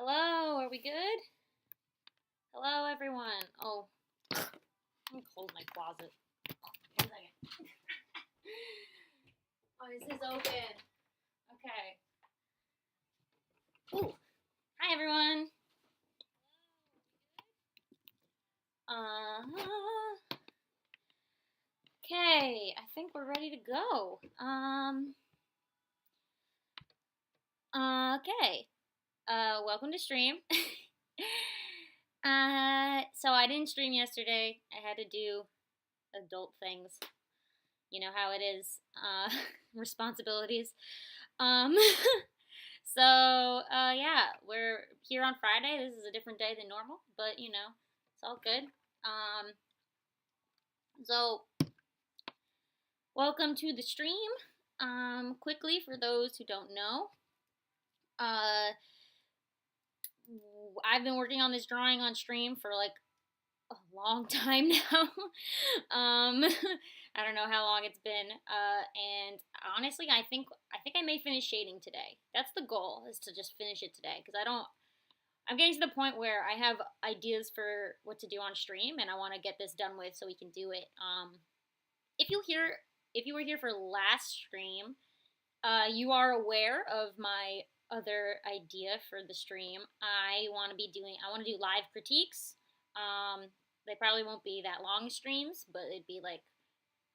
Hello, are we good? Hello, everyone. Oh, let me close my closet. One second. Oh, this is open. Okay. Ooh. Hi, everyone. Okay, I think we're ready to go. Okay. Welcome to stream. So I didn't stream yesterday. I had to do adult things. You know how it is. Responsibilities. Um, yeah, we're here on Friday. This is a different day than normal, but it's all good. Um, so welcome to the stream. Quickly for those who don't know, uh, I've been working on this drawing on stream for like a long time now. I don't know how long it's been. And honestly, I think I may finish shading today. That's the goal, is to just finish it today because I'm getting to the point where I have ideas for what to do on stream, and I want to get this done with so we can do it. If you hear, if you were here for last stream, you are aware of my other idea for the stream. I want to do live critiques. They probably won't be that long streams, but it'd be like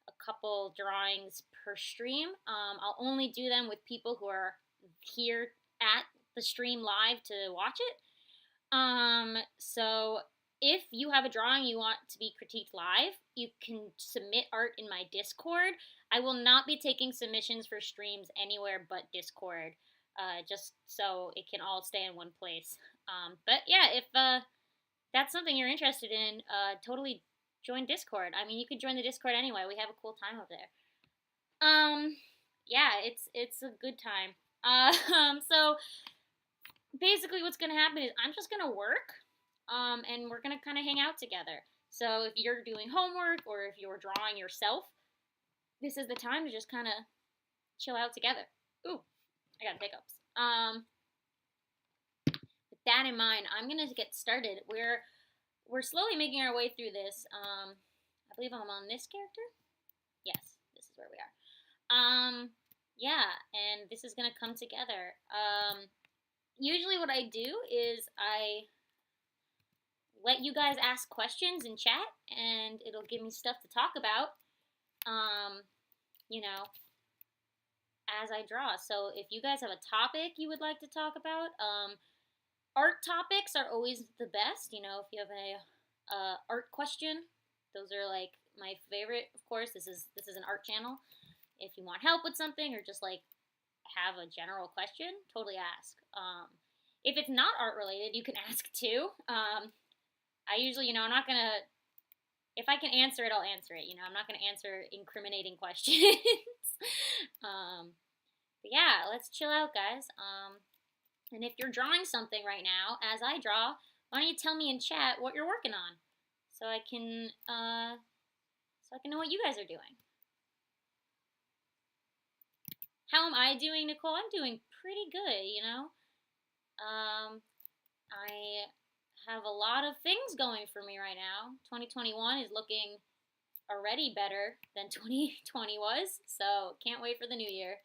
a couple drawings per stream. I'll only do them with people who are here at the stream live to watch it. So if you have a drawing you want to be critiqued live, you can submit art in my Discord. I will not be taking submissions for streams anywhere but Discord, just so it can all stay in one place. But yeah, if that's something you're interested in, totally join Discord. I mean, you could join the Discord anyway. We have a cool time over there. Yeah, it's a good time. So basically what's gonna happen is I'm just gonna work, and we're gonna kind of hang out together. So if you're doing homework or if you're drawing yourself, this is the time to just kind of chill out together. Ooh, I got hiccups. With that in mind, I'm gonna get started. We're slowly making our way through this. I believe I'm on this character. Yes, this is where we are. Yeah, and this is gonna come together. Usually what I do is I let you guys ask questions in chat, and it'll give me stuff to talk about, um, you know, as I draw. So if you guys have a topic you would like to talk about, art topics are always the best. You know, if you have a art question, those are like my favorite. Of course, this is an art channel. If you want help with something or just like have a general question, totally ask. If it's not art related, you can ask too. I usually, I'm not gonna. If I can answer it, I'll answer it. I'm not gonna answer incriminating questions. But yeah, let's chill out, guys. And if you're drawing something right now, as I draw, why don't you tell me in chat what you're working on, so I can know what you guys are doing. How am I doing, Nicole? I'm doing pretty good, I have a lot of things going for me right now. 2021 is looking already better than 2020 was, so can't wait for the new year.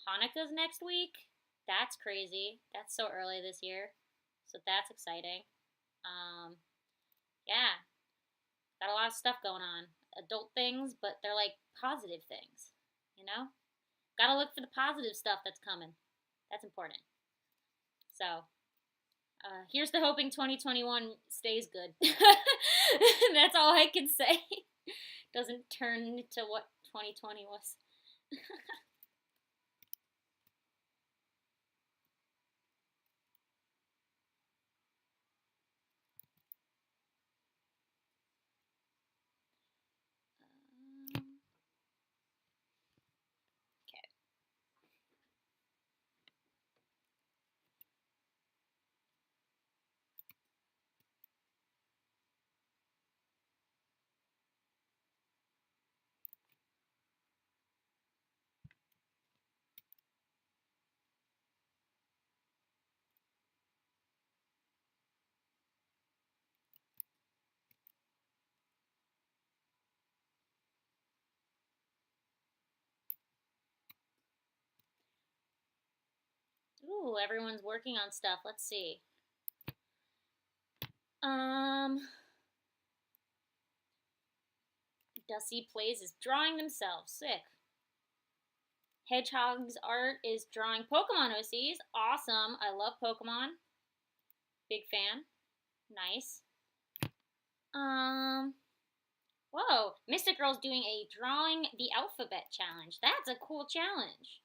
Hanukkah's next week. That's crazy. That's so early this year, so that's exciting. Yeah, got a lot of stuff going on. Adult things, but they're like positive things, you know? Gotta look for the positive stuff that's coming. That's important. So, here's to hoping 2021 stays good. That's all I can say. Doesn't turn into what 2020 was. Okay. Ooh, everyone's working on stuff. Let's see. Dusty Plays is drawing themselves. Sick. Hedgehog's art is drawing Pokemon OCs. Awesome. I love Pokemon. Big fan. Nice. Whoa. Mystic Girl's doing a drawing the alphabet challenge. That's a cool challenge.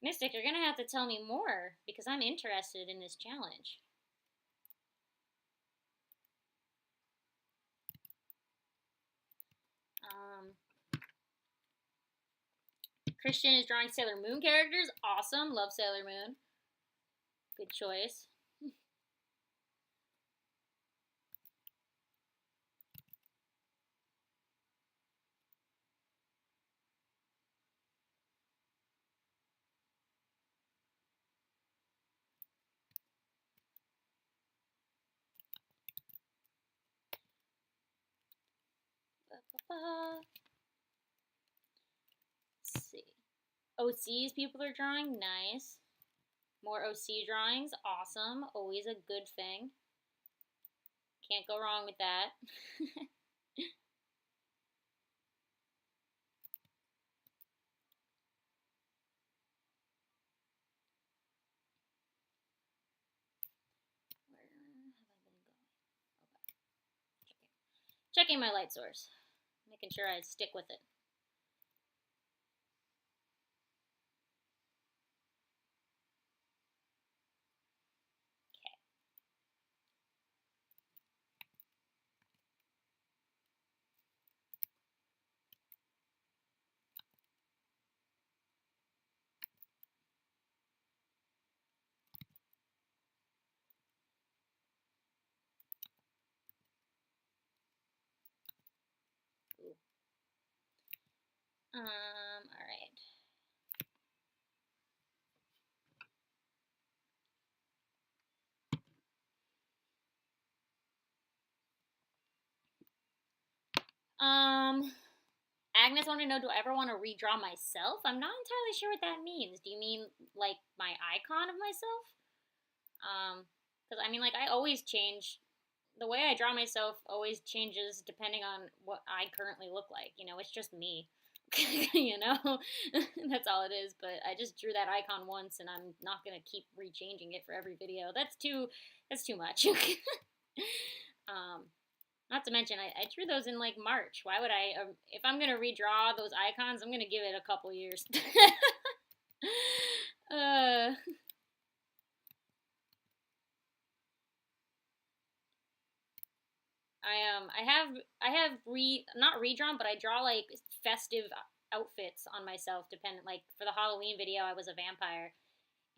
Mystic, you're gonna have to tell me more because I'm interested in this challenge. Christian is drawing Sailor Moon characters. Awesome. Love Sailor Moon. Good choice. Let's see. OCs people are drawing. Nice. More OC drawings. Awesome. Always a good thing. Can't go wrong with that. Where have I been going? Okay. Checking my light source. Making sure I stick with it. All right. Agnes wanted to know, do I ever want to redraw myself? I'm not entirely sure what that means. Do you mean, like, my icon of myself? Because, I mean, like, I always change. The way I draw myself always changes depending on what I currently look like. You know, it's just me. You know? That's all it is. But I just drew that icon once, and I'm not going to keep rechanging it for every video. That's too much. Not to mention, I drew those in like March. Why would I? If I'm gonna redraw those icons, I'm gonna give it a couple years. I have not redrawn, but I draw like festive outfits on myself. Dependent, like for the Halloween video, I was a vampire,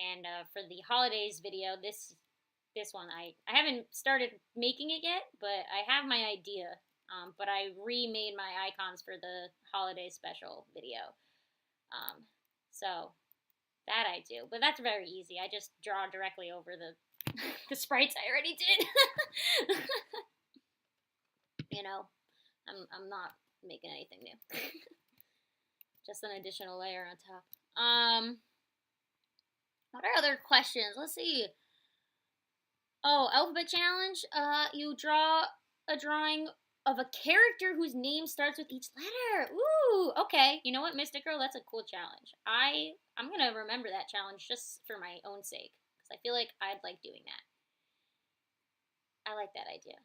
and for the holidays video, this one I haven't started making it yet, but I have my idea. But I remade my icons for the holiday special video. So that I do, but that's very easy. I just draw directly over the the sprites I already did. You know, I'm not making anything new. Just an additional layer on top. What are other questions? Let's see. Oh, alphabet challenge. You draw a drawing of a character whose name starts with each letter. Ooh, okay. You know what, Mystic Girl? That's a cool challenge. I'm gonna remember that challenge just for my own sake because I feel like I'd like doing that. I like that idea.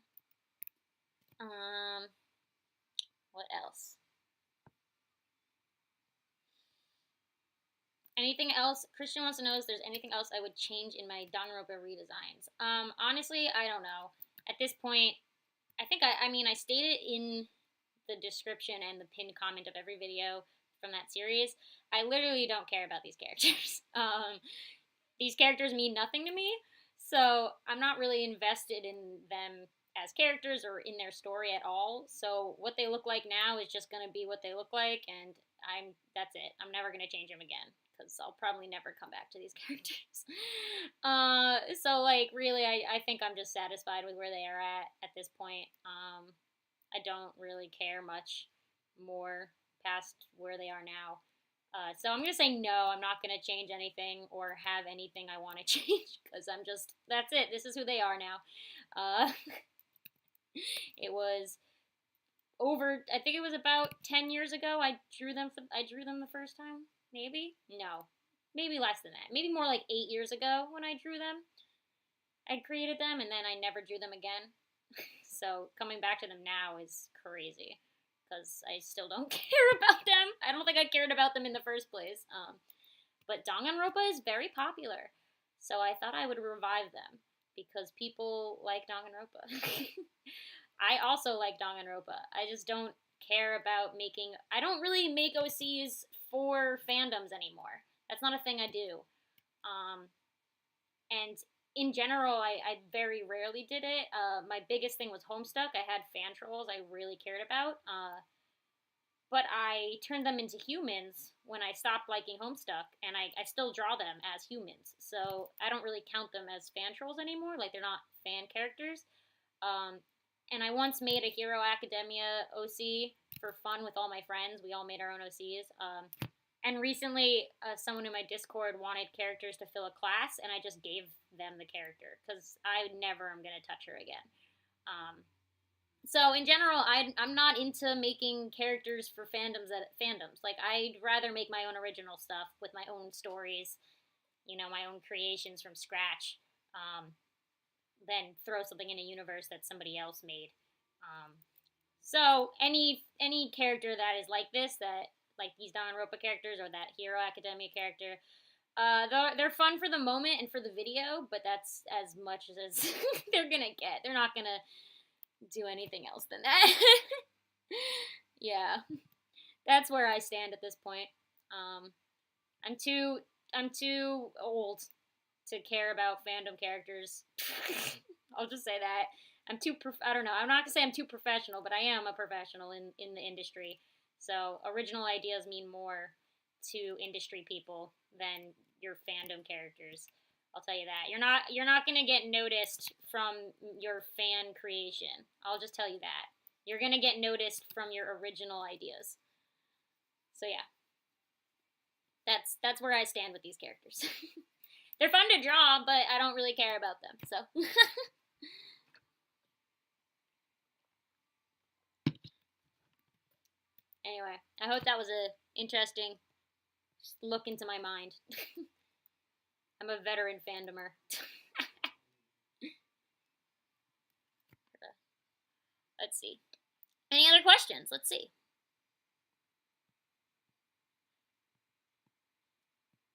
What else? Anything else? Christian wants to know if there's anything else I would change in my Danganronpa redesigns. Honestly, I don't know. At this point, I think I mean I stated in the description and the pinned comment of every video from that series. I literally don't care about these characters. These characters mean nothing to me, so I'm not really invested in them as characters or in their story at all. So what they look like now is just gonna be what they look like, and that's it. I'm never gonna change them again because I'll probably never come back to these characters. So like really, I think I'm just satisfied with where they are at this point. I don't really care much more past where they are now. So I'm gonna say no. I'm not gonna change anything or have anything I want to change because that's it. This is who they are now. Uh, it was over. I think it was about 10 years ago. I drew them the first time. Maybe no, maybe less than that. Maybe more like 8 years ago when I drew them. I created them and then I never drew them again. So coming back to them now is crazy because I still don't care about them. I don't think I cared about them in the first place. But Danganronpa is very popular, so I thought I would revive them because people like Danganronpa. I also like Danganronpa. I just don't care about making. I don't really make OCs for fandoms anymore. That's not a thing I do. Um, and in general, I very rarely did it. My biggest thing was Homestuck. I had fan trolls I really cared about. But I turned them into humans when I stopped liking Homestuck, and I still draw them as humans. So I don't really count them as fan trolls anymore. Like, they're not fan characters. Um, and I once made a Hero Academia OC for fun with all my friends. We all made our own OCs. And recently, someone in my Discord wanted characters to fill a class, and I just gave them the character because I never am going to touch her again. Um, so in general, I'm not into making characters for fandoms. Like, I'd rather make my own original stuff with my own stories, my own creations from scratch, than throw something in a universe that somebody else made. Um, so any character that is like this, that like these Danganronpa characters or that Hero Academia character, they're fun for the moment and for the video, but that's as much as they're gonna get. They're not gonna do anything else than that. Yeah, that's where I stand at this point. Um, I'm too I'm too old to care about fandom characters. I'll just say that. I don't know. I'm not gonna say I'm too professional, but I am a professional in the industry. So original ideas mean more to industry people than your fandom characters. I'll tell you that. You're not gonna get noticed from your fan creation. I'll just tell you that. You're gonna get noticed from your original ideas. So yeah, that's where I stand with these characters. They're fun to draw, but I don't really care about them. So anyway, I hope that was a interesting look into my mind. I'm a veteran fandomer. Let's see. Any other questions? Let's see.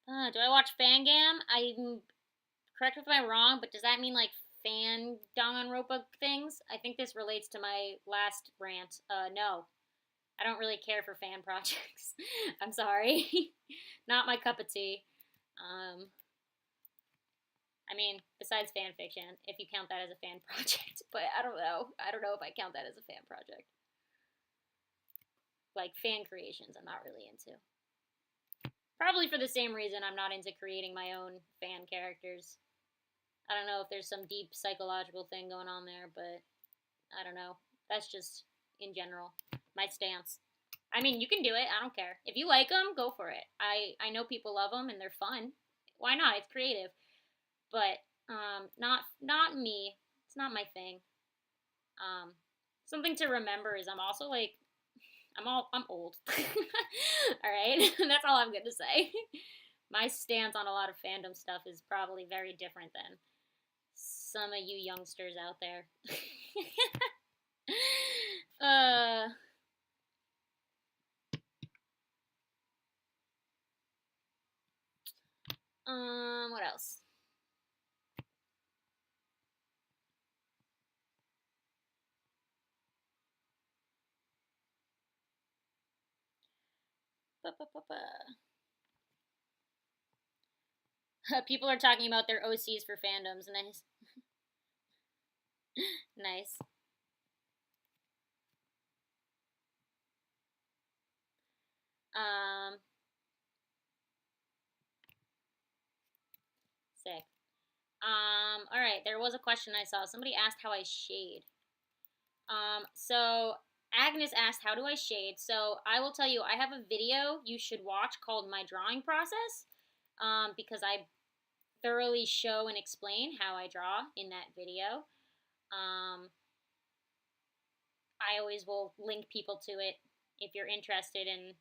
Do I watch Fangam? I'm correct if I'm wrong, but does that mean like fan Danganronpa things? I think this relates to my last rant. No, I don't really care for fan projects. I'm sorry, not my cup of tea. Um, I mean, besides fan fiction, if you count that as a fan project, but I don't know. I don't know if I count that as a fan project. Like fan creations, I'm not really into. Probably for the same reason I'm not into creating my own fan characters. I don't know if there's some deep psychological thing going on there, but I don't know. That's just in general my stance. I mean, you can do it. I don't care. If you like them, go for it. I know people love them and they're fun. Why not? It's creative. But not me. It's not my thing. Something to remember is I'm also like I'm old. All right, that's all I'm gonna say. My stance on a lot of fandom stuff is probably very different than some of you youngsters out there. uh, what else? People are talking about their OCs for fandoms. Nice. Nice. Um, Sick. All right. There was a question I saw. Somebody asked how I shade. So Agnes asked, how do I shade? So I will tell you, I have a video you should watch called My Drawing Process, because I thoroughly show and explain how I draw in that video. I always will link people to it if you're interested in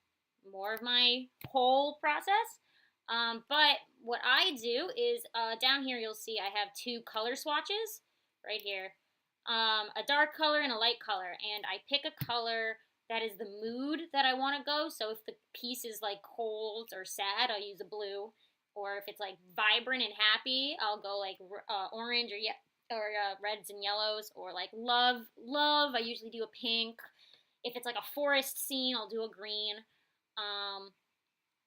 more of my whole process. But what I do is down here you'll see I have two color swatches right here, a dark color and a light color, and I pick a color that is the mood that I want to go. So if the piece is like cold or sad, I'll use a blue, or if it's like vibrant and happy, I'll go like orange or reds and yellows, or like love. I usually do a pink. If it's like a forest scene, I'll do a green.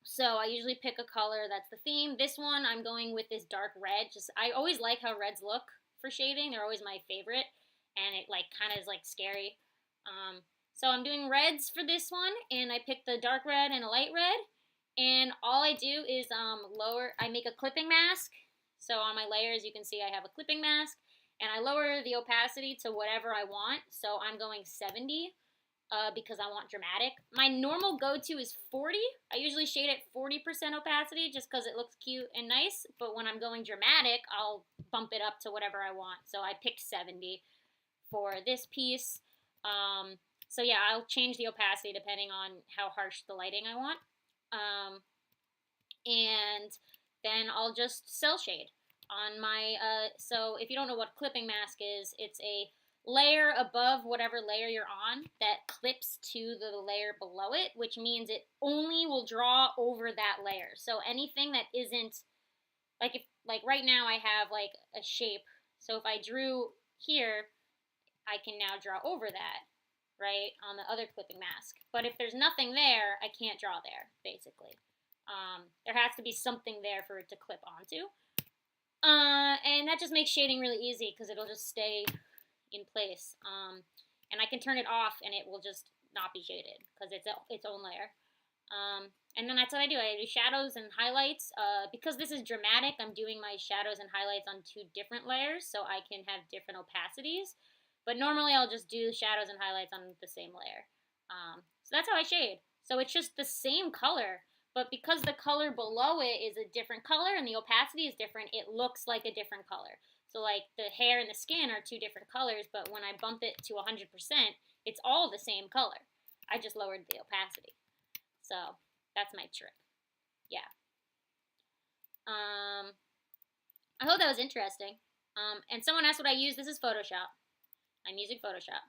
So I usually pick a color that's the theme. This one I'm going with this dark red. Just I always like how reds look for shading. They're always my favorite, and it like kind of is like scary. So I'm doing reds for this one, and I picked the dark red and a light red. And all I do is I make a clipping mask. So on my layers, you can see I have a clipping mask, and I lower the opacity to whatever I want. So I'm going 70 because I want dramatic. My normal go-to is 40. I usually shade at 40% opacity just because it looks cute and nice. But when I'm going dramatic, I'll bump it up to whatever I want. So I picked 70 for this piece. So yeah, I'll change the opacity depending on how harsh the lighting I want. And then I'll just cell shade on my, so if you don't know what clipping mask is, it's a layer above whatever layer you're on that clips to the layer below it, which means it only will draw over that layer. So anything that isn't, like right now I have like a shape, so if I drew here, I can now draw over that, right, on the other clipping mask. But if there's nothing there, I can't draw there, basically. There has to be something there for it to clip onto. And that just makes shading really easy because it'll just stay in place. And I can turn it off and it will just not be shaded because it's its own layer. And then that's what I do. I do shadows and highlights. Because this is dramatic, I'm doing my shadows and highlights on two different layers so I can have different opacities. But normally I'll just do shadows and highlights on the same layer. So that's how I shade. So it's just the same color, but because the color below it is a different color and the opacity is different, it looks like a different color. So like the hair and the skin are two different colors, but when I bump it to 100%, it's all the same color. I just lowered the opacity. So that's my trick. Yeah. I hope that was interesting. And someone asked what I use. This is Photoshop. I'm using Photoshop.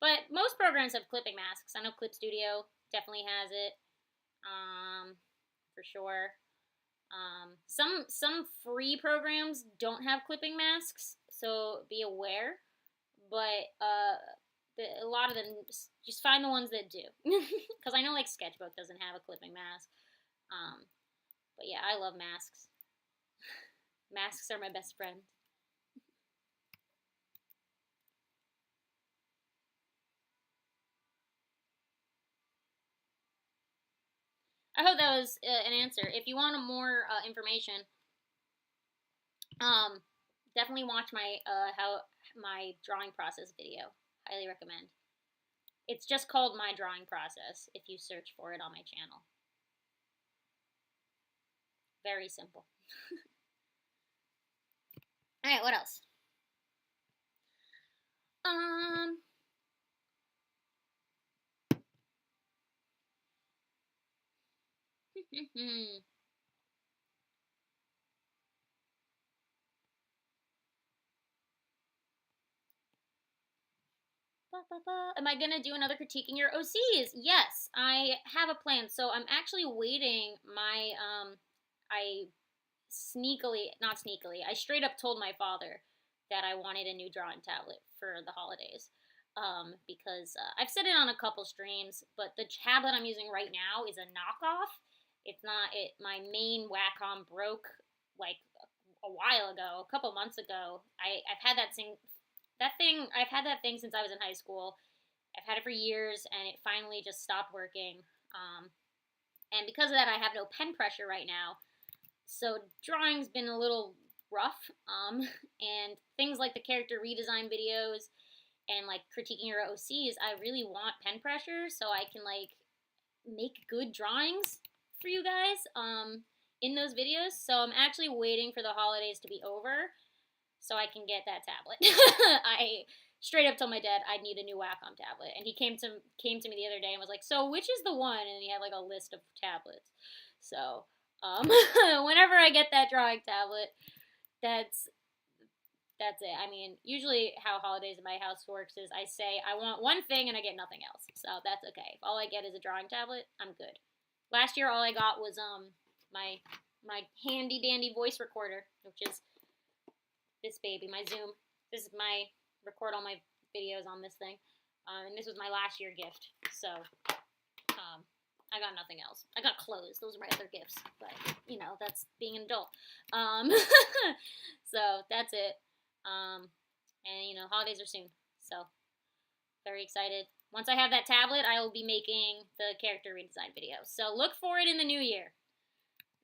But most programs have clipping masks. I know Clip Studio definitely has it, for sure. Some free programs don't have clipping masks, so be aware. But a lot of them, just find the ones that do. Because I know like Sketchbook doesn't have a clipping mask. But yeah, I love masks. Masks are my best friend. I hope that was an answer. If you want more information, definitely watch my my drawing process video. Highly recommend. It's just called My Drawing Process if you search for it on my channel. Very simple. All right, what else? Am I gonna do another critiquing your OCs? Yes, I have a plan. So I'm actually waiting my I not sneakily, I straight up told my father that I wanted a new drawing tablet for the holidays. Because I've said it on a couple streams, but the tablet I'm using right now is a knockoff. It's not it. My main Wacom broke like a while ago, a couple months ago. I've had that thing. I've had that thing since I was in high school. I've had it for years, and it finally just stopped working. And because of that, I have no pen pressure right now. So drawing's been a little rough. And things like the character redesign videos and like critiquing your OCs, I really want pen pressure so I can like make good drawings for you guys in those videos. So I'm actually waiting for the holidays to be over so I can get that tablet. I straight up told my dad I need a new Wacom tablet, and he came to me the other day and was like, "So which is the one?" And he had like a list of tablets. So whenever I get that drawing tablet, that's it. I mean, usually how holidays in my house works is I say I want one thing and I get nothing else. So that's okay. If all I get is a drawing tablet, I'm good. Last year all I got was my handy dandy voice recorder, which is this baby, my Zoom. This is my record all my videos on this thing. And this was my last year gift. So I got nothing else. I got clothes. Those are my other gifts. But, you know, that's being an adult. So that's it. And, you know, holidays are soon. So, very excited. Once I have that tablet, I will be making the character redesign video. So, look for it in the new year.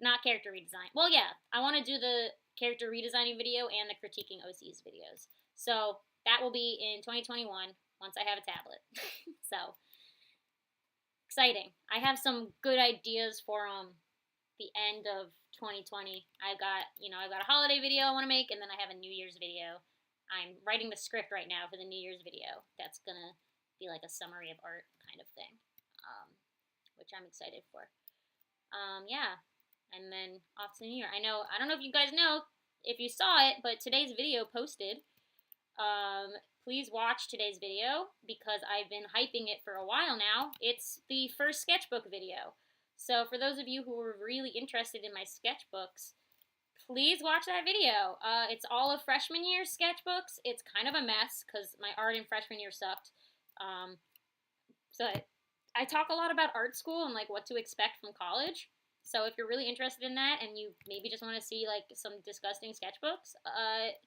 Not character redesign. Well, yeah, I want to do the character redesigning video and the critiquing OCs videos. So, that will be in 2021 once I have a tablet. So, exciting. I have some good ideas for the end of 2020. I've got a holiday video I want to make, and then I have a New Year's video. I'm writing the script right now for the New Year's video. That's gonna be like a summary of art kind of thing, which I'm excited for. Yeah, and then off to the New Year. I don't know if you guys know if you saw it, but today's video posted. Please watch today's video because I've been hyping it for a while now. It's the first sketchbook video. So for those of you who are really interested in my sketchbooks, please watch that video. It's all of freshman year sketchbooks. It's kind of a mess because my art in freshman year sucked. So I talk a lot about art school and like what to expect from college. So if you're really interested in that and you maybe just want to see like some disgusting sketchbooks,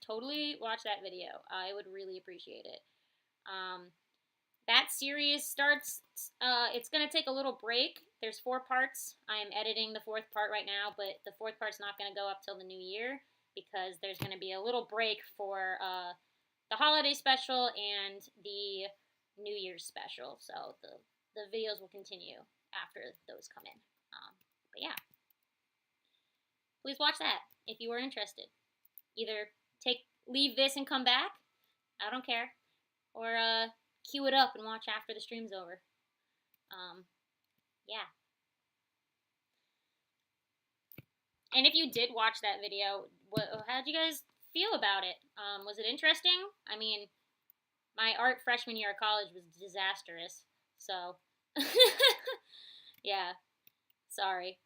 totally watch that video. I would really appreciate it. That series starts, it's going to take a little break. There's 4 parts. I'm editing the 4th part right now, but the 4th part's not going to go up till the new year because there's going to be a little break for the holiday special and the New Year's special. So the videos will continue after those come in. But yeah, please watch that if you are interested. Either leave this and come back, I don't care, or queue it up and watch after the stream's over. Yeah. And if you did watch that video, how'd you guys feel about it? Was it interesting? I mean, my art freshman year of college was disastrous, so yeah. Sorry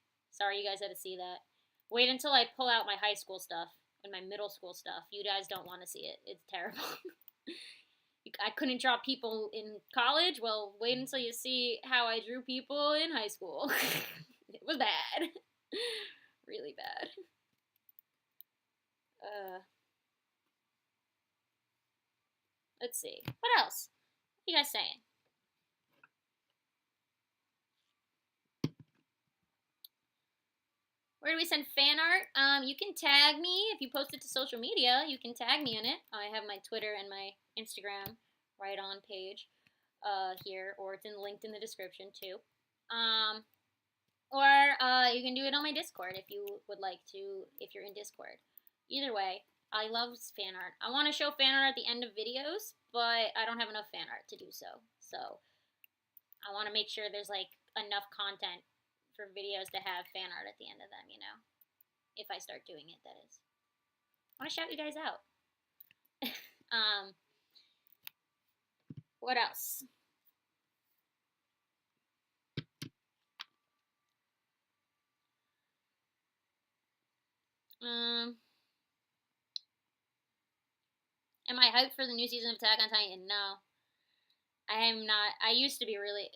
you guys had to see that. Wait until I pull out my high school stuff and my middle school stuff. You guys don't want to see it. It's terrible. I couldn't draw people in college. Well, wait until you see how I drew people in high school. It was bad. Really bad. Let's see. What else? What are you guys saying? Where do we send fan art? You can tag me if you post it to social media. You can tag me in it. I have my Twitter and my Instagram right on page here, or it's linked in the description too. Or you can do it on my Discord if you would like to, if you're in Discord. Either way, I love fan art. I want to show fan art at the end of videos, but I don't have enough fan art to do so. So I want to make sure there's like enough content for videos to have fan art at the end of them, you know? If I start doing it, that is. I want to shout you guys out. What else? Am I hyped for the new season of Attack on Titan? No. I am not. I used to be really...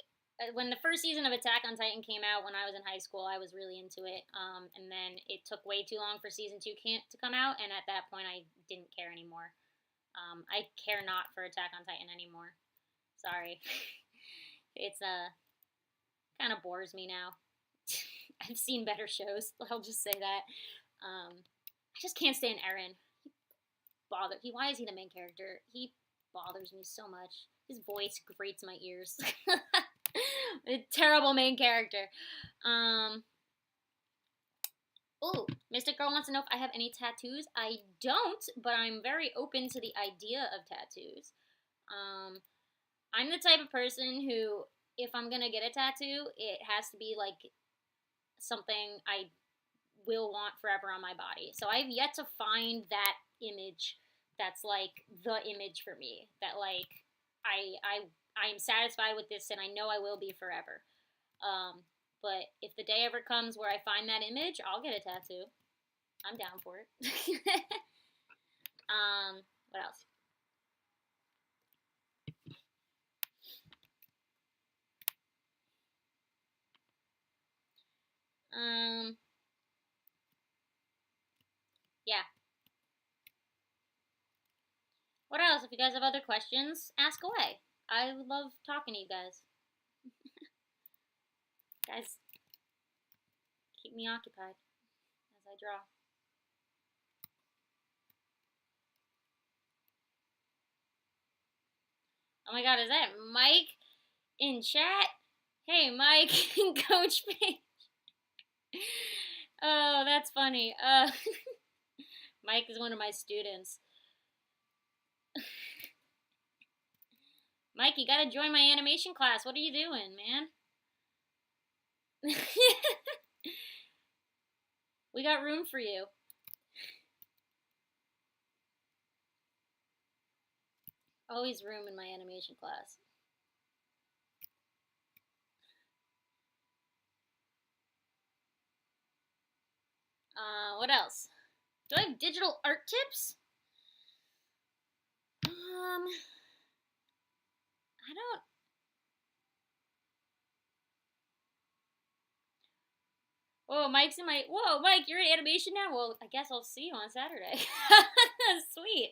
When the first season of Attack on Titan came out when I was in high school, I was really into it. And then it took way too long for season 2 to come out, and at that point I didn't care anymore. I care not for Attack on Titan anymore. Sorry. It's kind of bores me now. I've seen better shows. I'll just say that. I just can't stand Eren. Why is he the main character? He bothers me so much. His voice grates my ears. A terrible main character. Oh, Mystic Girl wants to know if I have any tattoos. I don't, but I'm very open to the idea of tattoos. I'm the type of person who, if I'm gonna get a tattoo, it has to be like something I will want forever on my body. So I've yet to find that image that's like the image for me. That like I'm satisfied with this and I know I will be forever. But if the day ever comes where I find that image, I'll get a tattoo. I'm down for it. What else? Yeah. What else? If you guys have other questions, ask away. I love talking to you guys. Guys, keep me occupied as I draw. Oh my god, is that Mike in chat? Hey, Mike, Coach Page. Oh, that's funny. Mike is one of my students. Mike, you gotta join my animation class. What are you doing, man? We got room for you. Always room in my animation class. What else? Do I have digital art tips? I don't. Oh, Mike's in my. Whoa, Mike, you're in animation now? Well, I guess I'll see you on Saturday. Sweet.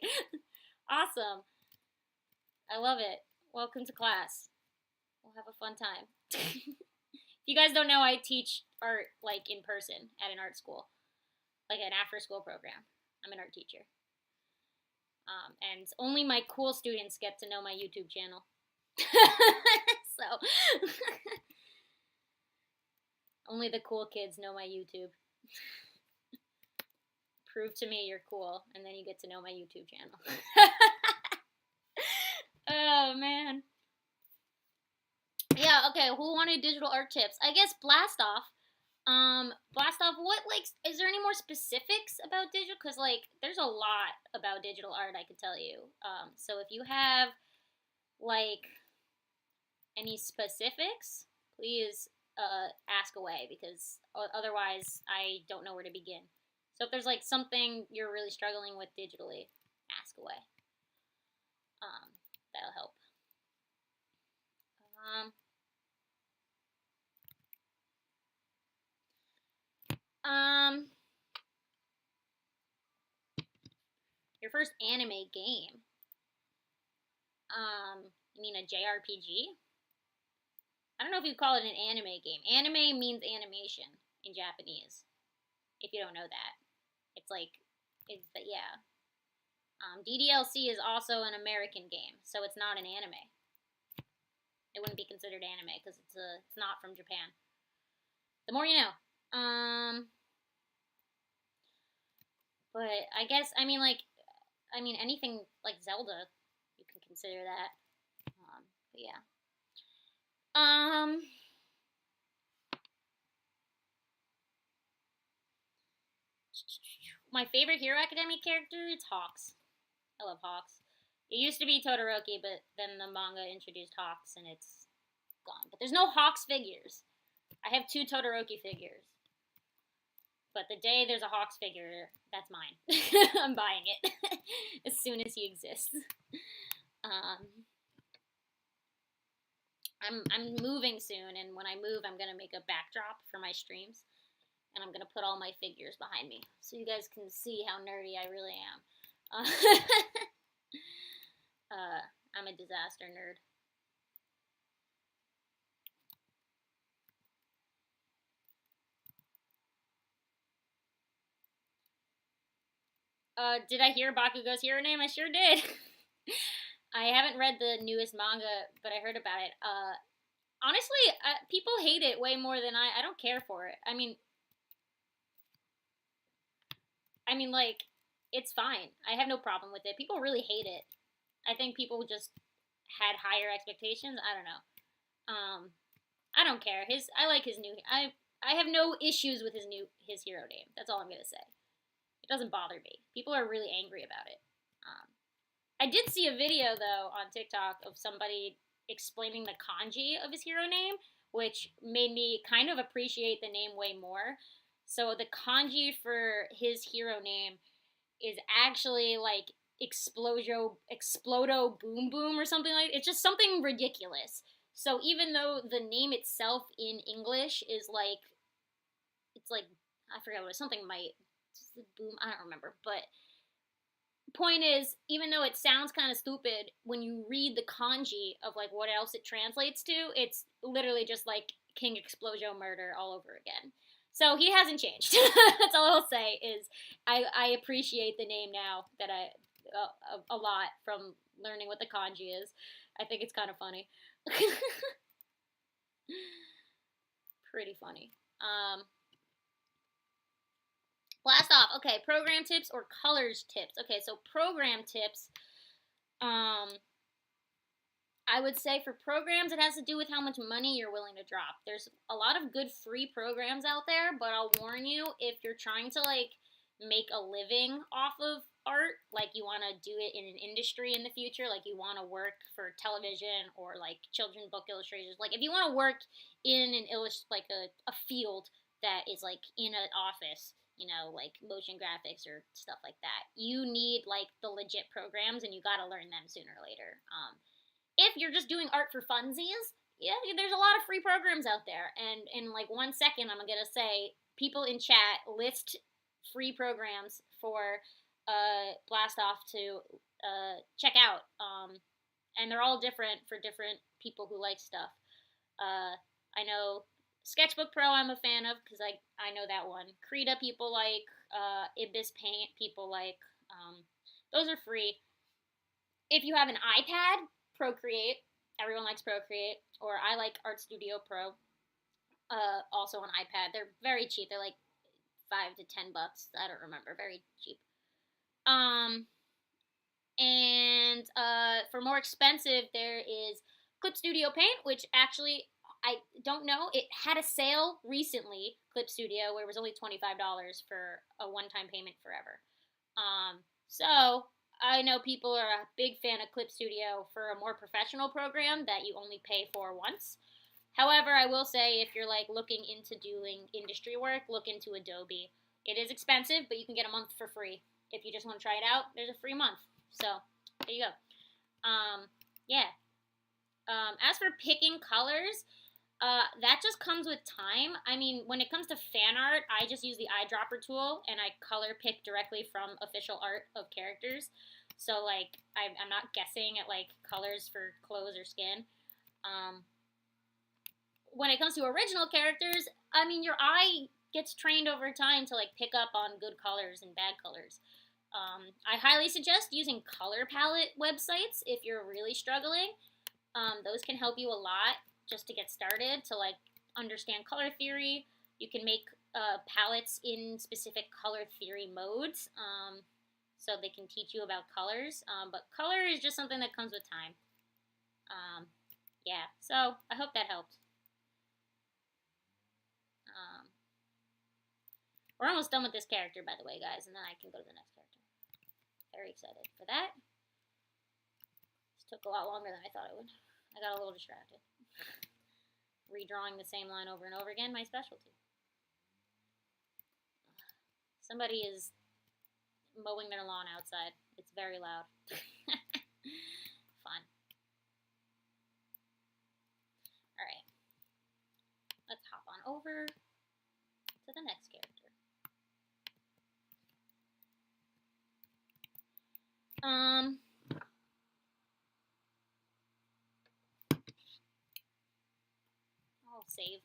Awesome. I love it. Welcome to class. We'll have a fun time. If you guys don't know, I teach art like in person at an art school, like an after school program. I'm an art teacher. And only my cool students get to know my YouTube channel. So, only the cool kids know my YouTube. Prove to me you're cool, and then you get to know my YouTube channel. Oh, man. Yeah, okay, who wanted digital art tips? I guess Blast Off. Blast Off, what, like, is there any more specifics about digital? Because, like, there's a lot about digital art I could tell you. So if you have, like, any specifics, please ask away, because otherwise I don't know where to begin. So if there's, like, something you're really struggling with digitally, ask away. That'll help. Your first anime game. You mean a JRPG? I don't know if you call it an anime game. Anime means animation in Japanese. If you don't know that, it's like, yeah. DDLC is also an American game, so it's not an anime. It wouldn't be considered anime because it's not from Japan. The more you know. But I guess, I mean, anything like Zelda, you can consider that. But yeah. My favorite Hero Academia character, it's Hawks. I love Hawks. It used to be Todoroki, but then the manga introduced Hawks, and it's gone. But there's no Hawks figures. I have 2 Todoroki figures. But the day there's a Hawks figure, that's mine. I'm buying it as soon as he exists. I'm moving soon, and when I move, I'm gonna make a backdrop for my streams, and I'm gonna put all my figures behind me, so you guys can see how nerdy I really am. I'm a disaster nerd. Did I hear Bakugo's hero name? I sure did. I haven't read the newest manga, but I heard about it. Honestly, people hate it way more than I don't care for it. Like, it's fine. I have no problem with it. People really hate it. I think people just had higher expectations. I don't know. I don't care. I like his new. I have no issues with his hero name. That's all I'm gonna say. It doesn't bother me. People are really angry about it. Um, I did see a video though on TikTok of somebody explaining the kanji of his hero name, which made me kind of appreciate the name way more. So the kanji for his hero name is actually like explodo boom boom or something like. It's just something ridiculous. So even though the name itself in English is like, it's like, I forget what it was, something might boom, I don't remember, but point is, even though it sounds kind of stupid, when you read the kanji of like what else it translates to, it's literally just like King Explosion Murder all over again. So he hasn't changed. That's all I'll say is I appreciate the name now that a lot from learning what the kanji is. I think it's kind of funny. Pretty funny. Blast off. Okay, program tips or colors tips. Okay, so program tips. I would say for programs, it has to do with how much money you're willing to drop. There's a lot of good free programs out there, but I'll warn you, if you're trying to like make a living off of art, like you want to do it in an industry in the future, like you want to work for television or like children's book illustrators, like if you want to work in an like a field that is like in an office, you know, like motion graphics or stuff like that, you need like the legit programs and you got to learn them sooner or later. If you're just doing art for funsies, yeah, there's a lot of free programs out there. And in like 1 second, I'm gonna say, people in chat list free programs for Blast Off to check out. And they're all different for different people who like stuff. I know Sketchbook Pro I'm a fan of because I know that one. Krita people like, Ibis Paint people like. Those are free. If you have an iPad, Procreate. Everyone likes Procreate. Or I like Art Studio Pro. Also on iPad. They're very cheap. They're like $5 to $10. I don't remember. Very cheap. And for more expensive, there is Clip Studio Paint, which actually, I don't know. It had a sale recently, Clip Studio, where it was only $25 for a one-time payment forever. So I know people are a big fan of Clip Studio for a more professional program that you only pay for once. However, I will say if you're like looking into doing industry work, look into Adobe. It is expensive, but you can get a month for free. If you just want to try it out, there's a free month. So there you go. Yeah. As for picking colors, that just comes with time. I mean, when it comes to fan art, I just use the eyedropper tool and I color pick directly from official art of characters. So like, I'm not guessing at like colors for clothes or skin. When it comes to original characters, I mean, your eye gets trained over time to like pick up on good colors and bad colors. I highly suggest using color palette websites if you're really struggling. Those can help you a lot just to get started, to like understand color theory. You can make palettes in specific color theory modes, so they can teach you about colors. But color is just something that comes with time. Yeah, so I hope that helped. We're almost done with this character, by the way, guys, and then I can go to the next character. Very excited for that. This took a lot longer than I thought it would. I got a little distracted. Redrawing the same line over and over again, my specialty. Somebody is mowing their lawn outside. It's very loud. Fun. Alright. Let's hop on over to the next character. I'll save.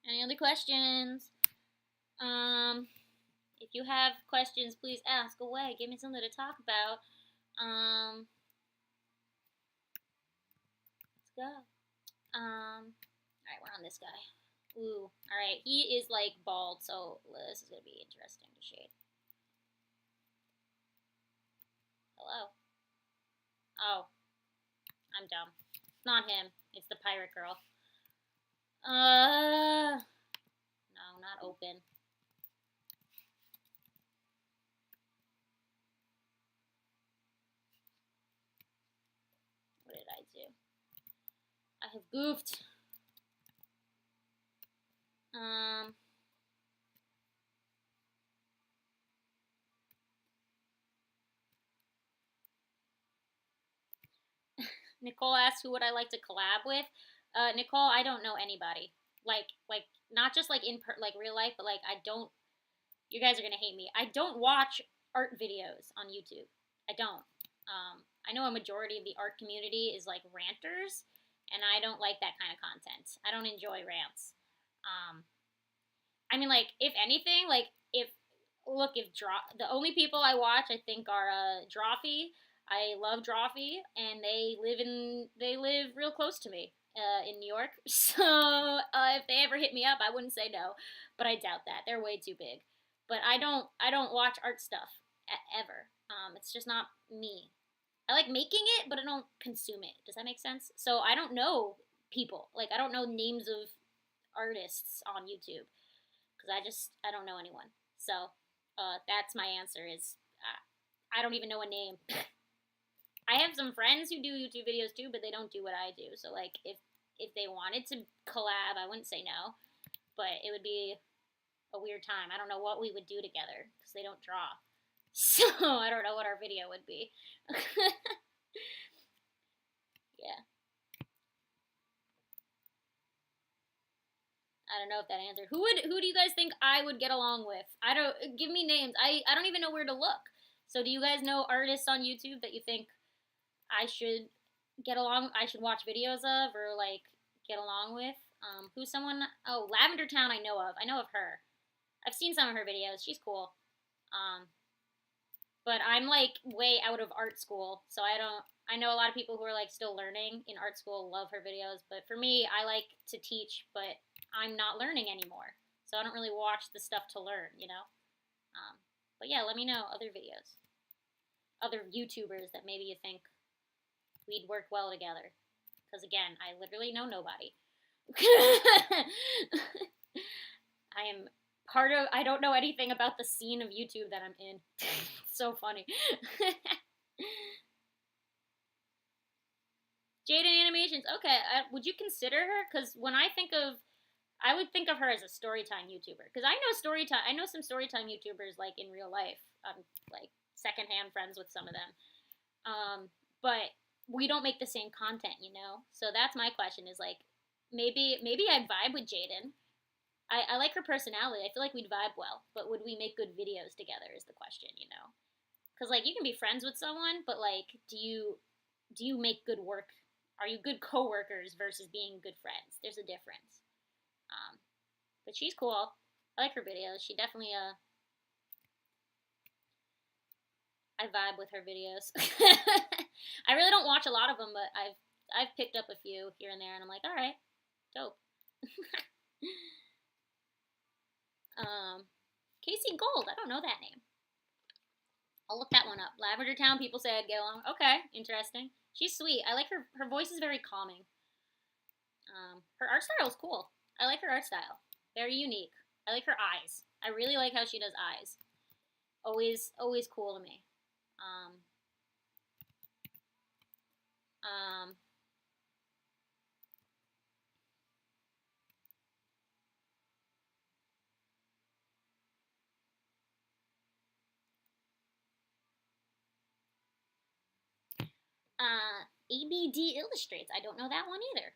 Any other questions? If you have questions, please ask away. Give me something to talk about. Let's go. Alright, we're on this guy. Ooh, alright. He is like bald, so this is gonna be interesting to shade. Hello. Oh. I'm dumb. It's not him. It's the pirate girl. No, not open. What did I do? I have goofed. Nicole asked who would I like to collab with. Nicole, I don't know anybody. Like not just like like real life, but like I don't. You guys are gonna hate me. I don't watch art videos on YouTube. I don't. I know a majority of the art community is like ranters, and I don't like that kind of content. I don't enjoy rants. I mean, like if anything, like if the only people I watch I think are Drawfee. I love Drawfee, and they live real close to me in New York. So if they ever hit me up, I wouldn't say no, but I doubt that. They're way too big. But I don't watch art stuff ever. It's just not me. I like making it, but I don't consume it. Does that make sense? So I don't know people. Like I don't know names of artists on YouTube because I don't know anyone. So that's my answer. Is I don't even know a name. I have some friends who do YouTube videos too, but they don't do what I do. So like if they wanted to collab, I wouldn't say no, but it would be a weird time. I don't know what we would do together because they don't draw. So I don't know what our video would be. Yeah. I don't know if that answered. Who do you guys think I would get along with? I don't give me names. I don't even know where to look. So do you guys know artists on YouTube that you think I should get along? I should watch videos of or like get along with? Who's someone? Oh, Lavender Town. I know of. I know of her. I've seen some of her videos. She's cool. But I'm like way out of art school, so I don't. I know a lot of people who are like still learning in art school love her videos, but for me, I like to teach, but I'm not learning anymore, so I don't really watch the stuff to learn, you know. But yeah, let me know other videos, other YouTubers that maybe you think we'd work well together. Because again, I literally know nobody. I am I don't know anything about the scene of YouTube that I'm in. So funny. Jaden Animations. Okay, would you consider her? Because when I would think of her as a storytime YouTuber. Because I know some storytime YouTubers like in real life. I'm like secondhand friends with some of them. But we don't make the same content, you know. So that's my question. Is like maybe I'd vibe with Jaden. I like her personality. I feel like we'd vibe well, but would we make good videos together is the question, you know? Because like you can be friends with someone, but like, do you make good work? Are you good coworkers versus being good friends? There's a difference. But she's cool. I like her videos. She definitely I vibe with her videos. I really don't watch a lot of them, but I've picked up a few here and there, and I'm like, all right, dope. Casey Gold. I don't know that name. I'll look that one up. Lavender Town. People say I'd get along. Okay, interesting. She's sweet. I like her. Her voice is very calming. Her art style is cool. I like her art style. Very unique. I like her eyes. I really like how she does eyes. Always cool to me. Um, ABD Illustrates. I don't know that one either.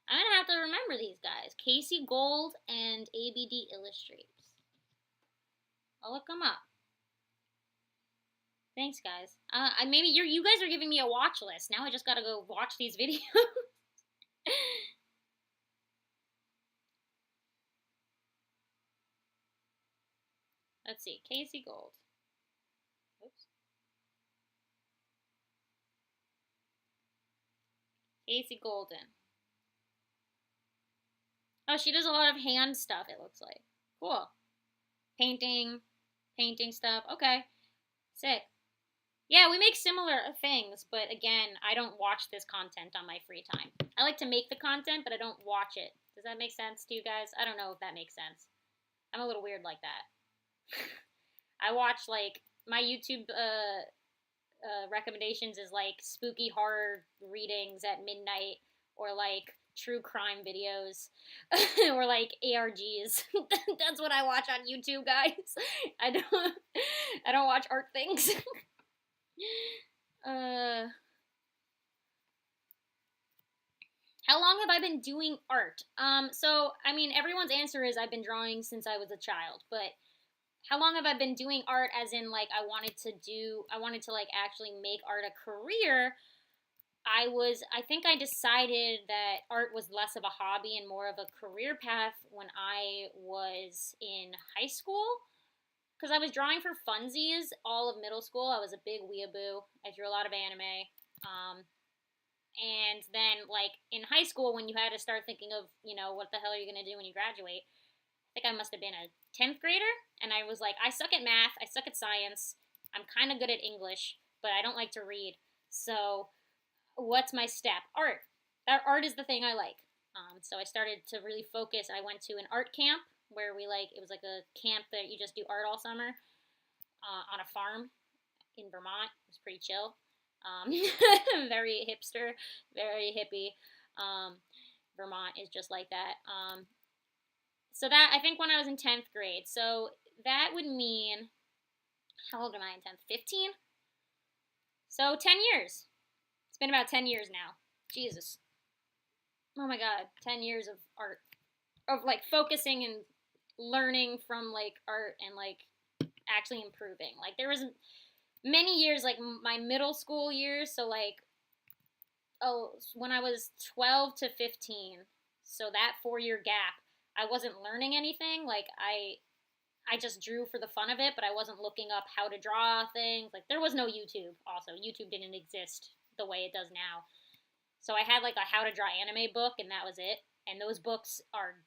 I'm gonna have to remember these guys. Casey Gold and ABD Illustrates. I'll look them up. Thanks, guys. Maybe you guys are giving me a watch list. Now I just gotta go watch these videos. Let's see. Casey Gold. Oops. Casey Golden. Oh, she does a lot of hand stuff, it looks like. Cool. Painting stuff. Okay. Sick. Yeah, we make similar things, but again, I don't watch this content on my free time. I like to make the content, but I don't watch it. Does that make sense to you guys? I don't know if that makes sense. I'm a little weird like that. I watch, like, my YouTube recommendations is, like, spooky horror readings at midnight, or, like, true crime videos, or, like, ARGs. That's what I watch on YouTube, guys. I don't watch art things. How long have I been doing art? So I mean, everyone's answer is I've been drawing since I was a child, but how long have I been doing art as in like I wanted to like actually make art a career? I think I decided that art was less of a hobby and more of a career path when I was in high school. Because I was drawing for funsies all of middle school. I was a big weeaboo. I drew a lot of anime. Um, and then, like, in high school, when you had to start thinking of, what the hell are you going to do when you graduate? I think I must have been a 10th grader. And I was like, I suck at math. I suck at science. I'm kind of good at English, but I don't like to read. So, what's my step? Art. That art is the thing I like. So I started to really focus. I went to an art camp where it was like a camp that you just do art all summer on a farm in Vermont. It was pretty chill. Very hipster, very hippie. Vermont is just like that. So that, I think when I was in 10th grade. So that would mean, how old am I in 10th? 15? So 10 years. It's been about 10 years now. Jesus. Oh my god, 10 years of art. Of like focusing and learning from like art and like actually improving. Like there was many years, like my middle school years, so like when I was 12 to 15, so that 4-year gap, I wasn't learning anything. Like I just drew for the fun of it, but I wasn't looking up how to draw things. Like there was no YouTube. Also, YouTube didn't exist the way it does now. So I had like a how to draw anime book, and that was it. And those books are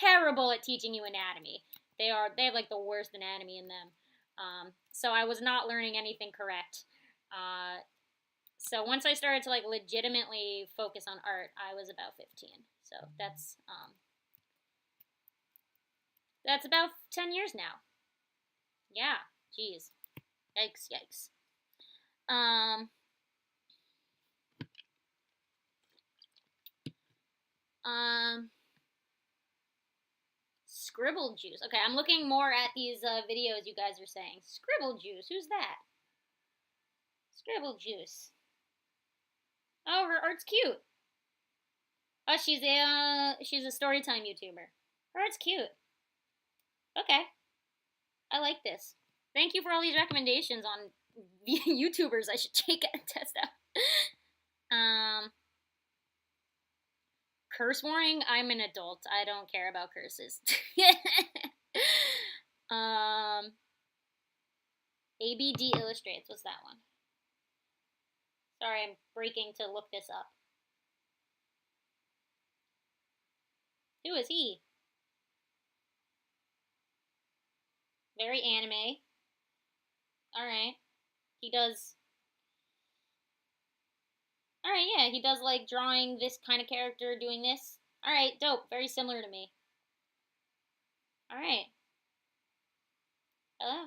terrible at teaching you anatomy. They have like the worst anatomy in them. So I was not learning anything correct. So once I started to like legitimately focus on art, I was about 15. So that's about 10 years now. Yeah, jeez, yikes, yikes. Scribble Juice. Okay, I'm looking more at these videos you guys are saying. Scribble Juice. Who's that? Scribble Juice. Oh, her art's cute. Oh, she's a storytime YouTuber. Her art's cute. Okay, I like this. Thank you for all these recommendations on YouTubers I should take a test out. Curse warning. I'm an adult. I don't care about curses. ABD Illustrates. What's that one? Sorry, I'm breaking to look this up. Who is he? Very anime. Alright. He does... Alright, yeah, he does, like, drawing this kind of character, doing this. Alright, dope. Very similar to me. Alright.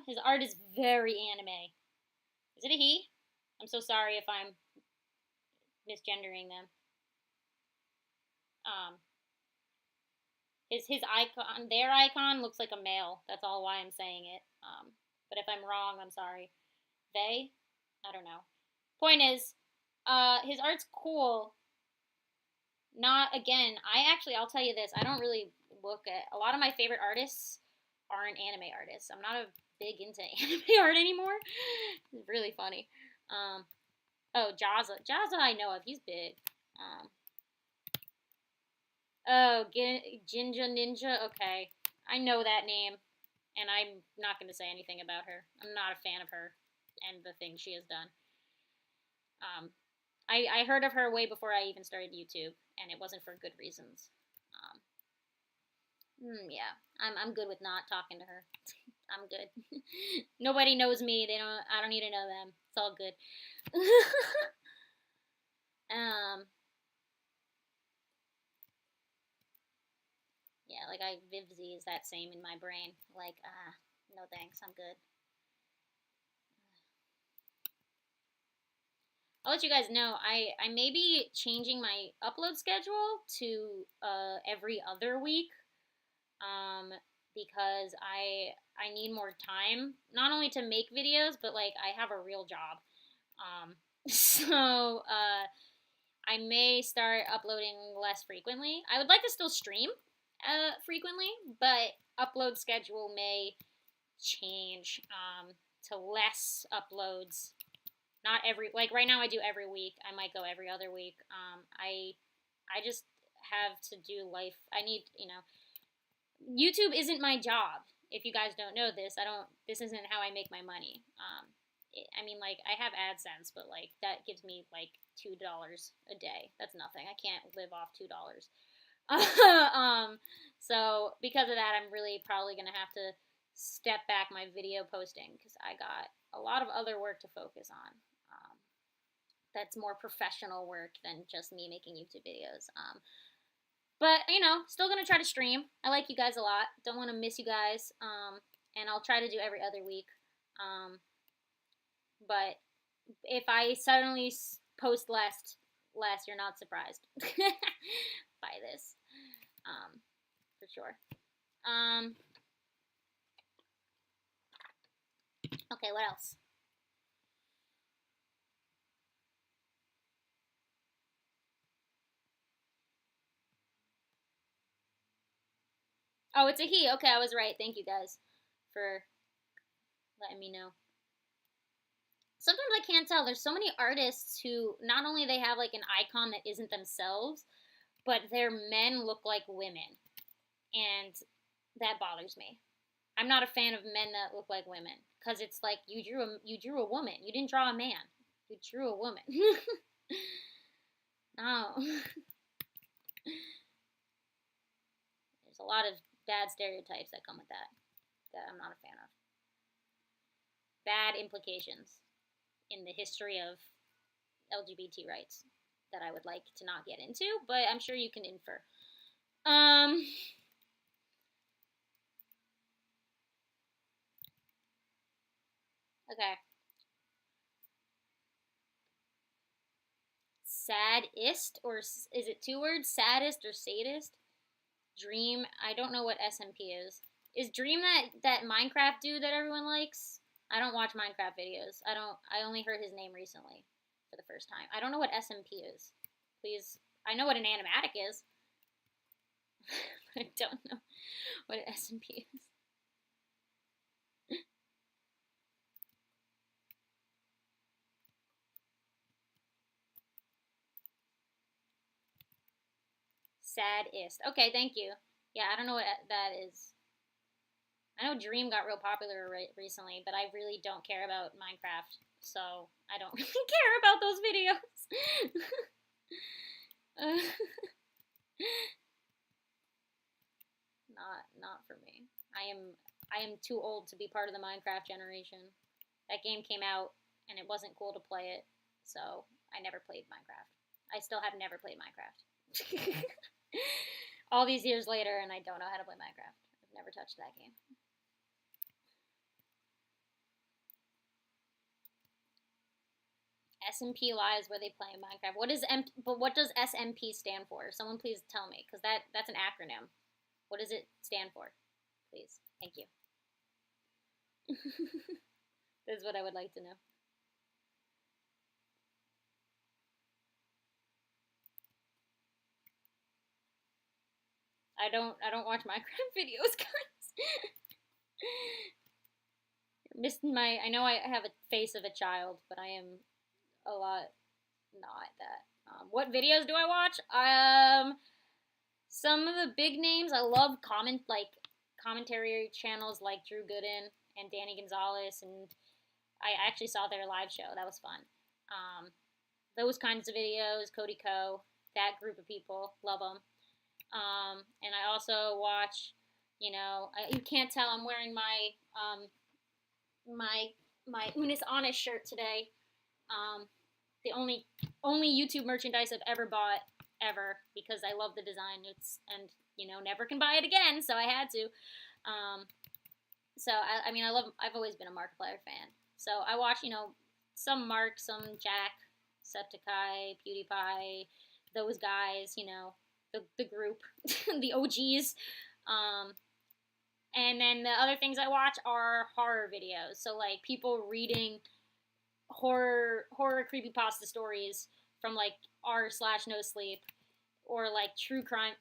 His art is very anime. Is it a he? I'm so sorry if I'm misgendering them. His icon, their icon looks like a male. That's all why I'm saying it. But if I'm wrong, I'm sorry. They? I don't know. Point is, his art's cool. Not, again, I'll tell you this, I don't really look at, a lot of my favorite artists aren't anime artists. I'm not a big into anime art anymore. It's really funny. Oh, Jazza. Jazza I know of. He's big. Oh, Jinja Ninja. Okay. I know that name. and I'm not going to say anything about her. I'm not a fan of her and the things she has done. I heard of her way before I even started YouTube, and it wasn't for good reasons. Yeah, I'm good with not talking to her. I'm good. Nobody knows me. I don't need to know them. It's all good. Yeah, like Vivzy is that same in my brain. Like, no thanks, I'm good. I'll let you guys know. I may be changing my upload schedule to every other week. Because I need more time, not only to make videos, but like I have a real job. So I may start uploading less frequently. I would like to still stream frequently, but upload schedule may change to less uploads. Not every, like right now I do every week. I might go every other week. I just have to do life. I need, YouTube isn't my job. If you guys don't know this, this isn't how I make my money. I mean, like, I have AdSense, but, like, that gives me, like, $2 a day. That's nothing. I can't live off $2. So, because of that, I'm really probably going to have to step back my video posting because I got a lot of other work to focus on. That's more professional work than just me making YouTube videos. But, still going to try to stream. I like you guys a lot. Don't want to miss you guys. And I'll try to do every other week. But if I suddenly post less, you're not surprised by this. For sure. Okay, what else? Oh, it's a he. Okay, I was right. Thank you guys for letting me know. Sometimes I can't tell. There's so many artists who not only they have like an icon that isn't themselves, but their men look like women. And that bothers me. I'm not a fan of men that look like women because it's like you drew a woman. You didn't draw a man. You drew a woman. No. There's a lot of bad stereotypes that come with that I'm not a fan of. Bad implications in the history of LGBT rights that I would like to not get into, but I'm sure you can infer. Okay. Sadist, or is it 2 words? Saddest or sadist? Dream. I don't know what SMP is. Is Dream that Minecraft dude that everyone likes? I don't watch Minecraft videos. I only heard his name recently for the first time. I don't know what SMP is. Please. I know what an animatic is. But I don't know what an SMP is. Sadist. Okay, thank you. Yeah, I don't know what that is. I know Dream got real popular recently, but I really don't care about Minecraft, so I don't really care about those videos. Not for me. I am too old to be part of the Minecraft generation. That game came out and it wasn't cool to play it, so I never played Minecraft. I still have never played Minecraft. All these years later, and I don't know how to play Minecraft. I've never touched that game. SMP Lives where they play Minecraft. What does SMP stand for? Someone please tell me, because that's an acronym. What does it stand for? Please. Thank you. This is what I would like to know. I don't watch Minecraft videos, guys. I know I have a face of a child, but I am a lot not that. What videos do I watch? Some of the big names. I love commentary channels like Drew Gooden and Danny Gonzalez, and I actually saw their live show. That was fun. Those kinds of videos, Cody Ko, that group of people, love them. And I also watch, you can't tell I'm wearing my my Unis Honest shirt today. The only YouTube merchandise I've ever bought ever, because I love the design. Never can buy it again, so I had to. I've always been a Markiplier fan. So I watch, some Mark, some Jack, Septiceye, PewDiePie, those guys, the group, the OGs. And then the other things I watch are horror videos. So like people reading horror creepypasta stories from like r/no sleep, or like true crime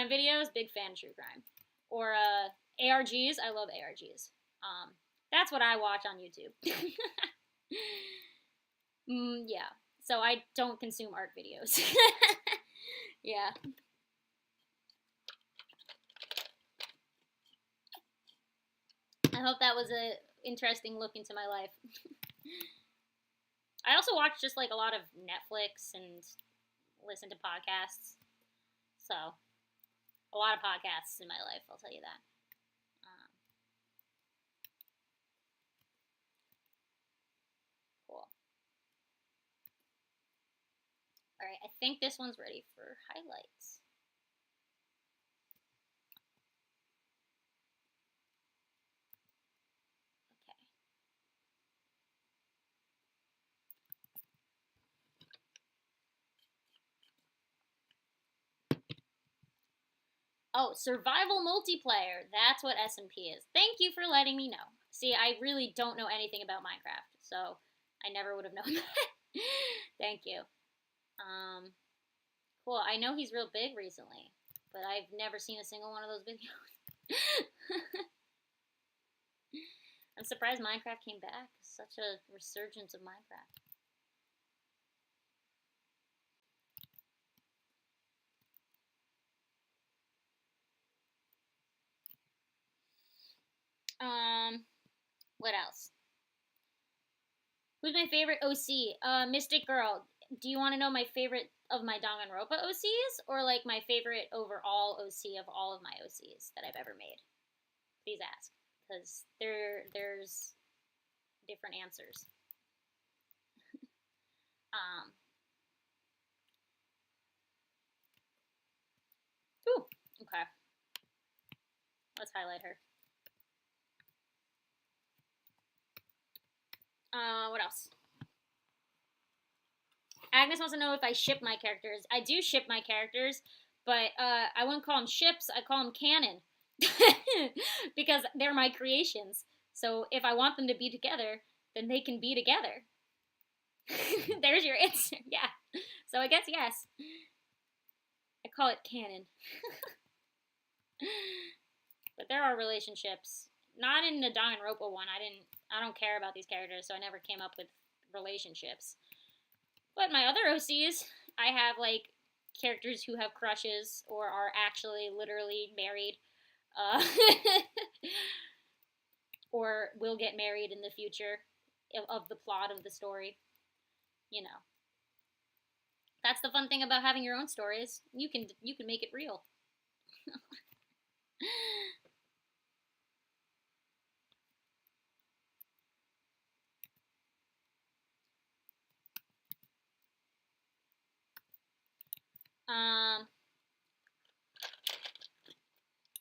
videos. Big fan of true crime. Or ARGs. I love ARGs. That's what I watch on YouTube. Yeah. So I don't consume art videos. Yeah. I hope that was a interesting look into my life. I also watch just like a lot of Netflix and listen to podcasts. So, a lot of podcasts in my life, I'll tell you that. Cool. Alright, I think this one's ready for highlights. Oh, survival multiplayer. That's what SMP is. Thank you for letting me know. See, I really don't know anything about Minecraft, so I never would have known that. Thank you. Cool. I know he's real big recently, but I've never seen a single one of those videos. I'm surprised Minecraft came back. Such a resurgence of Minecraft. What else? Who's my favorite OC? Mystic Girl. Do you want to know my favorite of my Danganronpa OCs, or like my favorite overall OC of all of my OCs that I've ever made? Please ask, because there's different answers. Ooh, okay. Let's highlight her. What else? Agnes wants to know if I ship my characters. I do ship my characters, but I wouldn't call them ships. I call them canon. Because they're my creations. So if I want them to be together, then they can be together. There's your answer. Yeah. So I guess yes. I call it canon. But there are relationships. Not in the Danganronpa one. I don't care about these characters, so I never came up with relationships. But my other OCs, I have like characters who have crushes or are actually literally married. Or will get married in the future of the plot of the story. That's the fun thing about having your own stories. You can make it real.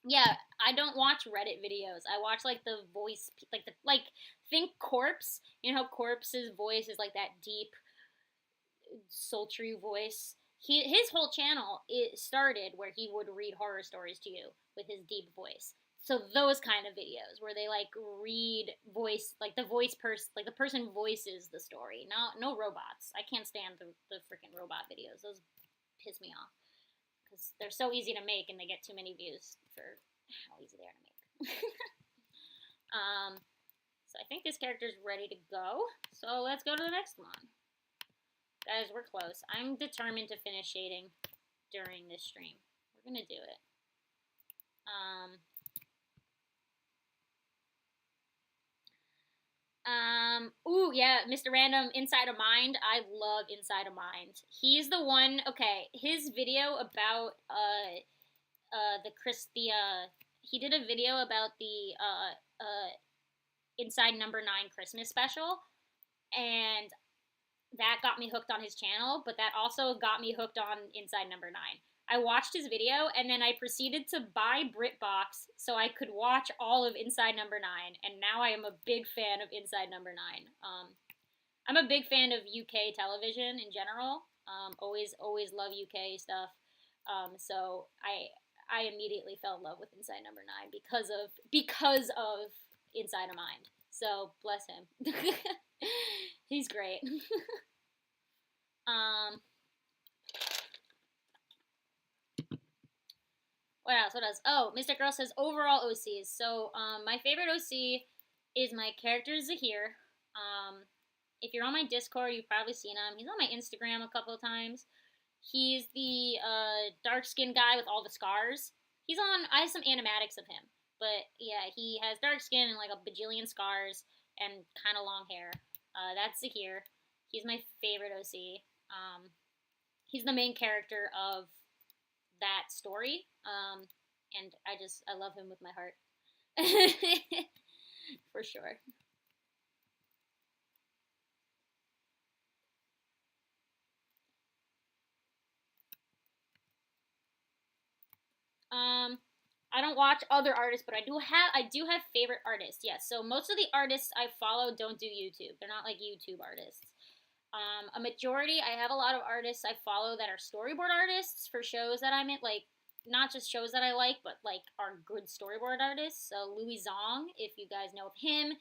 Yeah, I don't watch Reddit videos. I watch like the voice, think Corpse. You know how Corpse's voice is like that deep, sultry voice. His whole channel it started where he would read horror stories to you with his deep voice. So those kind of videos where they like read voice, like the person voices the story. No robots. I can't stand the freaking robot videos. Those piss me off because they're so easy to make and they get too many views for how easy they are to make. So I think this character's ready to go. So let's go to the next one. Guys, we're close. I'm determined to finish shading during this stream. We're gonna do it. Ooh, yeah, Mr. Random, Inside of Mind. I love Inside of Mind. He's the one. Okay, his video about the Chris the he did a video about the Inside Number 9 Christmas special, and that got me hooked on his channel, but that also got me hooked on Inside Number 9. I watched his video and then I proceeded to buy BritBox so I could watch all of Inside Number 9, and now I am a big fan of Inside Number 9. I'm a big fan of UK television in general. Always love UK stuff. So I immediately fell in love with Inside Number 9 because of Inside of Mind. So bless him. He's great. What else? What else? Oh, Mystic Girl says overall OCs. So my favorite OC is my character Zahir. If you're on my Discord, you've probably seen him. He's on my Instagram a couple of times. He's the dark-skinned guy with all the scars. I have some animatics of him. But yeah, he has dark skin and like a bajillion scars and kind of long hair. That's Zahir. He's my favorite OC. He's the main character of that story. And I love him with my heart. For sure. I don't watch other artists, but I do have favorite artists. Yes. So most of the artists I follow don't do YouTube. They're not like YouTube artists. A majority, I have a lot of artists I follow that are storyboard artists for shows that I'm in, like not just shows that I like, but like are good storyboard artists. So Louis Zong, if you guys know of him,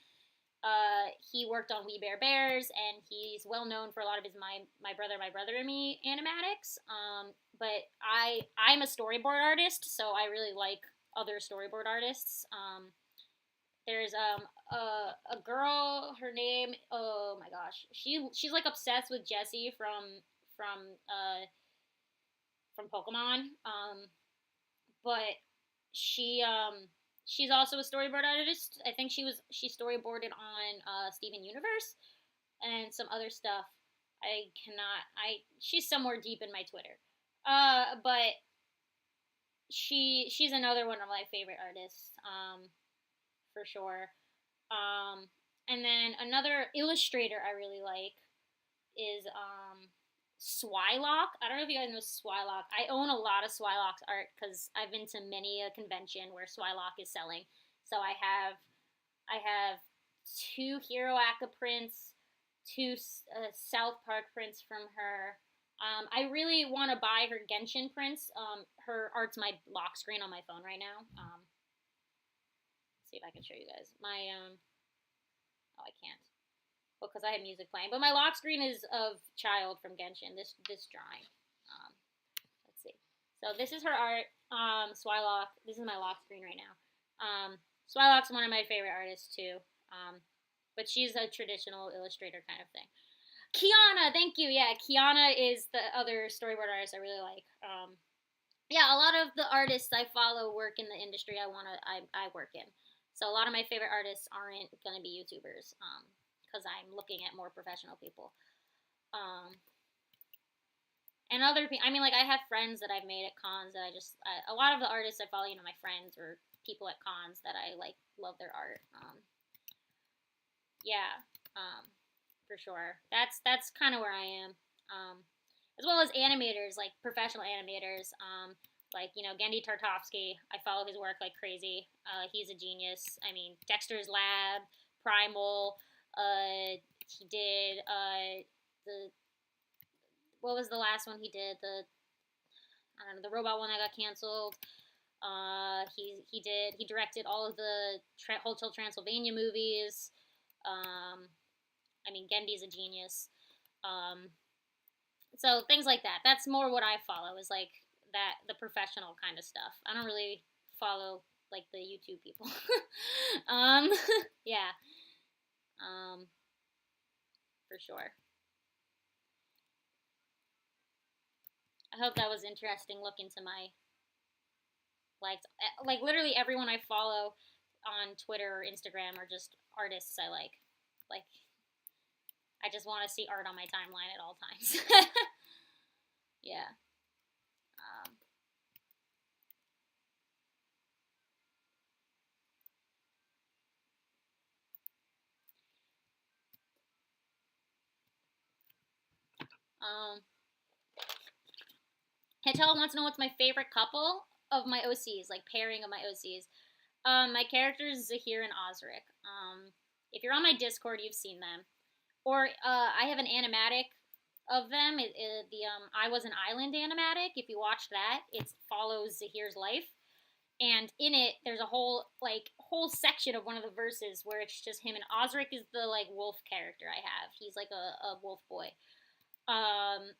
he worked on We Bare Bears, and he's well known for a lot of his My Brother and Me animatics. But I'm a storyboard artist, so I really like other storyboard artists. There's a girl, her name, oh my gosh, she's like obsessed with Jessie from Pokemon. But she's also a storyboard artist. I think she storyboarded on Steven Universe and some other stuff. She's somewhere deep in my Twitter. But she's another one of my favorite artists. For sure. And then another illustrator I really like is Swylock. I don't know if you guys know Swylock. I own a lot of Swylock's art because I've been to many a convention where Swylock is selling. So I have 2 Hero Aka prints, 2 South Park prints from her. I really want to buy her Genshin prints. Her art's my lock screen on my phone right now. See if I can show you guys. Oh, I can't. Well, because I have music playing. But my lock screen is of Child from Genshin, this drawing. Let's see. So this is her art, Swylock. This is my lock screen right now. Swylock's one of my favorite artists, too. But she's a traditional illustrator kind of thing. Kiana, thank you. Yeah, Kiana is the other storyboard artist I really like. Yeah, a lot of the artists I follow work in the industry I work in. So a lot of my favorite artists aren't going to be YouTubers, because I'm looking at more professional people. And other people, I mean, like I have friends that I've made at cons that a lot of the artists I follow, my friends or people at cons that I like love their art. Yeah, for sure. That's kind of where I am. As well as animators, like professional animators. Like, Gendy Tartovsky, I follow his work like crazy. He's a genius. I mean, Dexter's Lab, Primal, he did, what was the last one he did? I don't know, the robot one that got canceled. He directed all of the Hotel Transylvania movies. I mean, Gendy's a genius. So things like that. That's more what I follow, is like the professional kind of stuff. I don't really follow like the YouTube people. Yeah. For sure. I hope that was interesting. Look into my likes. Like literally everyone I follow on Twitter or Instagram are just artists I like. Like I just want to see art on my timeline at all times. Yeah. Um, Hetel wants to know what's my favorite couple of my OCs, like pairing of my OCs. My characters Zahir and Osric. If you're on my Discord, you've seen them. Or I have an animatic of them. The I Was an Island animatic. If you watch that, it follows Zahir's life, and in it, there's a whole section of one of the verses where it's just him, and Osric is the like wolf character I have. He's like a wolf boy. Um,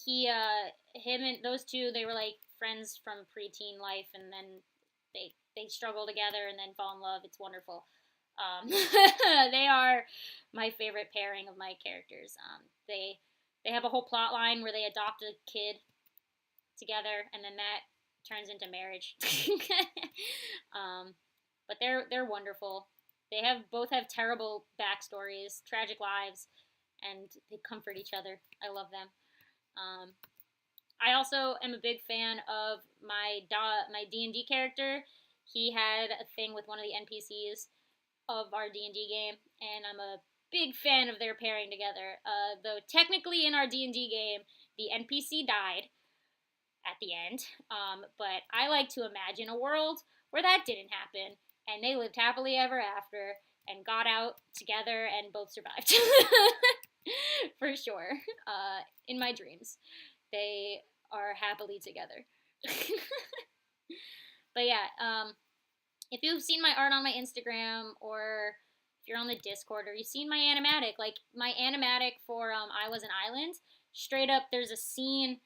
him and those two, they were like friends from preteen life, and then they struggle together and then fall in love. It's wonderful. They are my favorite pairing of my characters. They have a whole plot line where they adopt a kid together, and then that turns into marriage. But they're wonderful. They both have terrible backstories, tragic lives, and they comfort each other. I love them. I also am a big fan of my D&D character. He had a thing with one of the NPCs of our D&D game, and I'm a big fan of their pairing together. Though technically in our D&D game, the NPC died at the end, but I like to imagine a world where that didn't happen, and they lived happily ever after, and got out together, and both survived. For sure. In my dreams, they are happily together. But yeah, if you've seen my art on my Instagram, or if you're on the Discord, or you've seen my animatic, like my animatic for I Was an Island, straight up there's a scene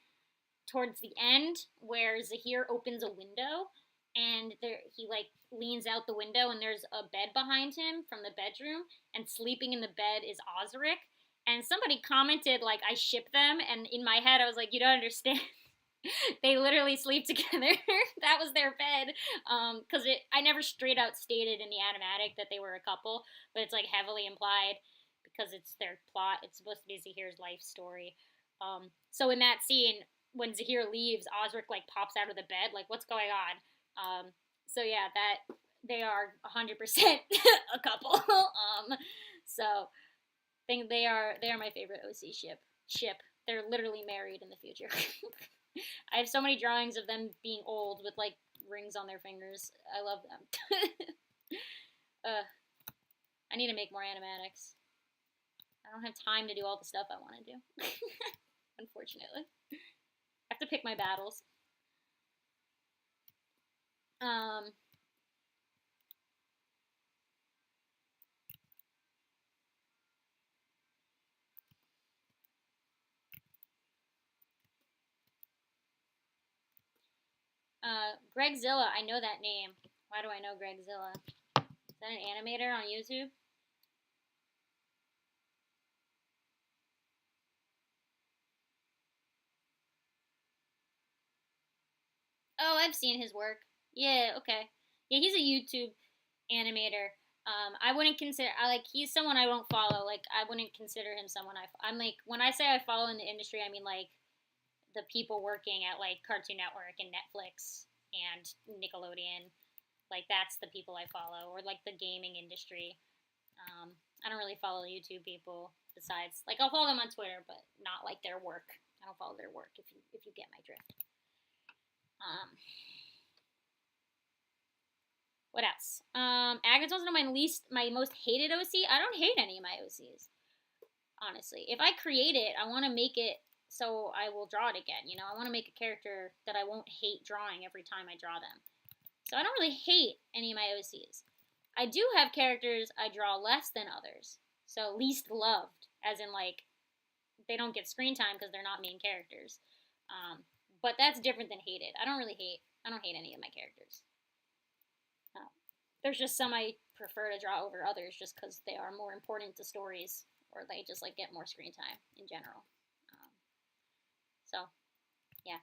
towards the end where Zahir opens a window, and he like leans out the window, and there's a bed behind him from the bedroom, and sleeping in the bed is Osric. And somebody commented like I ship them, and in my head I was like, you don't understand. They literally sleep together. That was their bed. Because I never straight out stated in the animatic that they were a couple, but it's like heavily implied because it's their plot. It's supposed to be Zahir's life story. So in that scene, when Zahir leaves, Osric like pops out of the bed, like what's going on? So yeah, that they are 100% a couple. So I think they are my favorite OC ship. They're literally married in the future. I have so many drawings of them being old with like rings on their fingers. I love them. I need to make more animatics. I don't have time to do all the stuff I want to do. Unfortunately. I have to pick my battles. Gregzilla, I know that name. Why do I know Gregzilla? Is that an animator on YouTube? Oh, I've seen his work. Yeah, okay. Yeah, he's a YouTube animator. I wouldn't consider he's someone I don't follow. Like I wouldn't consider him someone I'm like when I say I follow in the industry, I mean like the people working at like Cartoon Network and Netflix and Nickelodeon. Like that's the people I follow, or like the gaming industry. I don't really follow YouTube people. Besides, like I'll follow them on Twitter, but not like their work. I don't follow their work. If you get my drift. What else? Agnes wants to know my most hated OC. I don't hate any of my OCs, honestly. If I create it, I want to make it so I will draw it again. You know, I want to make a character that I won't hate drawing every time I draw them. So I don't really hate any of my OCs. I do have characters I draw less than others. So least loved, as in like they don't get screen time because they're not main characters. But that's different than hated. I don't hate any of my characters. There's just some I prefer to draw over others just because they are more important to stories, or they just like get more screen time in general. So, yeah.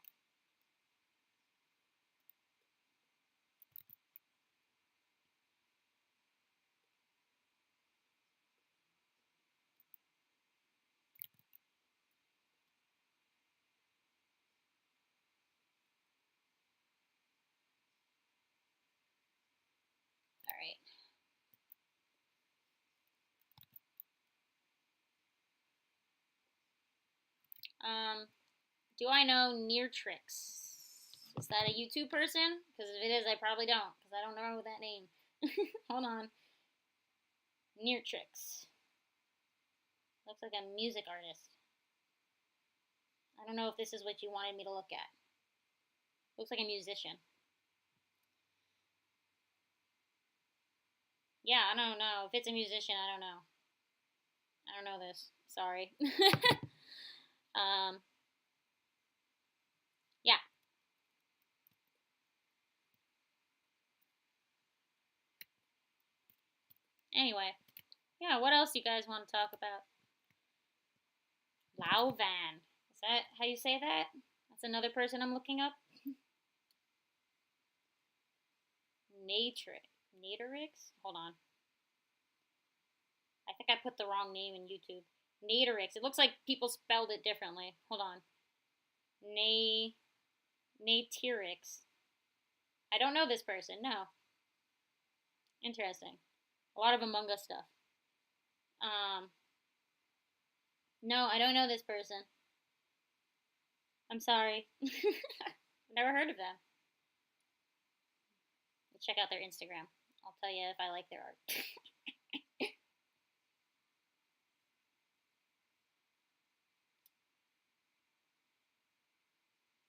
Do I know Neartrix? Is that a YouTube person? Because if it is, I probably don't, because I don't know that name. Hold on. Neartrix. Looks like a music artist. I don't know if this is what you wanted me to look at. Looks like a musician. Yeah, I don't know. If it's a musician, I don't know. I don't know this. Sorry. Yeah. Anyway. Yeah, what else you guys want to talk about? Lauvan. Is that how you say that? That's another person I'm looking up. Natrix? Hold on. I think I put the wrong name in YouTube. Natrix. It looks like people spelled it differently. Hold on. Natrix. I don't know this person. No. Interesting. A lot of Among Us stuff. No, I don't know this person. I'm sorry. Never heard of them. Check out their Instagram. I'll tell you if I like their art.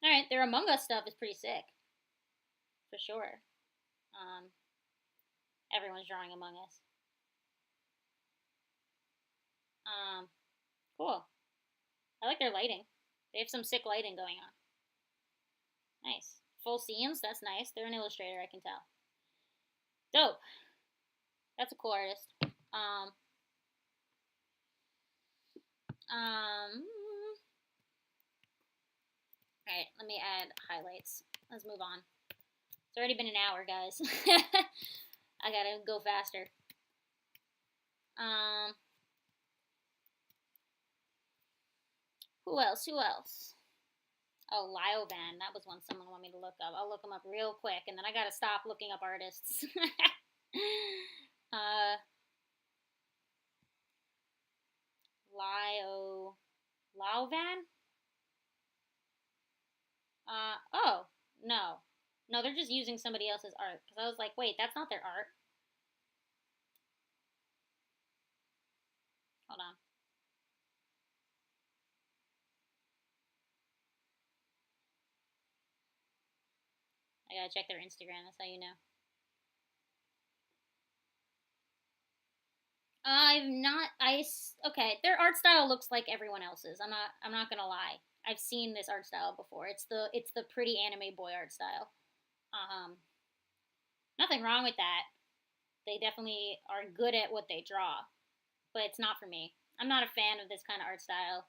Alright, their Among Us stuff is pretty sick. For sure. Everyone's drawing Among Us. Cool. I like their lighting. They have some sick lighting going on. Nice. Full scenes, that's nice. They're an illustrator, I can tell. Dope. That's a cool artist. Alright, let me add highlights. Let's move on. It's already been an hour, guys. I gotta go faster. Who else? Oh, Lyovan. That was one someone wanted me to look up. I'll look them up real quick, and then I gotta stop looking up artists. Lyovan? Oh, no. No, they're just using somebody else's art. Because I was like, wait, that's not their art. Hold on. I gotta check their Instagram. That's how you know. Okay, their art style looks like everyone else's. I'm not gonna lie. I've seen this art style before. It's the pretty anime boy art style. Nothing wrong with that. They definitely are good at what they draw, but it's not for me. I'm not a fan of this kind of art style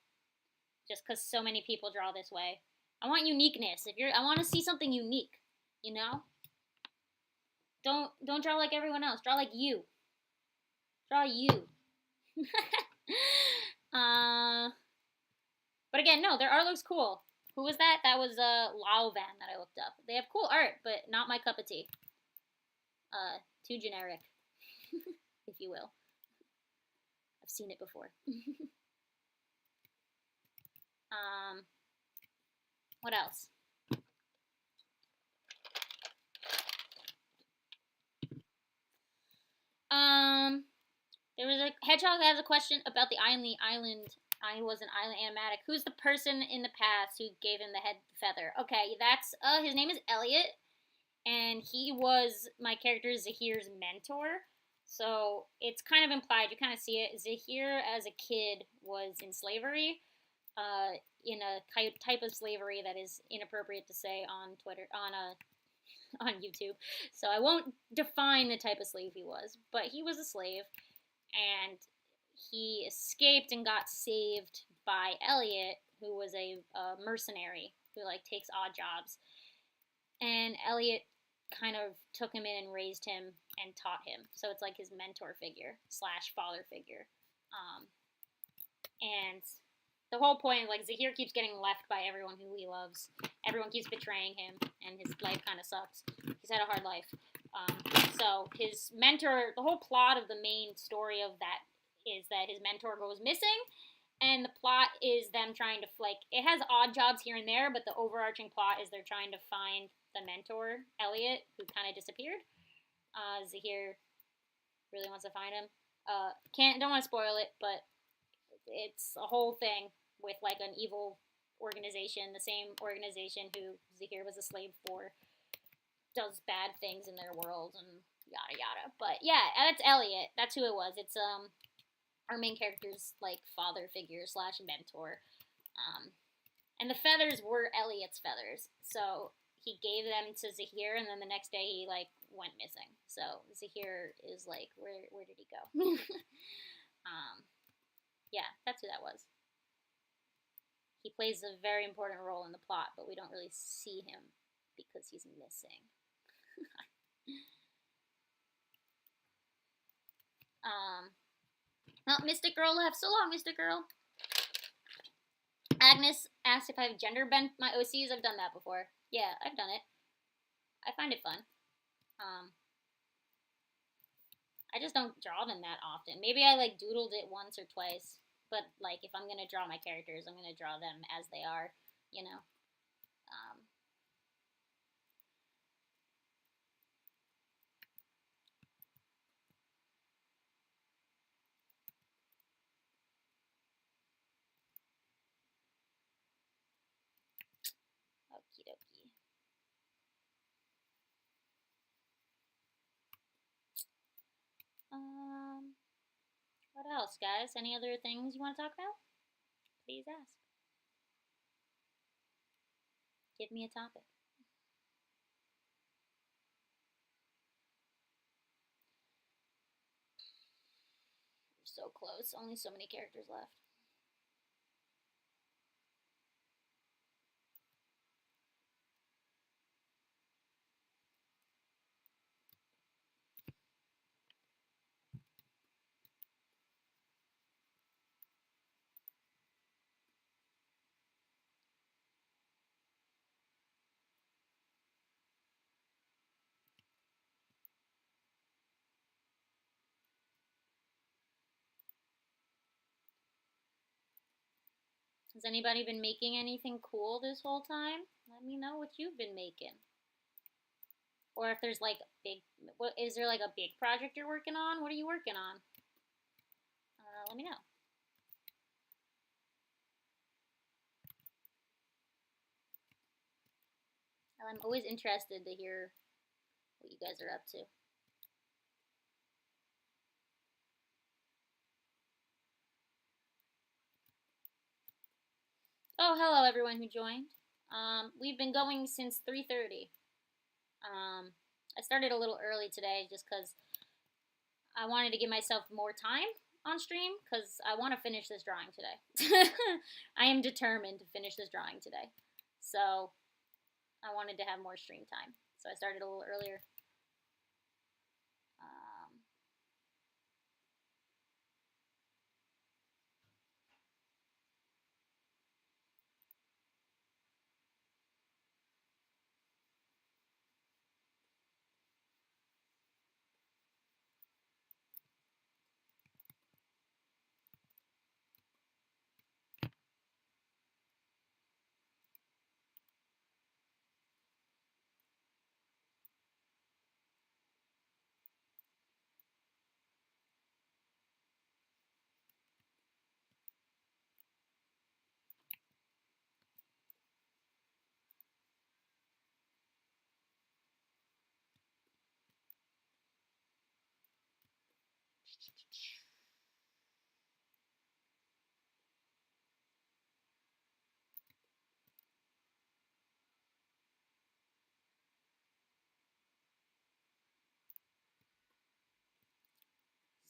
just cuz so many people draw this way. I want uniqueness. I want to see something unique, you know? Don't draw like everyone else. Draw like you. Draw you. But again, no, their art looks cool. Who was that? That was Lauvan that I looked up. They have cool art, but not my cup of tea. Too generic, if you will. I've seen it before. What else? There was a Hedgehog has a question about the island. I was an island animatic. Who's the person in the past who gave him the head feather? Okay, that's his name is Elliot, and he was my character Zahir's mentor. So it's kind of implied. You kind of see it. Zahir, as a kid, was in slavery, in a type of slavery that is inappropriate to say on Twitter, on YouTube. So I won't define the type of slave he was, but he was a slave, and he escaped and got saved by Elliot, who was a mercenary who like takes odd jobs. And Elliot kind of took him in and raised him and taught him. So it's like his mentor figure / father figure. And the whole point, like, Zahir keeps getting left by everyone who he loves. Everyone keeps betraying him, and his life kind of sucks. He's had a hard life. So his mentor, the whole plot of the main story of that is that his mentor goes missing, And the plot is them trying to, like, it has odd jobs here and there, but the overarching plot is they're trying to find the mentor, Elliot, who kind of disappeared. Zahir really wants to find him. Don't want to spoil it, but it's a whole thing with like an evil organization, the same organization who Zahir was a slave for, does bad things in their world and yada yada. But yeah, that's Elliot. That's who it was. It's our main character's like father figure slash mentor. And the feathers were Elliot's feathers, so he gave them to Zahir, and then the next day he like went missing. So Zahir is like, where did he go? Yeah, that's who that was. He plays a very important role in the plot, but we don't really see him because he's missing. Well, Mystic Girl left. So long, Mystic Girl. Agnes asked if I've gender bent my OCs. I've done that before. Yeah, I've done it. I find it fun. I just don't draw them that often. Maybe I like doodled it once or twice. But like, if I'm gonna draw my characters, I'm gonna draw them as they are, you know. Okie dokie. What else, guys? Any other things you want to talk about? Please ask. Give me a topic. We're so close. Only so many characters left. Has anybody been making anything cool this whole time? Let me know what you've been making. Or if there's like is there like a big project you're working on? What are you working on? Let me know. I'm always interested to hear what you guys are up to. Oh, hello everyone who joined. We've been going since 3:30. I started a little early today just because I wanted to give myself more time on stream because I want to finish this drawing today. I am determined to finish this drawing today. So I wanted to have more stream time. So I started a little earlier.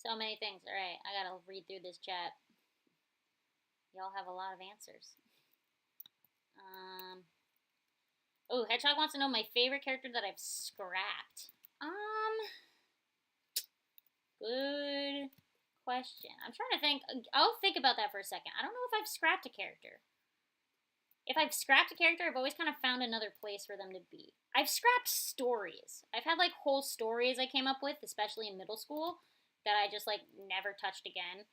So many things. All right, I gotta read through this chat. Y'all have a lot of answers. Oh, Hedgehog wants to know my favorite character that I've scrapped. Good question. I'm trying to think. I'll think about that for a second. I don't know if I've scrapped a character. If I've scrapped a character, I've always kind of found another place for them to be. I've scrapped stories. I've had like whole stories I came up with, especially in middle school, that I just like never touched again.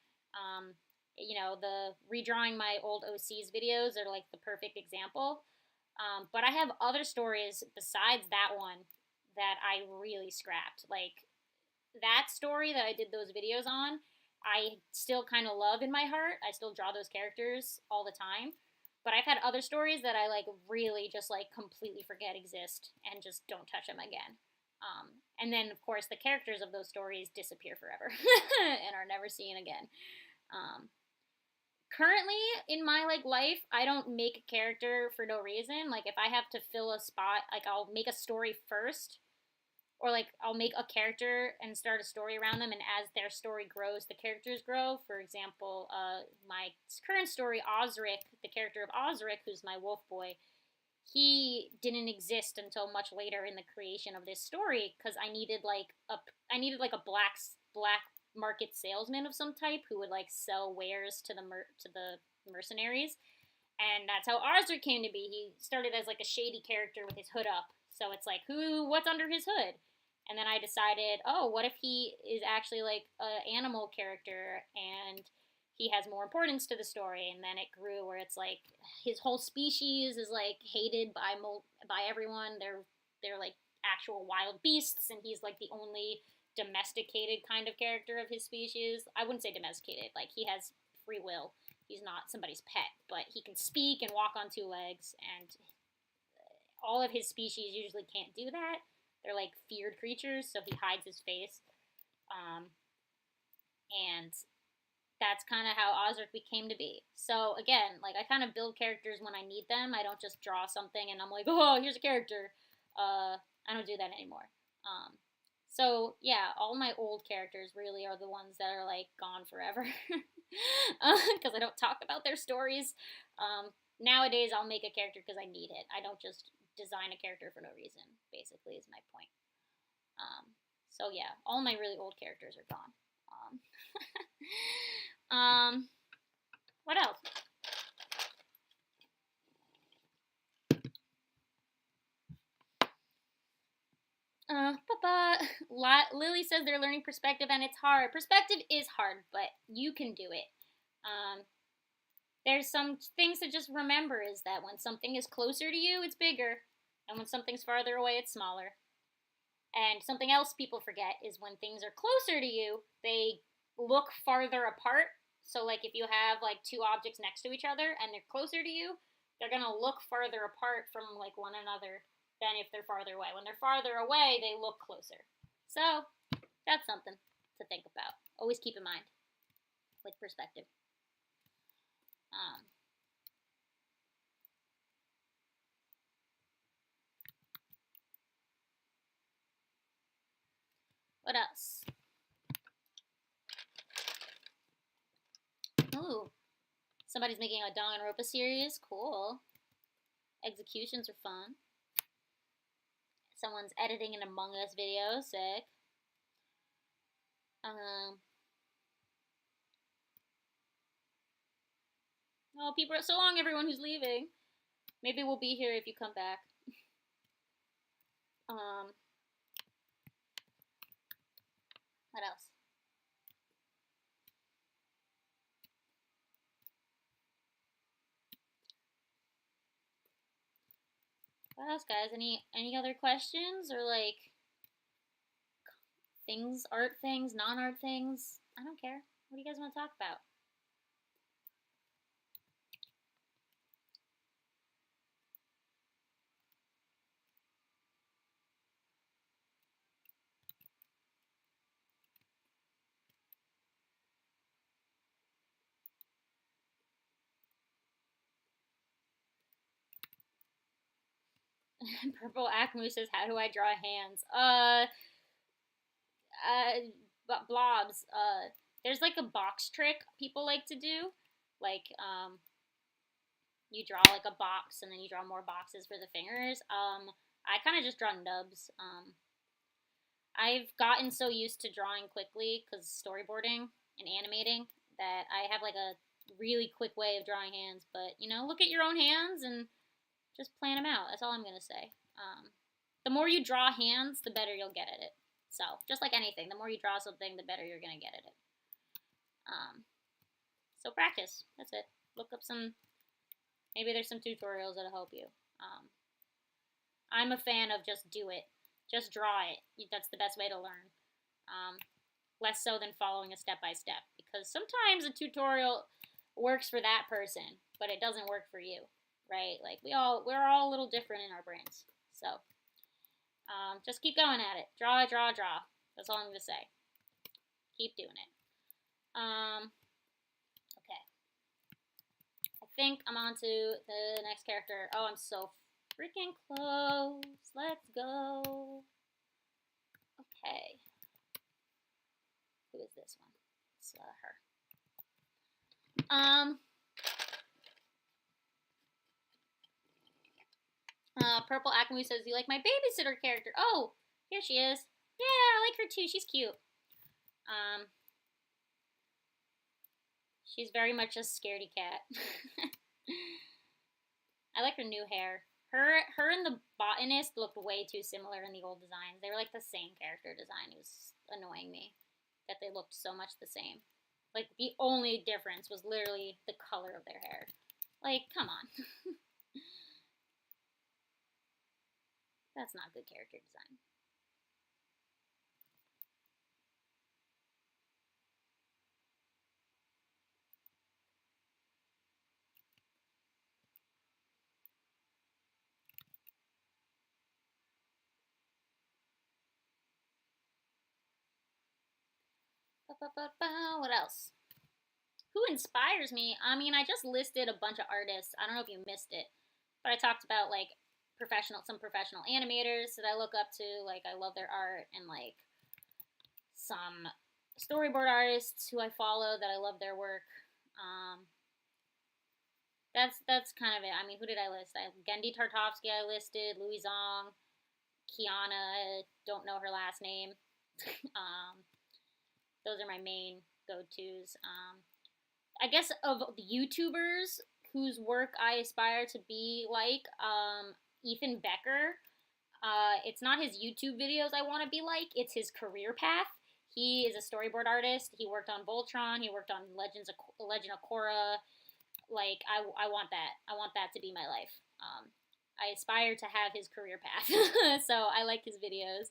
You know, the redrawing my old OCs videos are like the perfect example. But I have other stories besides that one that I really scrapped. Like that story that I did those videos on, I still kind of love in my heart. I still draw those characters all the time. But I've had other stories that I like really just like completely forget exist and just don't touch them again. And then of course the characters of those stories disappear forever and are never seen again. Um, Currently in my like life, I don't make a character for no reason. Like if I have to fill a spot, like I'll make a story first, or like I'll make a character and start a story around them, and as their story grows, the characters grow. For example, my current story, Osric, the character of Osric, who's my wolf boy, he didn't exist until much later in the creation of this story because I needed like a black market salesman of some type who would like sell wares to the mercenaries, and that's how Osric came to be. He started as like a shady character with his hood up, so it's like what's under his hood. And then I decided, oh, what if he is actually like an animal character and he has more importance to the story? And then it grew where it's like his whole species is like hated by everyone. They're like actual wild beasts, and he's like the only domesticated kind of character of his species. I wouldn't say domesticated. Like he has free will. He's not somebody's pet, but he can speak and walk on two legs, and all of his species usually can't do that. They're like feared creatures, so he hides his face. And that's kind of how Osric became to be. So again, like I kind of build characters when I need them. I don't just draw something and I'm like, oh, here's a character. I don't do that anymore. So yeah, all my old characters really are the ones that are like gone forever because I don't talk about their stories. Nowadays, I'll make a character because I need it. I don't just design a character for no reason. Basically, is my point. So yeah, all my really old characters are gone. What else? Lily says they're learning perspective and it's hard. Perspective is hard, but you can do it. There's some things to just remember is that when something is closer to you, it's bigger, and when something's farther away, it's smaller. And something else people forget is when things are closer to you, they look farther apart. So, like, if you have like two objects next to each other and they're closer to you, they're gonna look farther apart from like one another than if they're farther away. When they're farther away, they look closer. So, that's something to think about. Always keep in mind with perspective. What else? Ooh, somebody's making a Danganronpa series. Cool. Executions are fun. Someone's editing an Among Us video. Sick. Oh, people, so long, everyone who's leaving. Maybe we'll be here if you come back. What else? What else, guys? Any other questions or like things, art things, non-art things? I don't care. What do you guys want to talk about? Purple Akmu says, "How do I draw hands?" Blobs. There's like a box trick people like to do, like you draw like a box and then you draw more boxes for the fingers. I kind of just draw nubs. I've gotten so used to drawing quickly because storyboarding and animating that I have like a really quick way of drawing hands. But you know, look at your own hands and just plan them out. That's all I'm gonna say. The more you draw hands, the better you'll get at it. So just like anything, the more you draw something, the better you're gonna get at it. So practice. That's it. Look up some, maybe there's some tutorials that'll help you. I'm a fan of just do it. Just draw it. That's the best way to learn. Less so than following a step-by-step. Because sometimes a tutorial works for that person, but it doesn't work for you, right? Like, we're all a little different in our brains. So, just keep going at it. Draw, draw, draw. That's all I'm going to say. Keep doing it. Okay. I think I'm on to the next character. Oh, I'm so freaking close. Let's go. Okay. Who is this one? It's her. Purple Akamu says, you like my babysitter character? Oh, here she is. Yeah, I like her too. She's cute. She's very much a scaredy cat. I like her new hair. Her and the botanist looked way too similar in the old designs. They were like the same character design. It was annoying me that they looked so much the same. Like, the only difference was literally the color of their hair. Like, come on. That's not good character design. What else? Who inspires me? I mean, I just listed a bunch of artists. I don't know if you missed it, but I talked about like some professional animators that I look up to. Like, I love their art, and like some storyboard artists who I follow that I love their work. That's kind of it. I mean, who did I list? Gendy Tartovsky I listed, Louis Zong, Kiana, don't know her last name. Those are my main go-tos. I guess of the YouTubers whose work I aspire to be like, Ethan Becker. It's not his YouTube videos I want to be like, it's his career path. He is a storyboard artist. He worked on Voltron. He worked on Legend of Korra. Like, I want that. I want that to be my life. I aspire to have his career path. So I like his videos,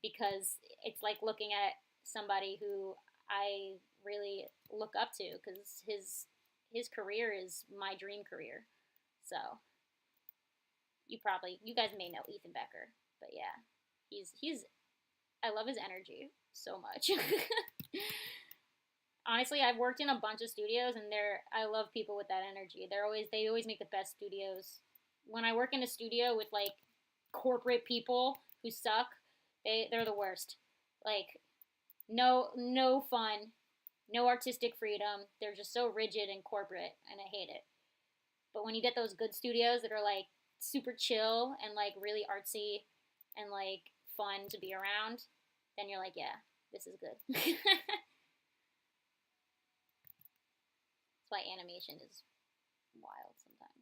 because it's like looking at somebody who I really look up to, because his career is my dream career. So you guys may know Ethan Becker, but yeah, he's I love his energy so much. Honestly, I've worked in a bunch of studios, and I love people with that energy. They always make the best studios. When I work in a studio with like corporate people who suck, they're the worst. Like, no fun, no artistic freedom. They're just so rigid and corporate, and I hate it. But when you get those good studios that are like super chill and like really artsy and like fun to be around, then you're like, yeah, this is good. That's why animation is wild sometimes.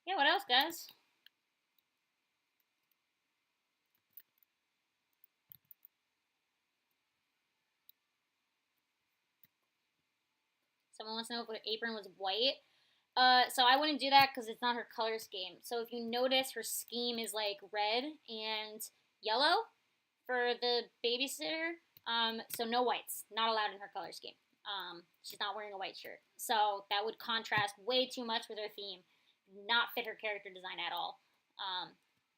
Yeah, what else, guys? Someone wants to know if her apron was white. So I wouldn't do that because it's not her color scheme. So if you notice, her scheme is like red and yellow for the babysitter. So no whites, not allowed in her color scheme. She's not wearing a white shirt. So that would contrast way too much with her theme. Not fit her character design at all.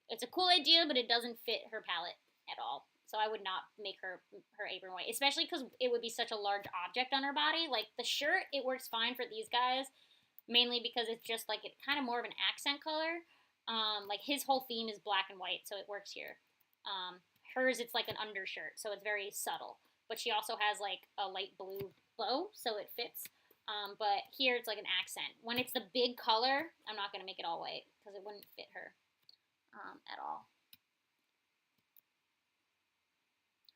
It's a cool idea, but it doesn't fit her palette at all. So I would not make her apron white, especially because it would be such a large object on her body. Like, the shirt, it works fine for these guys, mainly because it's just like kind of more of an accent color. Like, his whole theme is black and white, so it works here. Hers, it's like an undershirt, so it's very subtle. But she also has like a light blue bow, so it fits. But here it's like an accent. When it's the big color, I'm not gonna make it all white because it wouldn't fit her at all.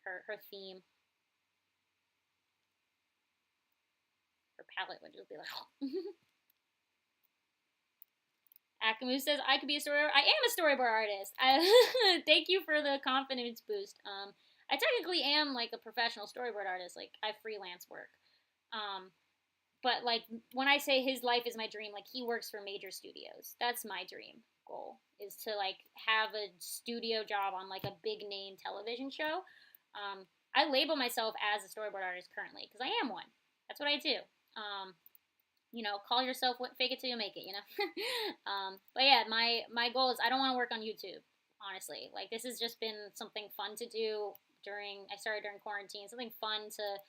Her theme, her palette would just be like. Akamu says I could be a storyboard. I am a storyboard artist. Thank you for the confidence boost. I technically am like a professional storyboard artist. Like I freelance work. But like when I say his life is my dream, like he works for major studios. That's my dream goal, is to like have a studio job on like a big name television show. I label myself as a storyboard artist currently because I am one. That's what I do. You know, call yourself what, fake it till you make it, you know. But yeah, my goal is I don't want to work on YouTube, honestly. Like this has just been something fun to do I started during quarantine, something fun to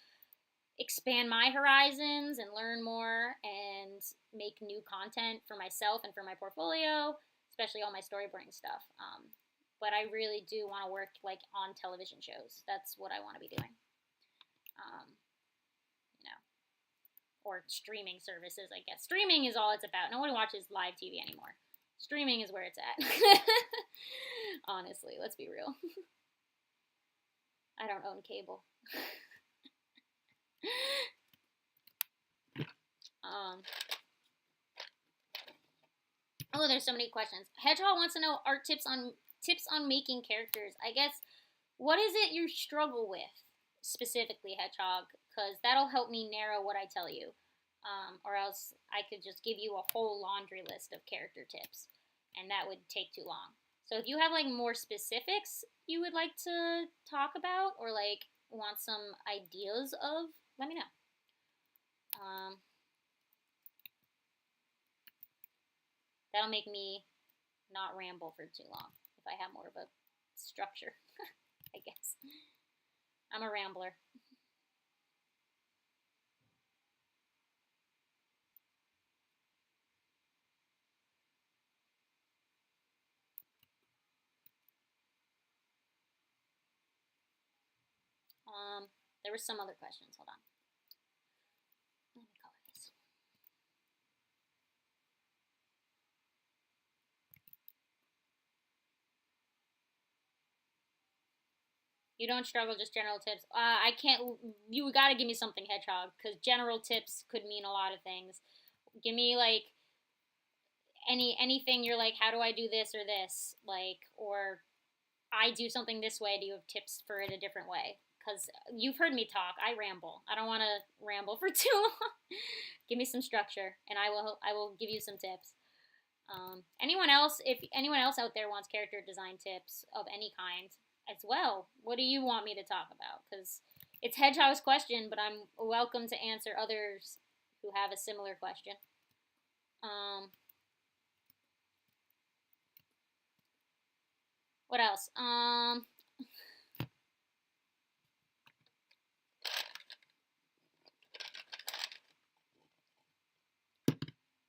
expand my horizons and learn more and make new content for myself and for my portfolio, especially all my storyboarding stuff. But I really do want to work like on television shows. That's what I want to be doing. You know, or streaming services, I guess. Streaming is all it's about. Nobody watches live TV anymore. Streaming is where it's at. Honestly, let's be real. I don't own cable. Oh, there's so many questions. Hedgehog wants to know art tips on making characters. I guess, what is it you struggle with specifically, Hedgehog? Because that'll help me narrow what I tell you. Or else I could just give you a whole laundry list of character tips, and that would take too long. So if you have like more specifics you would like to talk about, or like want some ideas of, let me know. That'll make me not ramble for too long if I have more of a structure, I guess. I'm a rambler. There were some other questions. Hold on. Let me color this. You don't struggle, just general tips. I can't. You gotta give me something, Hedgehog, because general tips could mean a lot of things. Give me like anything you're like, how do I do this or this, like, or I do something this way. Do you have tips for it a different way? Because you've heard me talk. I ramble. I don't want to ramble for too long. Give me some structure, and I will give you some tips. Anyone else? If anyone else out there wants character design tips of any kind as well, what do you want me to talk about? Because it's Hedgehog's question, but I'm welcome to answer others who have a similar question. What else?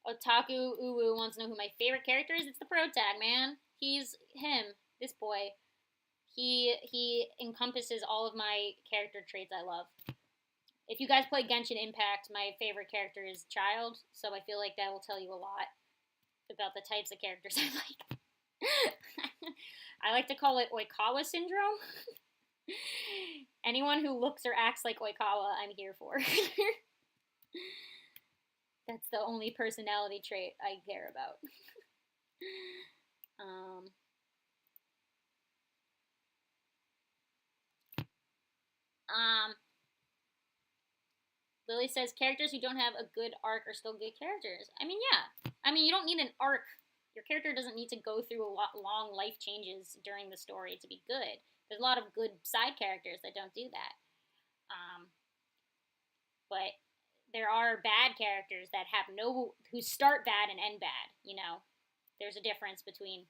Otaku Uwu wants to know who my favorite character is. It's the Protag, man. He's him. This boy. He encompasses all of my character traits I love. If you guys play Genshin Impact, my favorite character is Child, so I feel like that will tell you a lot about the types of characters I like. I like to call it Oikawa syndrome. Anyone who looks or acts like Oikawa, I'm here for. That's the only personality trait I care about. Lily says characters who don't have a good arc are still good characters. I mean, yeah. I mean, you don't need an arc. Your character doesn't need to go through a lot long life changes during the story to be good. There's a lot of good side characters that don't do that. But there are bad characters that have who start bad and end bad, you know. There's a difference between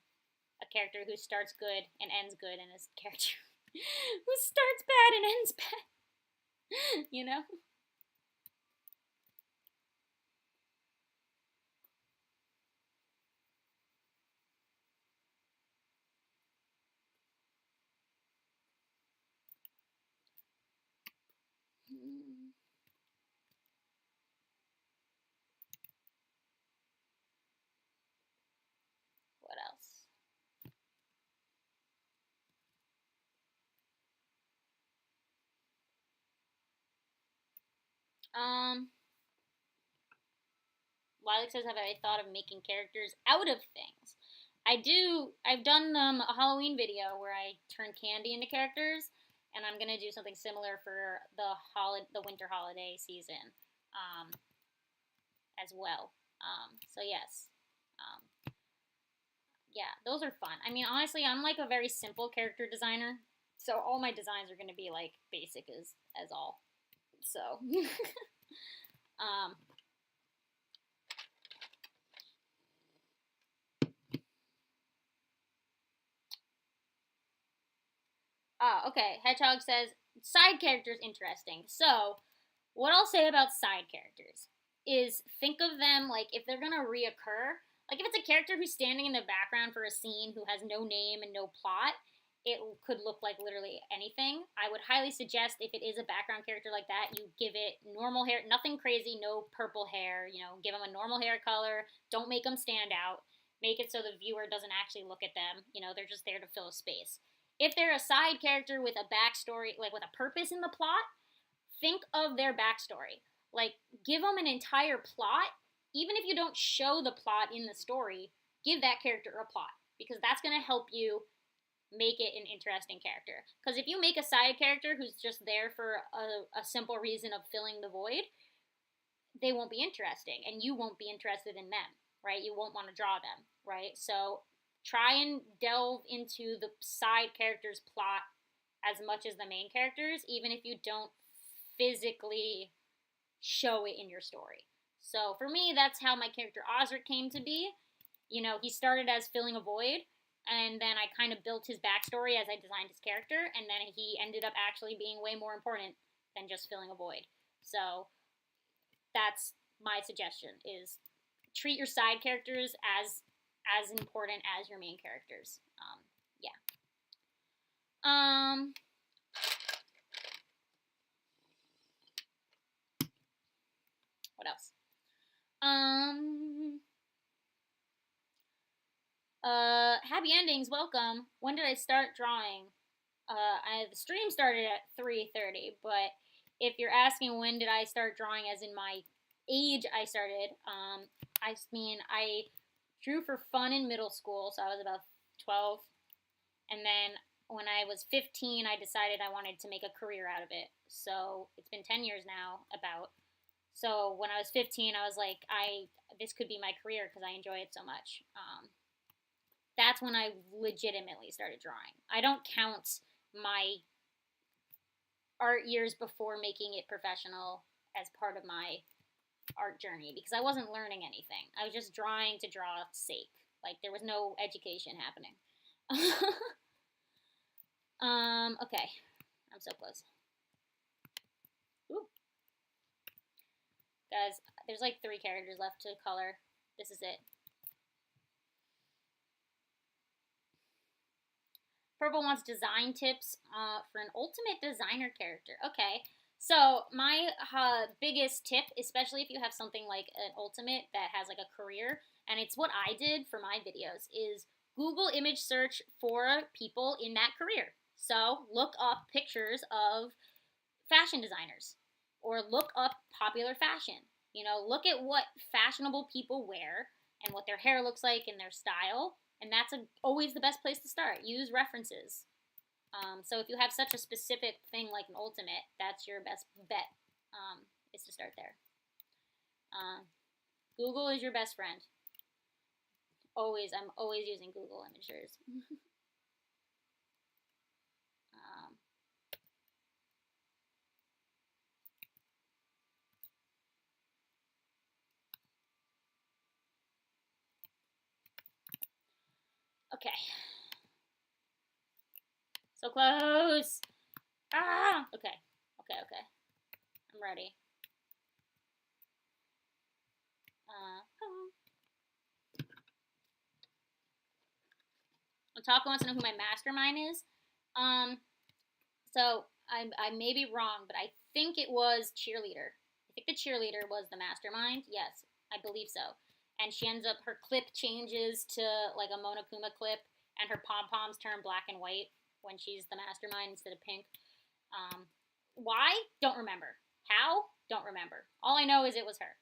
a character who starts good and ends good and a character who starts bad and ends bad. You know? What else? Lilac says, have I thought of making characters out of things? I've done a Halloween video where I turn candy into characters, and I'm gonna do something similar for the winter holiday season, as well. So yes, um, yeah, those are fun. I mean, honestly, I'm like a very simple character designer, so all my designs are gonna be like basic as all. So, um, okay. Hedgehog says side characters interesting. So, what I'll say about side characters is think of them like if they're gonna reoccur. Like if it's a character who's standing in the background for a scene who has no name and no plot, it could look like literally anything. I would highly suggest if it is a background character like that, you give it normal hair, nothing crazy, no purple hair. You know, give them a normal hair color. Don't make them stand out. Make it so the viewer doesn't actually look at them. You know, they're just there to fill a space. If they're a side character with a backstory, like with a purpose in the plot, think of their backstory. Like, give them an entire plot. Even if you don't show the plot in the story, give that character a plot because that's going to help you make it an interesting character. Because if you make a side character who's just there for a simple reason of filling the void, they won't be interesting and you won't be interested in them, right? You won't want to draw them, right? So try and delve into the side character's plot as much as the main characters, even if you don't physically show it in your story. So for me, that's how my character Osric came to be. You know, he started as filling a void, and then I kind of built his backstory as I designed his character, and then he ended up actually being way more important than just filling a void. So that's my suggestion: is treat your side characters as important as your main characters. Yeah. What else? Happy endings. Welcome. When did I start drawing? The stream started at 3:30, but if you're asking when did I start drawing, as in my age, I started. I mean, I drew for fun in middle school, so I was about 12, and then when I was 15, I decided I wanted to make a career out of it. So it's been 10 years now, about. So when I was 15, I was like, this could be my career because I enjoy it so much. That's when I legitimately started drawing. I don't count my art years before making it professional as part of my art journey because I wasn't learning anything. I was just drawing to draw sake. Like there was no education happening. Okay. I'm so close. Ooh. Guys, there's like 3 characters left to color. This is it. Purple wants design tips for an ultimate designer character. Okay. So my biggest tip, especially if you have something like an ultimate that has like a career, and it's what I did for my videos, is Google image search for people in that career. So look up pictures of fashion designers or look up popular fashion. You know, look at what fashionable people wear and what their hair looks like and their style. And that's always the best place to start. Use references. So if you have such a specific thing like an ultimate, that's your best bet, is to start there. Google is your best friend. Always, I'm always using Google Imagers. Okay. So close. Ah! Okay. Okay. I'm ready. Otaku wants to know who my mastermind is. So I may be wrong, but I think it was Cheerleader. I think the Cheerleader was the mastermind. Yes, I believe so. And she ends up, her clip changes to like a Monokuma clip, and her pom-poms turn black and white when she's the mastermind instead of pink. Why? Don't remember. How? Don't remember. All I know is it was her.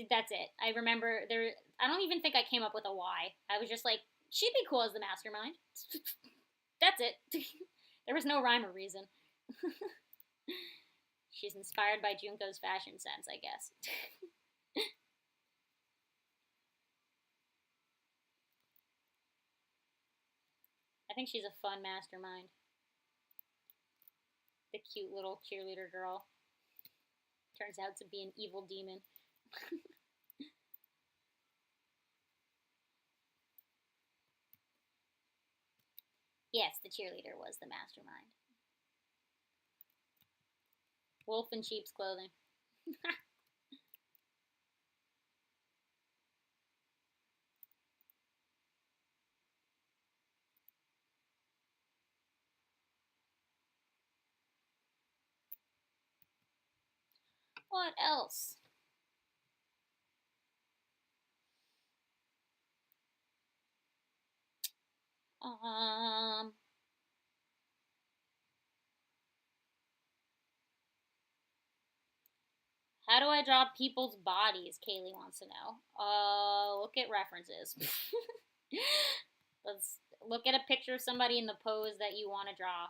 That's it. I remember there. I don't even think I came up with a why. I was just like, she'd be cool as the mastermind. That's it. There was no rhyme or reason. She's inspired by Junko's fashion sense, I guess. I think she's a fun mastermind. The cute little cheerleader girl turns out to be an evil demon. Yes, the cheerleader was the mastermind. Wolf in sheep's clothing. What else? How do I draw people's bodies? Kaylee wants to know. Look at references. Let's look at a picture of somebody in the pose that you want to draw.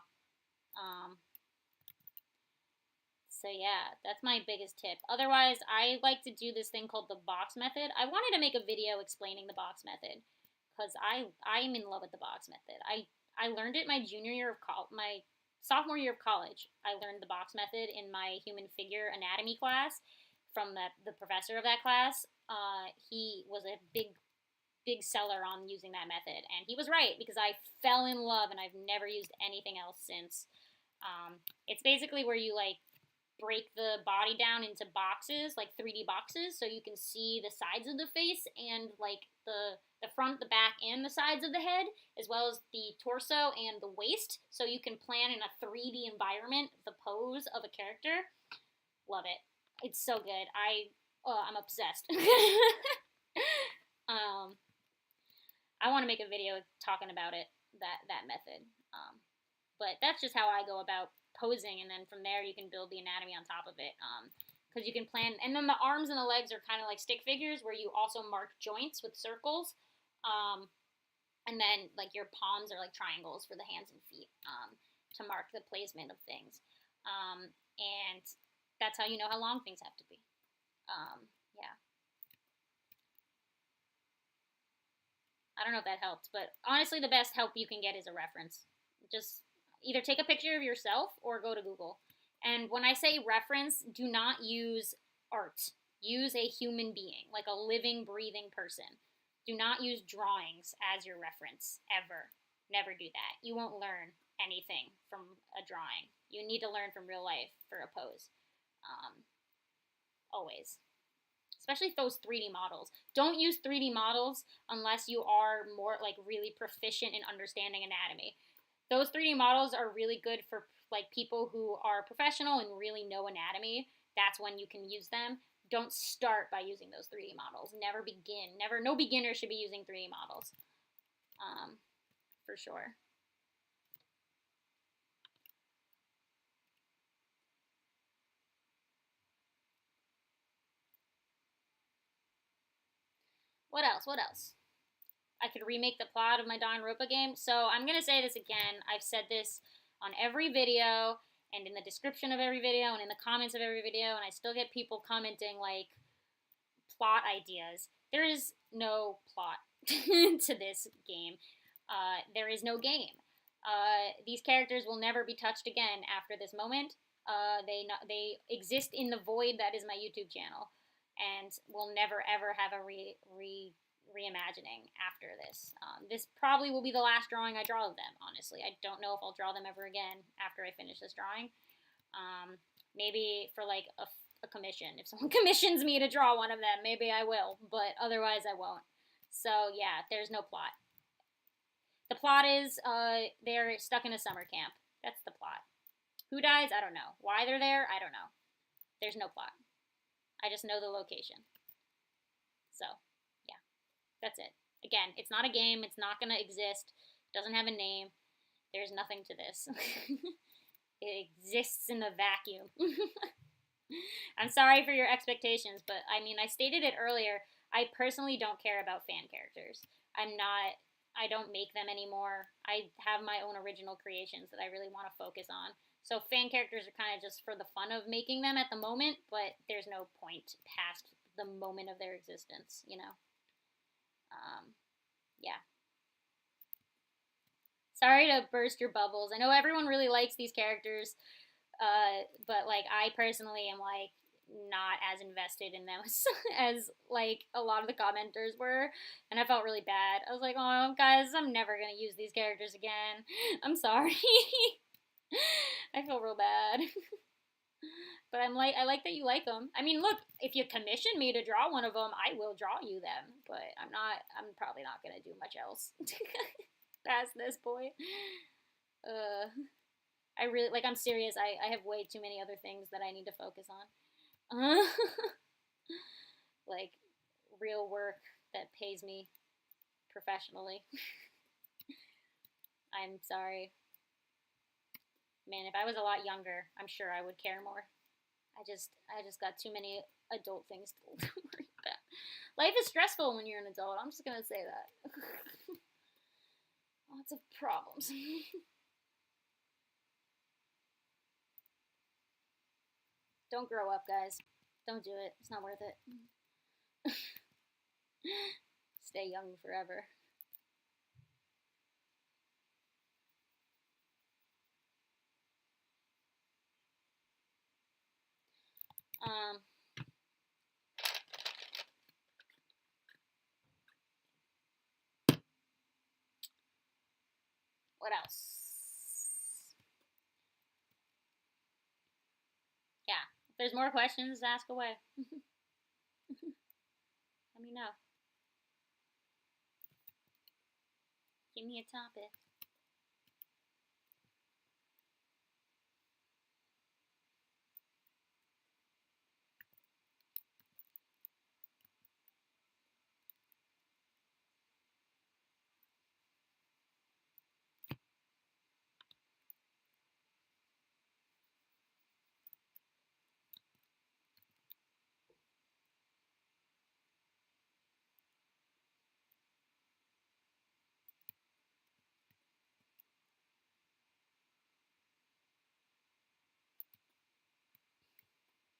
So yeah, that's my biggest tip. Otherwise, I like to do this thing called the box method. I wanted to make a video explaining the box method because I'm in love with the box method. I learned it my junior year of my sophomore year of college. I learned the box method in my human figure anatomy class from the professor of that class. He was a big seller on using that method, and he was right because I fell in love and I've never used anything else since. It's basically where you like break the body down into boxes, like 3D boxes, so you can see the sides of the face and like the front, the back, and the sides of the head, as well as the torso and the waist, so you can plan in a 3D environment the pose of a character. Love it. It's so good. I'm obsessed. I want to make a video talking about it, that method. But that's just how I go about posing, and then from there you can build the anatomy on top of it. Because you can plan, and then the arms and the legs are kind of like stick figures where you also mark joints with circles. And then like your palms are like triangles for the hands and feet to mark the placement of things. And that's how you know how long things have to be. Yeah. I don't know if that helped, but honestly, the best help you can get is a reference. Just either take a picture of yourself or go to Google. And when I say reference, do not use art. Use a human being, like a living, breathing person. Do not use drawings as your reference, ever. Never do that. You won't learn anything from a drawing. You need to learn from real life for a pose. Always. Especially those 3D models. Don't use 3D models unless you are more like really proficient in understanding anatomy. Those 3D models are really good for like people who are professional and really know anatomy. That's when you can use them. Don't start by using those 3D models. Never begin. Never. No beginner should be using 3D models. For sure. What else? What else? I could remake the plot of my Danganronpa game. So I'm going to say this again. I've said this on every video and in the description of every video and in the comments of every video, and I still get people commenting like plot ideas. There is no plot to this game. There is no game. These characters will never be touched again after this moment. They exist in the void that is my YouTube channel, and will never ever have a reimagining after this. This probably will be the last drawing I draw of them, honestly. I don't know if I'll draw them ever again after I finish this drawing. Maybe for like a commission. If someone commissions me to draw one of them, maybe I will, but otherwise I won't. So yeah, there's no plot. The plot is they're stuck in a summer camp. That's the plot. Who dies? I don't know. Why they're there? I don't know. There's no plot. I just know the location. So, yeah. That's it. Again, it's not a game. It's not going to exist. It doesn't have a name. There's nothing to this. It exists in the vacuum. I'm sorry for your expectations, but I mean, I stated it earlier. I personally don't care about fan characters. I don't make them anymore. I have my own original creations that I really want to focus on. So fan characters are kind of just for the fun of making them at the moment, but there's no point past the moment of their existence, you know? Yeah. Sorry to burst your bubbles. I know everyone really likes these characters, but like I personally am like not as invested in them as like a lot of the commenters were, and I felt really bad. I was like, oh guys, I'm never gonna use these characters again. I'm sorry. I feel real bad. But I like that you like them. I mean, look, if you commission me to draw one of them, I will draw you them. But I'm probably not gonna do much else past this point. Uh, I really like. I'm serious. I have way too many other things that I need to focus on. Like real work that pays me professionally. I'm sorry, man. If I was a lot younger, I'm sure I would care more. I just got too many adult things to worry about. Life is stressful when you're an adult. I'm just gonna say that. Lots of problems. Don't grow up, guys. Don't do it. It's not worth it. Stay young forever. Um, what else? Yeah. If there's more questions, ask away. Let me know. Give me a topic.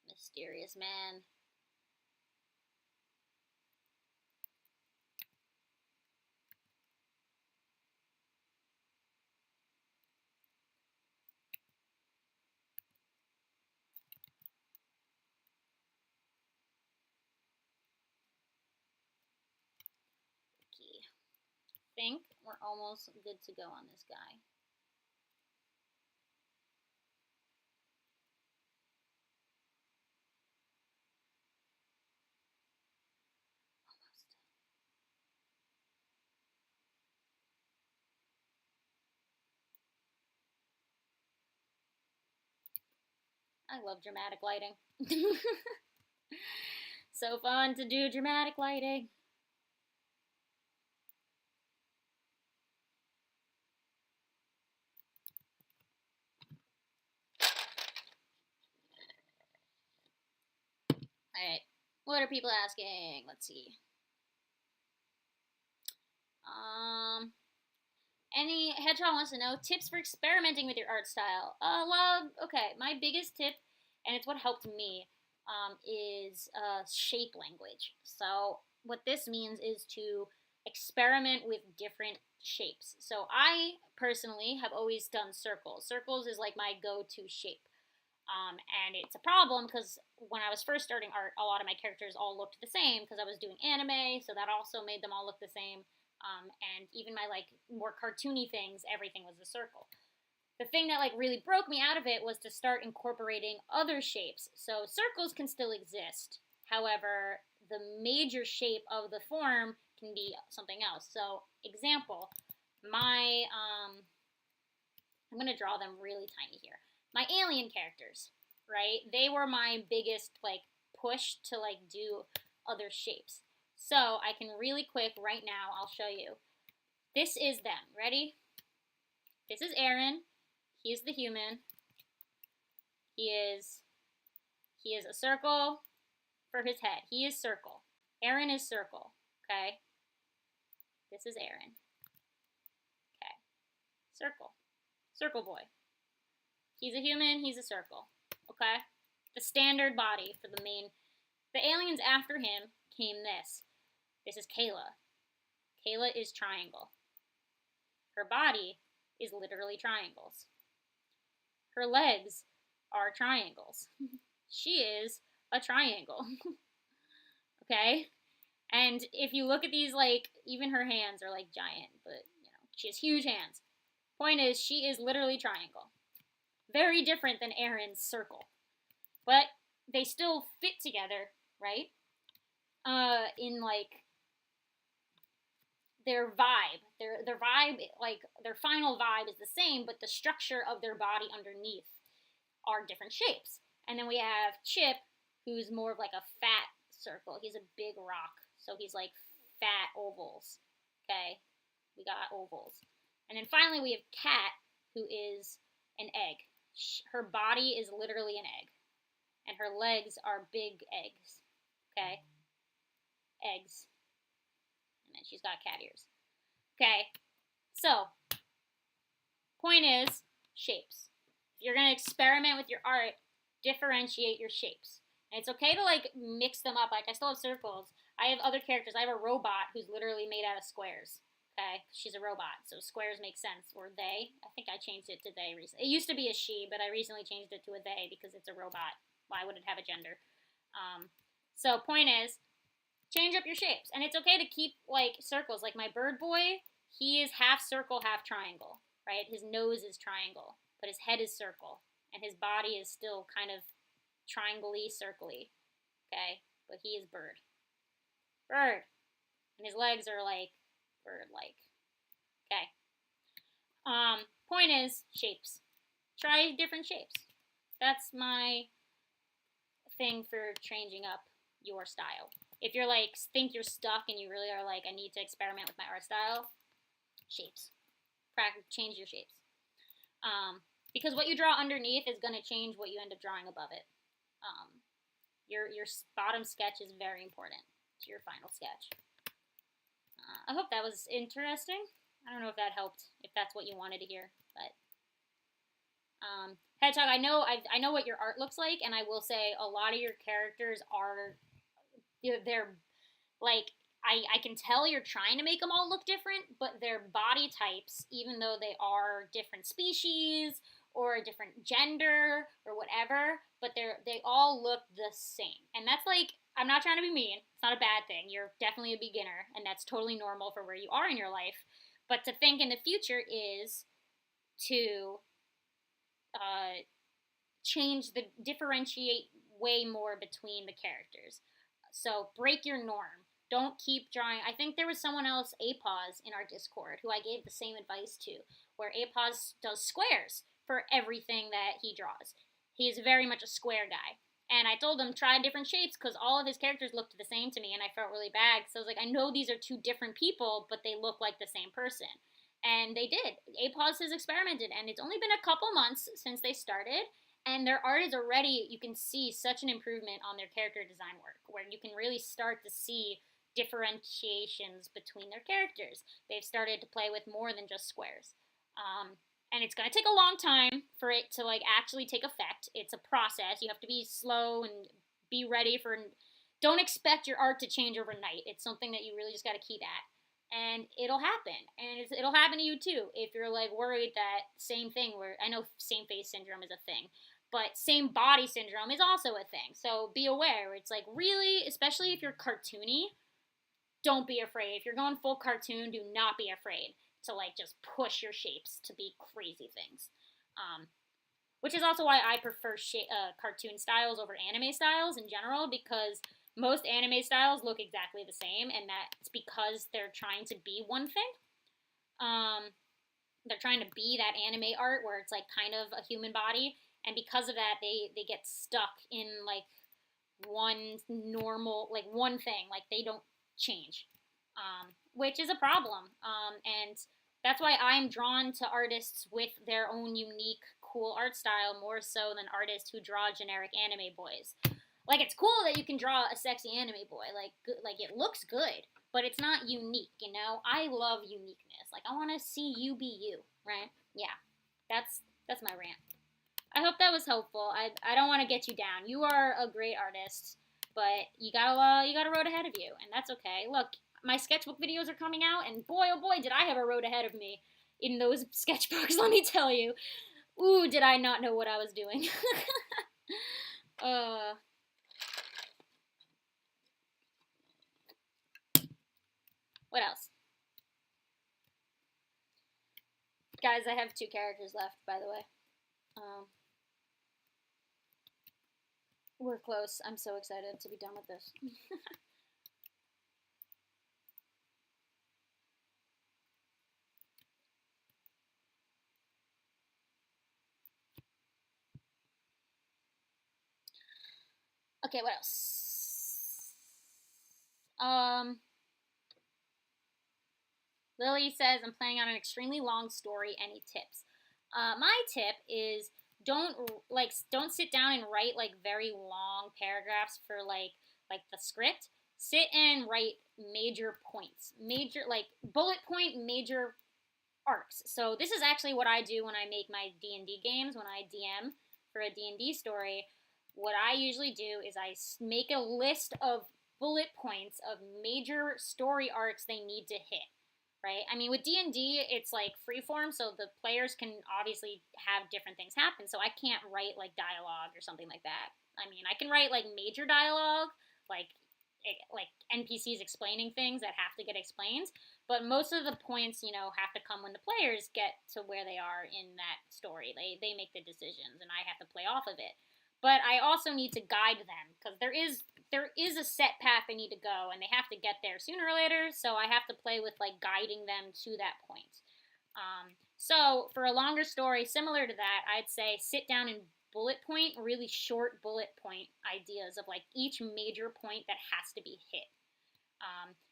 Mysterious man. Okay. Think we're almost good to go on this guy. I love dramatic lighting. So fun to do dramatic lighting. Alright. What are people asking? Let's see. Any Hedgehog wants to know tips for experimenting with your art style. Well, okay. My biggest tip, and it's what helped me, is shape language. So what this means is to experiment with different shapes. So I personally have always done circles. Circles is like my go-to shape. And it's a problem because when I was first starting art, a lot of my characters all looked the same because I was doing anime, so that also made them all look the same. And even my like more cartoony things, everything was a circle. The thing that like really broke me out of it was to start incorporating other shapes. So circles can still exist. However, the major shape of the form can be something else. So, example, my I'm gonna draw them really tiny here. My alien characters, right? They were my biggest like push to like do other shapes. So I can really quick right now, I'll show you. This is them. Ready? This is Aaron. He's the human. He He is a circle for his head. He is circle. Eren is circle. Okay? This is Eren. Okay. Circle. Circle boy. He's a human. He's a circle. Okay? The standard body for the main. The aliens after him came this. This is Kayla. Kayla is triangle. Her body is literally triangles. Her legs are triangles. She is a triangle. Okay? And if you look at these, like, even her hands are, like, giant, but, you know, she has huge hands. Point is, she is literally triangle. Very different than Eren's circle. But they still fit together, right? In, like, their vibe. Their vibe, like, their final vibe is the same, but the structure of their body underneath are different shapes. And then we have Chip, who's more of like a fat circle. He's a big rock, so he's like fat ovals. Okay, we got ovals. And then finally we have Cat, who is an egg. Her body is literally an egg, and her legs are big eggs. Okay, eggs. And then she's got cat ears. Okay, so point is shapes. If you're gonna experiment with your art, differentiate your shapes. And it's okay to like mix them up. Like I still have circles. I have other characters. I have a robot who's literally made out of squares. Okay, she's a robot, so squares make sense. Or they. I think I changed it to they recently. It used to be a she, but I recently changed it to a they because it's a robot. Why would it have a gender? So point is, change up your shapes, and it's okay to keep like circles. Like my bird boy, he is half circle, half triangle. Right? His nose is triangle, but his head is circle, and his body is still kind of triangle-y, circle-y. Okay, but he is bird. Bird, and his legs are like bird-like. Okay. Point is shapes. Try different shapes. That's my thing for changing up your style. If you're like think you're stuck and you really are like I need to experiment with my art style, shapes. Practice, change your shapes. Because what you draw underneath is going to change what you end up drawing above it. Your bottom sketch is very important to your final sketch. I hope that was interesting. I don't know if that helped, if that's what you wanted to hear, but Hedgehog, I know what your art looks like, and I will say a lot of your characters are, they're like, I can tell you're trying to make them all look different, but their body types, even though they are different species or a different gender or whatever, but they all look the same. And that's like, I'm not trying to be mean. It's not a bad thing. You're definitely a beginner, and that's totally normal for where you are in your life. But to think in the future is to differentiate way more between the characters. So break your norm. Don't keep drawing. I think there was someone else, Apause, in our Discord, who I gave the same advice to, where Apause does squares for everything that he draws. He is very much a square guy. And I told him, try different shapes, because all of his characters looked the same to me, and I felt really bad. So I was like, I know these are two different people, but they look like the same person. And they did. Apause has experimented, and it's only been a couple months since they started, and their art is already, you can see such an improvement on their character design work, where you can really start to see differentiations between their characters. They've started to play with more than just squares. And it's going to take a long time for it to like actually take effect. It's a process. You have to be slow and be ready for, don't expect your art to change overnight. It's something that you really just got to keep at. And it'll happen. And it'll happen to you too. If you're like worried that same thing where, I know same face syndrome is a thing, but same body syndrome is also a thing. So be aware. It's like really, especially if you're cartoony, don't be afraid. If you're going full cartoon, do not be afraid to like just push your shapes to be crazy things. Which is also why I prefer cartoon styles over anime styles in general, because most anime styles look exactly the same, and that's because they're trying to be one thing. They're trying to be that anime art where it's like kind of a human body, and because of that, they get stuck in like one normal, like one thing, like they don't change, which is a problem. And that's why I'm drawn to artists with their own unique, cool art style more so than artists who draw generic anime boys. Like, it's cool that you can draw a sexy anime boy. Like it looks good, but it's not unique, you know? I love uniqueness. Like, I want to see you be you, right? Yeah. That's my rant. I hope that was helpful. I don't want to get you down. You are a great artist, but you got a road ahead of you, and that's okay. Look, my sketchbook videos are coming out, and boy, oh boy, did I have a road ahead of me in those sketchbooks, let me tell you. Ooh, did I not know what I was doing. uh, what else? Guys, I have 2 characters left, by the way. We're close. I'm so excited to be done with this. Okay, what else? Lily says, I'm planning on an extremely long story. Any tips? My tip is don't sit down and write like very long paragraphs for like the script. Sit and write major points, major like bullet point major arcs. So this is actually what I do when I make my D&D games, when I DM for a D&D story. What I usually do is I make a list of bullet points of major story arcs they need to hit, right? I mean, with D&D, it's like freeform, so the players can obviously have different things happen. So I can't write like dialogue or something like that. I mean, I can write like major dialogue, like like NPCs explaining things that have to get explained, but most of the points, you know, have to come when the players get to where they are in that story. They make the decisions, and I have to play off of it. But I also need to guide them because there is a set path they need to go, and they have to get there sooner or later. So I have to play with like guiding them to that point. So for a longer story similar to that, I'd say sit down and bullet point, really short bullet point ideas of like each major point that has to be hit.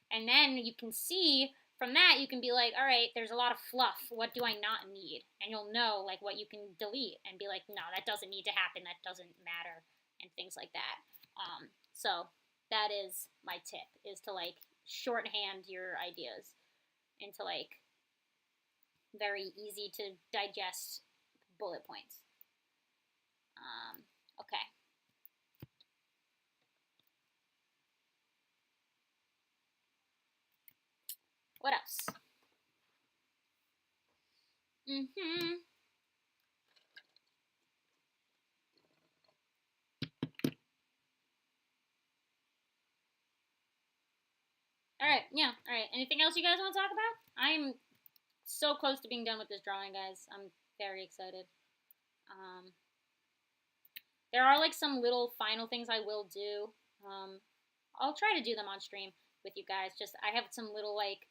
And then you can see from that, you can be like, all right, there's a lot of fluff. What do I not need? And you'll know like what you can delete and be like, no, that doesn't need to happen. That doesn't matter, and things like that. So that is my tip: is to like shorthand your ideas into like very easy to digest bullet points. Okay. What else? Alright, yeah, alright. Anything else you guys want to talk about? I'm so close to being done with this drawing, guys. I'm very excited. There are like some little final things I will do. I'll try to do them on stream with you guys. Just I have some little like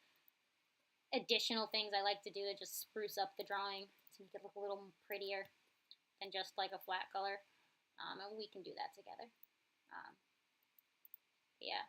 additional things I like to do to just spruce up the drawing to make it look a little prettier than just like a flat color. And we can do that together. Yeah.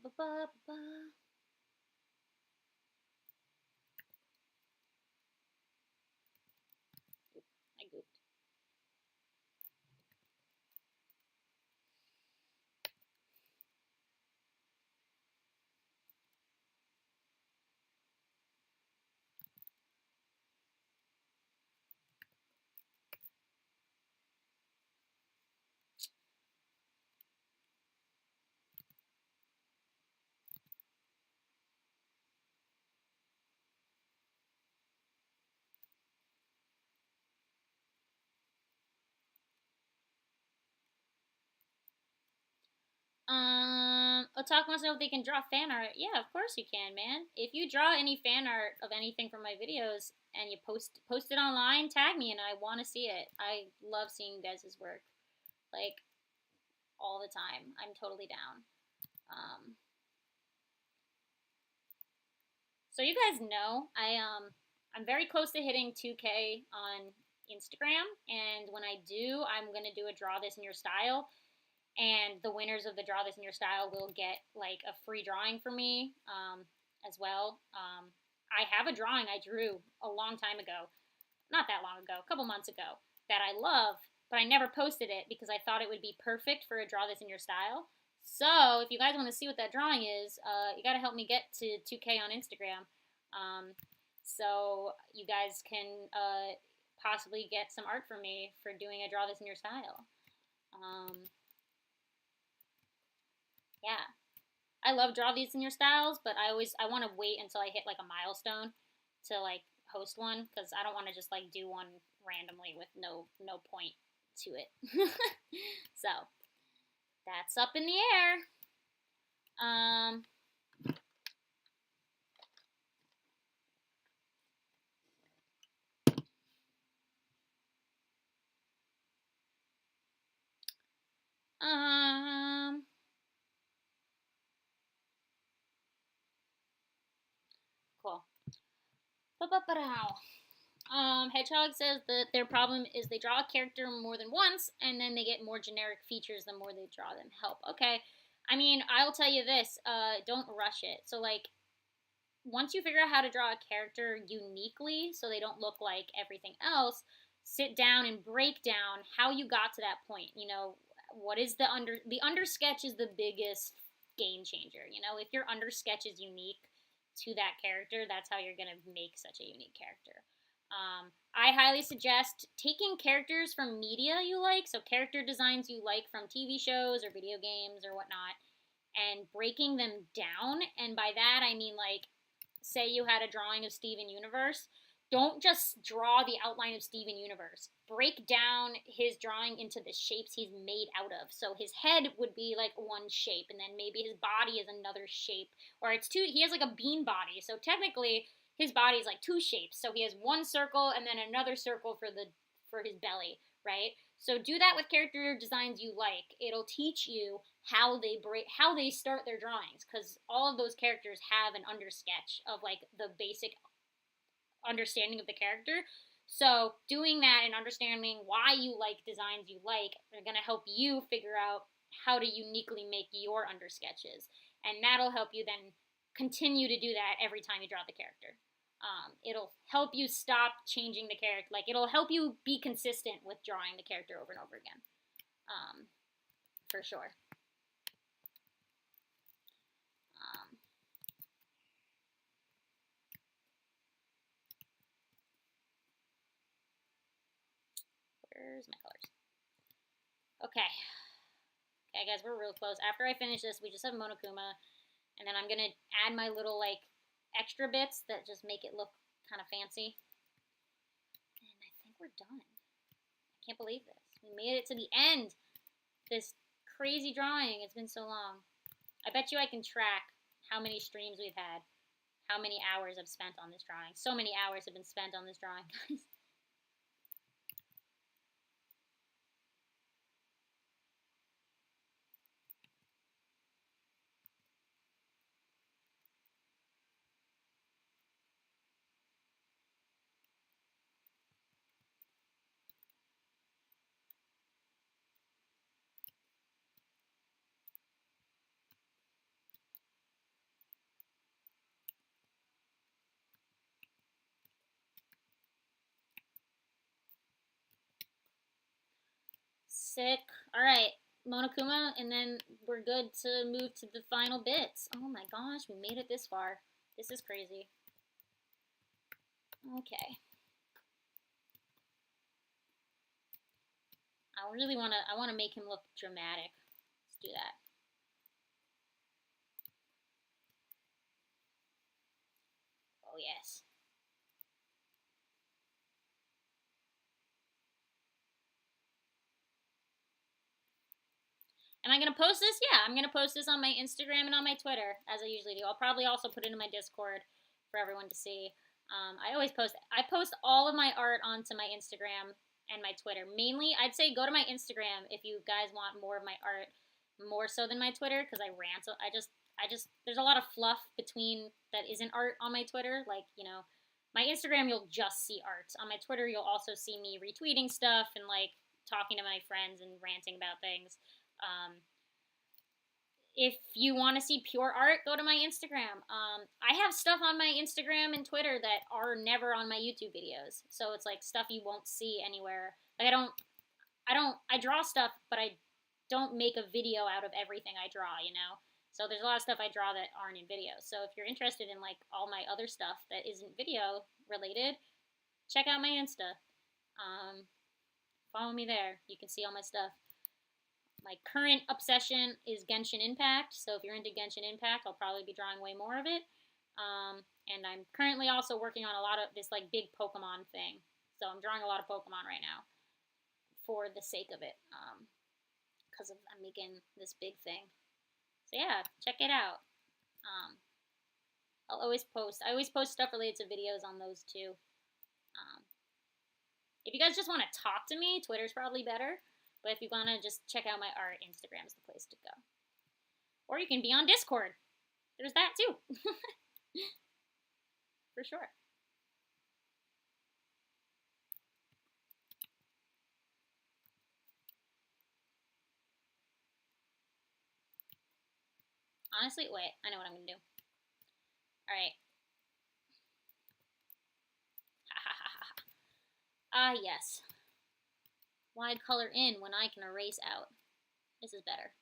ba, ba, ba. I goofed. Otaku wants to know if they can draw fan art. Yeah, of course you can, man. If you draw any fan art of anything from my videos and you post it online, tag me and I want to see it. I love seeing you guys' work, like all the time. I'm totally down. So you guys know I'm very close to hitting 2K on Instagram, and when I do, I'm gonna do a draw this in your style, and the winners of the draw this in your style will get like a free drawing from me as well. I have a drawing I drew a long time ago, not that long ago, a couple months ago, that I love, but I never posted it because I thought it would be perfect for a draw this in your style. So if you guys want to see what that drawing is, you got to help me get to 2K on Instagram, so you guys can possibly get some art from me for doing a draw this in your style. Yeah, I love draw these in your styles, but I want to wait until I hit like a milestone to like host one because I don't want to just like do one randomly with no point to it. So that's up in the air. Cool. Hedgehog says that their problem is they draw a character more than once, and then they get more generic features the more they draw them. Help. Okay. I mean, I'll tell you this. Don't rush it. So, like, once you figure out how to draw a character uniquely so they don't look like everything else, sit down and break down how you got to that point. You know, what is the under sketch is the biggest game changer. You know, if your under sketch is unique to that character, that's how you're going to make such a unique character. I highly suggest taking characters from media you like, so character designs you like from TV shows or video games or whatnot, and breaking them down. And by that, I mean, like, say you had a drawing of Steven Universe. Don't just draw the outline of Steven Universe. Break down his drawing into the shapes he's made out of. So his head would be like one shape, and then maybe his body is another shape. Or it's two, he has like a bean body. So technically, his body is like two shapes. So he has one circle and then another circle for his belly, right? So do that with character designs you like. It'll teach you how they start their drawings, because all of those characters have an under sketch of like the basic understanding of the character. So doing that and understanding why you like designs you like are going to help you figure out how to uniquely make your under sketches, and that'll help you then continue to do that every time you draw the character. It'll help you stop changing the character. Like, it'll help you be consistent with drawing the character over and over again. For sure. Where's my colors? Okay. Okay, guys, we're real close. After I finish this, we just have Monokuma, and then I'm going to add my little, like, extra bits that just make it look kind of fancy. And I think we're done. I can't believe this. We made it to the end. This crazy drawing. It's been so long. I bet you I can track how many streams we've had, how many hours I've spent on this drawing. So many hours have been spent on this drawing, guys. Sick. All right, Monokuma, and then we're good to move to the final bits. Oh my gosh, we made it this far. This is crazy. Okay. I want to make him look dramatic. Let's do that. Oh, yes. Am I going to post this? Yeah, I'm going to post this on my Instagram and on my Twitter, as I usually do. I'll probably also put it in my Discord for everyone to see. I post all of my art onto my Instagram and my Twitter. Mainly, I'd say go to my Instagram if you guys want more of my art, more so than my Twitter, because I rant. There's a lot of fluff between that isn't art on my Twitter. Like, my Instagram, you'll just see art. On my Twitter, you'll also see me retweeting stuff and, like, talking to my friends and ranting about things. If you want to see pure art, go to my Instagram. I have stuff on my Instagram and Twitter that are never on my YouTube videos. So it's like stuff you won't see anywhere. Like I draw stuff, but I don't make a video out of everything I draw, So there's a lot of stuff I draw that aren't in videos. So if you're interested in like all my other stuff that isn't video related, check out my Insta. Follow me there. You can see all my stuff. My current obsession is Genshin Impact, so if you're into Genshin Impact, I'll probably be drawing way more of it. And I'm currently also working on a lot of this like big Pokemon thing. So I'm drawing a lot of Pokemon right now for the sake of it, because I'm making this big thing. So yeah, check it out. I always post stuff related to videos on those too. If you guys just want to talk to me, Twitter's probably better. But if you want to just check out my art, Instagram's the place to go. Or you can be on Discord. There's that too. For sure. Honestly, wait. I know what I'm going to do. Alright. Ah, yes. Why color in when I can erase out? This is better.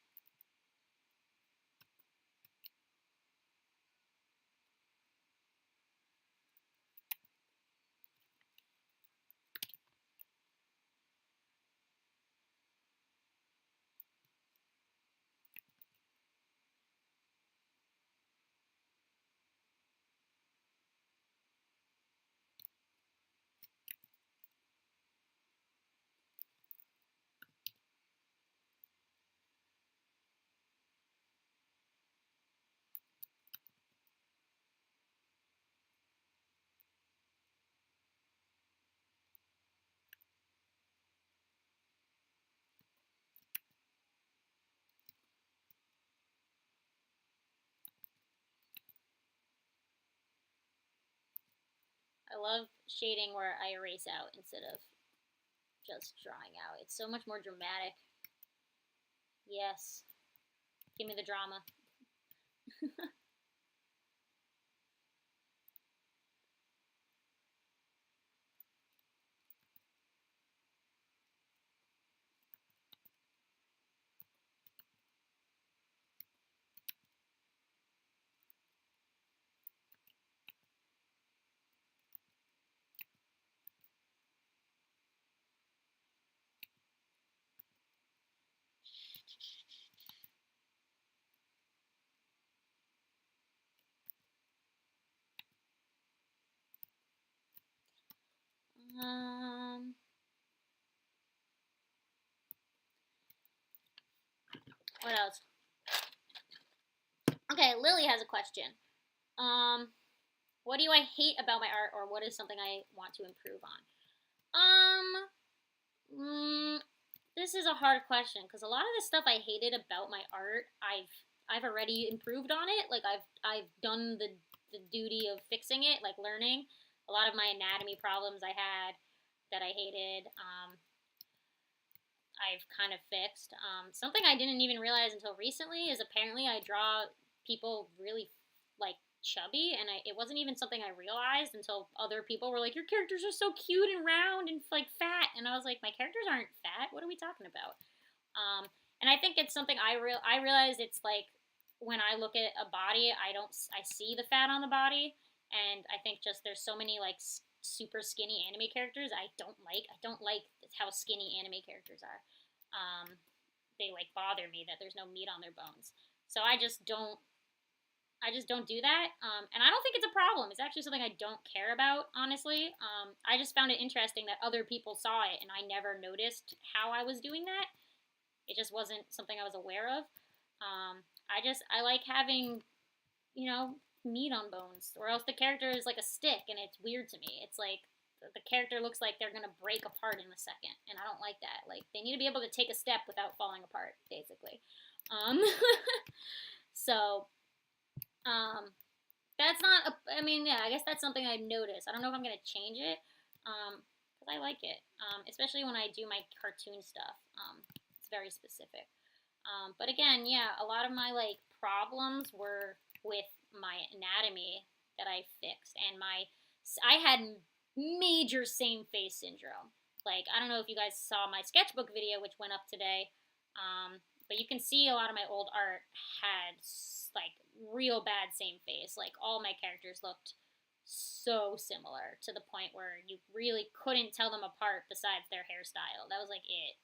I love shading where I erase out instead of just drawing out. It's so much more dramatic. Yes. Give me the drama. What else? Okay, Lily has a question. What do I hate about my art, or what is something I want to improve on? This is a hard question because a lot of the stuff I hated about my art, I've already improved on it. Like I've done the duty of fixing it, like learning. A lot of my anatomy problems I had that I hated, I've kind of fixed. Something I didn't even realize until recently is apparently I draw people really like chubby, and it wasn't even something I realized until other people were like, your characters are so cute and round and like fat, and I was like, my characters aren't fat, what are we talking about? And I think it's something I realized it's like when I look at a body, I see the fat on the body, and I think just there's so many like super skinny anime characters I don't like. I don't like how skinny anime characters are. They like bother me that there's no meat on their bones. So I just don't do that. And I don't think it's a problem. It's actually something I don't care about, honestly. I just found it interesting that other people saw it and I never noticed how I was doing that. It just wasn't something I was aware of. I like having, you know, meat on bones, or else the character is like a stick and it's weird to me. It's like the character looks like they're gonna break apart in a second, and I don't like that. Like they need to be able to take a step without falling apart, basically. Um, so that's not. I mean, yeah, I guess that's something I've noticed. I don't know if I'm gonna change it, because I like it, especially when I do my cartoon stuff. It's very specific. But again, yeah, a lot of my like problems were with my anatomy that I fixed, and I had major same face syndrome. Like I don't know if you guys saw my sketchbook video, which went up today, but you can see a lot of my old art had like real bad same face. Like all my characters looked so similar to the point where you really couldn't tell them apart besides their hairstyle. That was like it.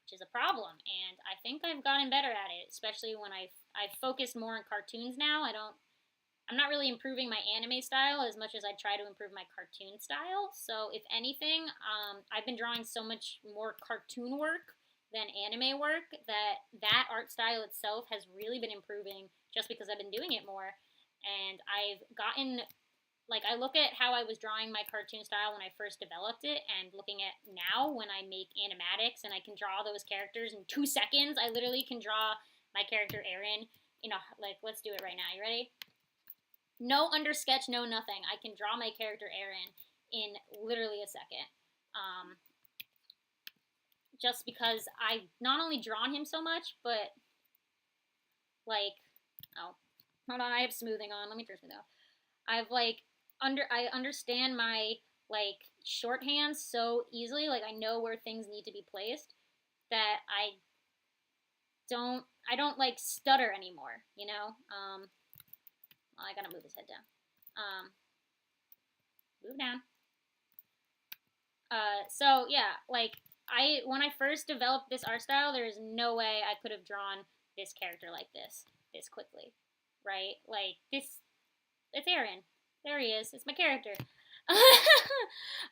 Which is a problem, and I think I've gotten better at it, especially when I've focused more on cartoons now. I'm not really improving my anime style as much as I try to improve my cartoon style. So if anything, I've been drawing so much more cartoon work than anime work that art style itself has really been improving just because I've been doing it more, and I've gotten like I look at how I was drawing my cartoon style when I first developed it, and looking at now when I make animatics and I can draw those characters in 2 seconds. I literally can draw my character Aaron in a like. Let's do it right now. You ready? No under sketch, no nothing. I can draw my character Aaron in literally a second. Just because I've not only drawn him so much, but like, oh, hold on, I have smoothing on. Let me turn smoothing off. I've like I understand my like shorthand so easily. Like I know where things need to be placed that I don't like stutter anymore. You know. Well, I gotta move his head down. Move down. So yeah, like when I first developed this art style, there is no way I could have drawn this character like this quickly, right? Like this, it's Aaron. There he is. It's my character.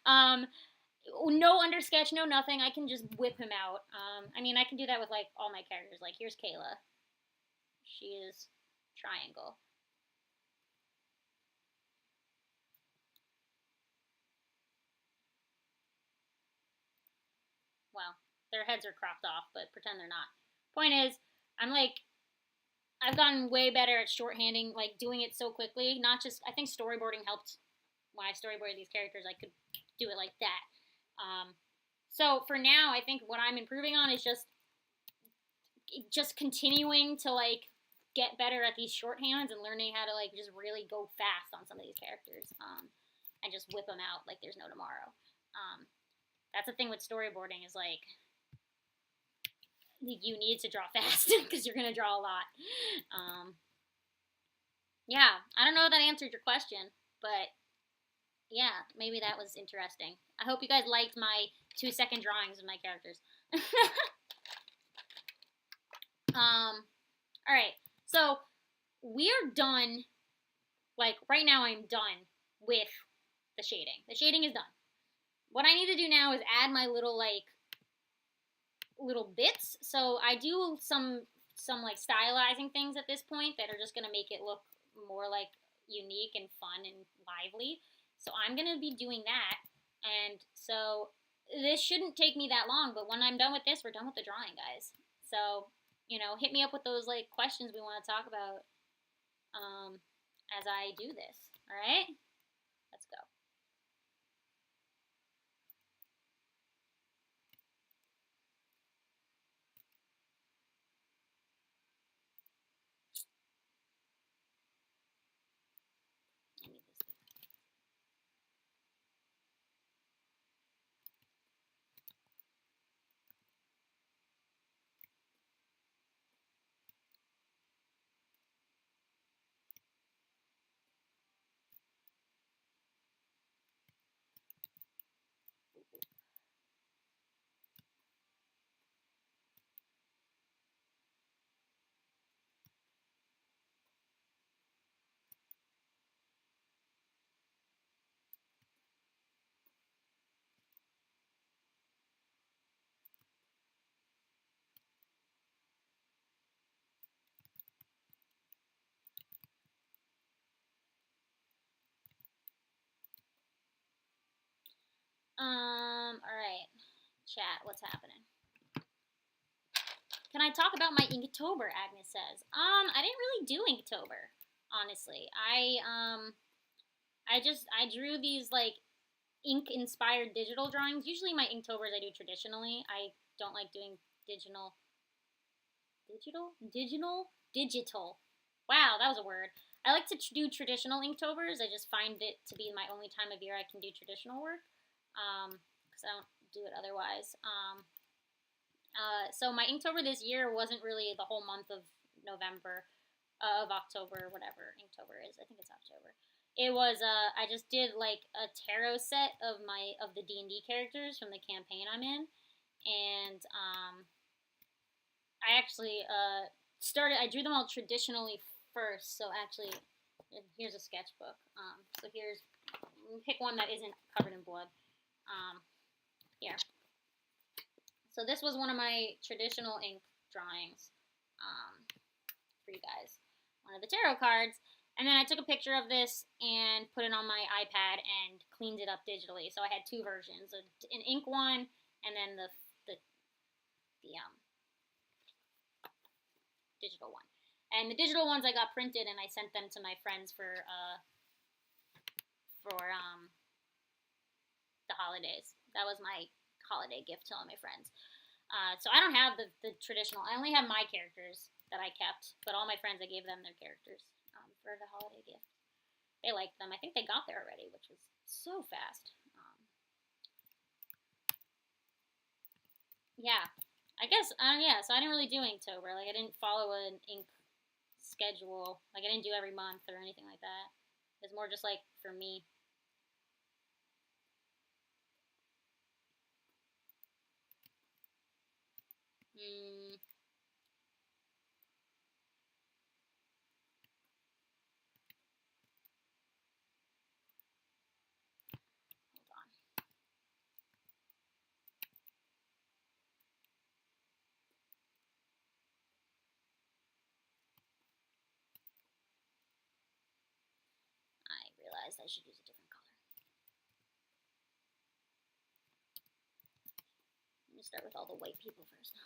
No under sketch, no nothing. I can just whip him out. I mean, I can do that with like all my characters. Like here's Kayla. She is triangle. Well, their heads are cropped off, but pretend they're not. Point is, I've gotten way better at shorthanding, like doing it so quickly. Not just, I think storyboarding helped when I storyboarded these characters. I could do it like that. So for now, I think what I'm improving on is just continuing to like get better at these shorthands and learning how to like just really go fast on some of these characters, and just whip them out like there's no tomorrow. That's the thing with storyboarding is like you need to draw fast because you're gonna draw a lot. Yeah, I don't know if that answered your question, but yeah, maybe that was interesting. I hope you guys liked my 2-second drawings of my characters. All right, so we're done. Like right now, I'm done with the shading. The shading is done. What I need to do now is add my little bits. So I do some like stylizing things at this point that are just gonna make it look more like unique and fun and lively. So I'm gonna be doing that, and so this shouldn't take me that long. But when I'm done with this, we're done with the drawing, guys. So hit me up with those like questions we want to talk about as I do this. All right, let's go. Alright. Chat, what's happening? Can I talk about my Inktober, Agnes says. I didn't really do Inktober, honestly. I drew these, like, ink-inspired digital drawings. Usually my Inktobers I do traditionally. I don't like doing digital. Wow, that was a word. I like to do traditional Inktobers. I just find it to be my only time of year I can do traditional work, because I don't do it otherwise. So my Inktober this year wasn't really the whole month of November, of October, whatever Inktober is. I think it's October. It was I just did like a tarot set of the D&D characters from the campaign I'm in, and I actually I drew them all traditionally first. So actually, here's a sketchbook. So here's, pick one that isn't covered in blood. Here. So this was one of my traditional ink drawings for you guys. One of the tarot cards. And then I took a picture of this and put it on my iPad and cleaned it up digitally. So I had two versions, an ink one and then the digital one. And the digital ones I got printed and I sent them to my friends for the holidays. That was my holiday gift to all my friends. So I don't have the traditional. I only have my characters that I kept, but all my friends, I gave them their characters for the holiday gift. They liked them. I think they got there already, which was so fast. Yeah, I guess. Yeah, so I didn't really do Inktober. Like, I didn't follow an ink schedule. Like, I didn't do every month or anything like that. It's more just like for me. Hmm. Hold on. I realized I should use a different color. Let me start with all the white people first.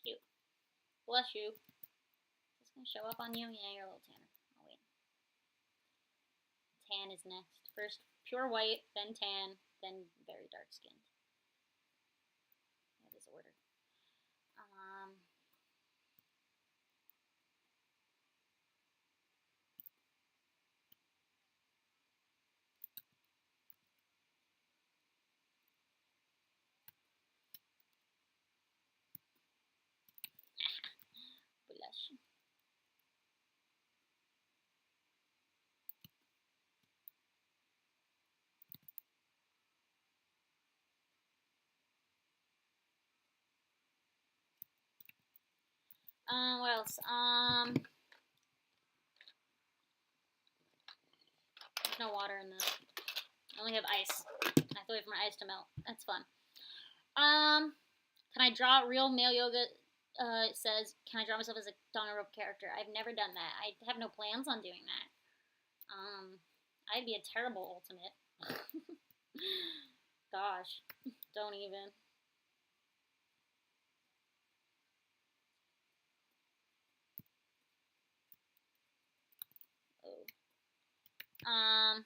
Cute. Bless you. Is this gonna show up on you? Yeah, you're a little tanner. Oh wait. Tan is next. First pure white, then tan, then very dark skinned. That is order. Bless you. What else? There's no water in this. I only have ice. I have to wait for my ice to melt. That's fun. Can I draw real male yoga? It says, can I draw myself as a Danganronpa character? I've never done that. I have no plans on doing that. I'd be a terrible ultimate. Gosh, don't even. Oh.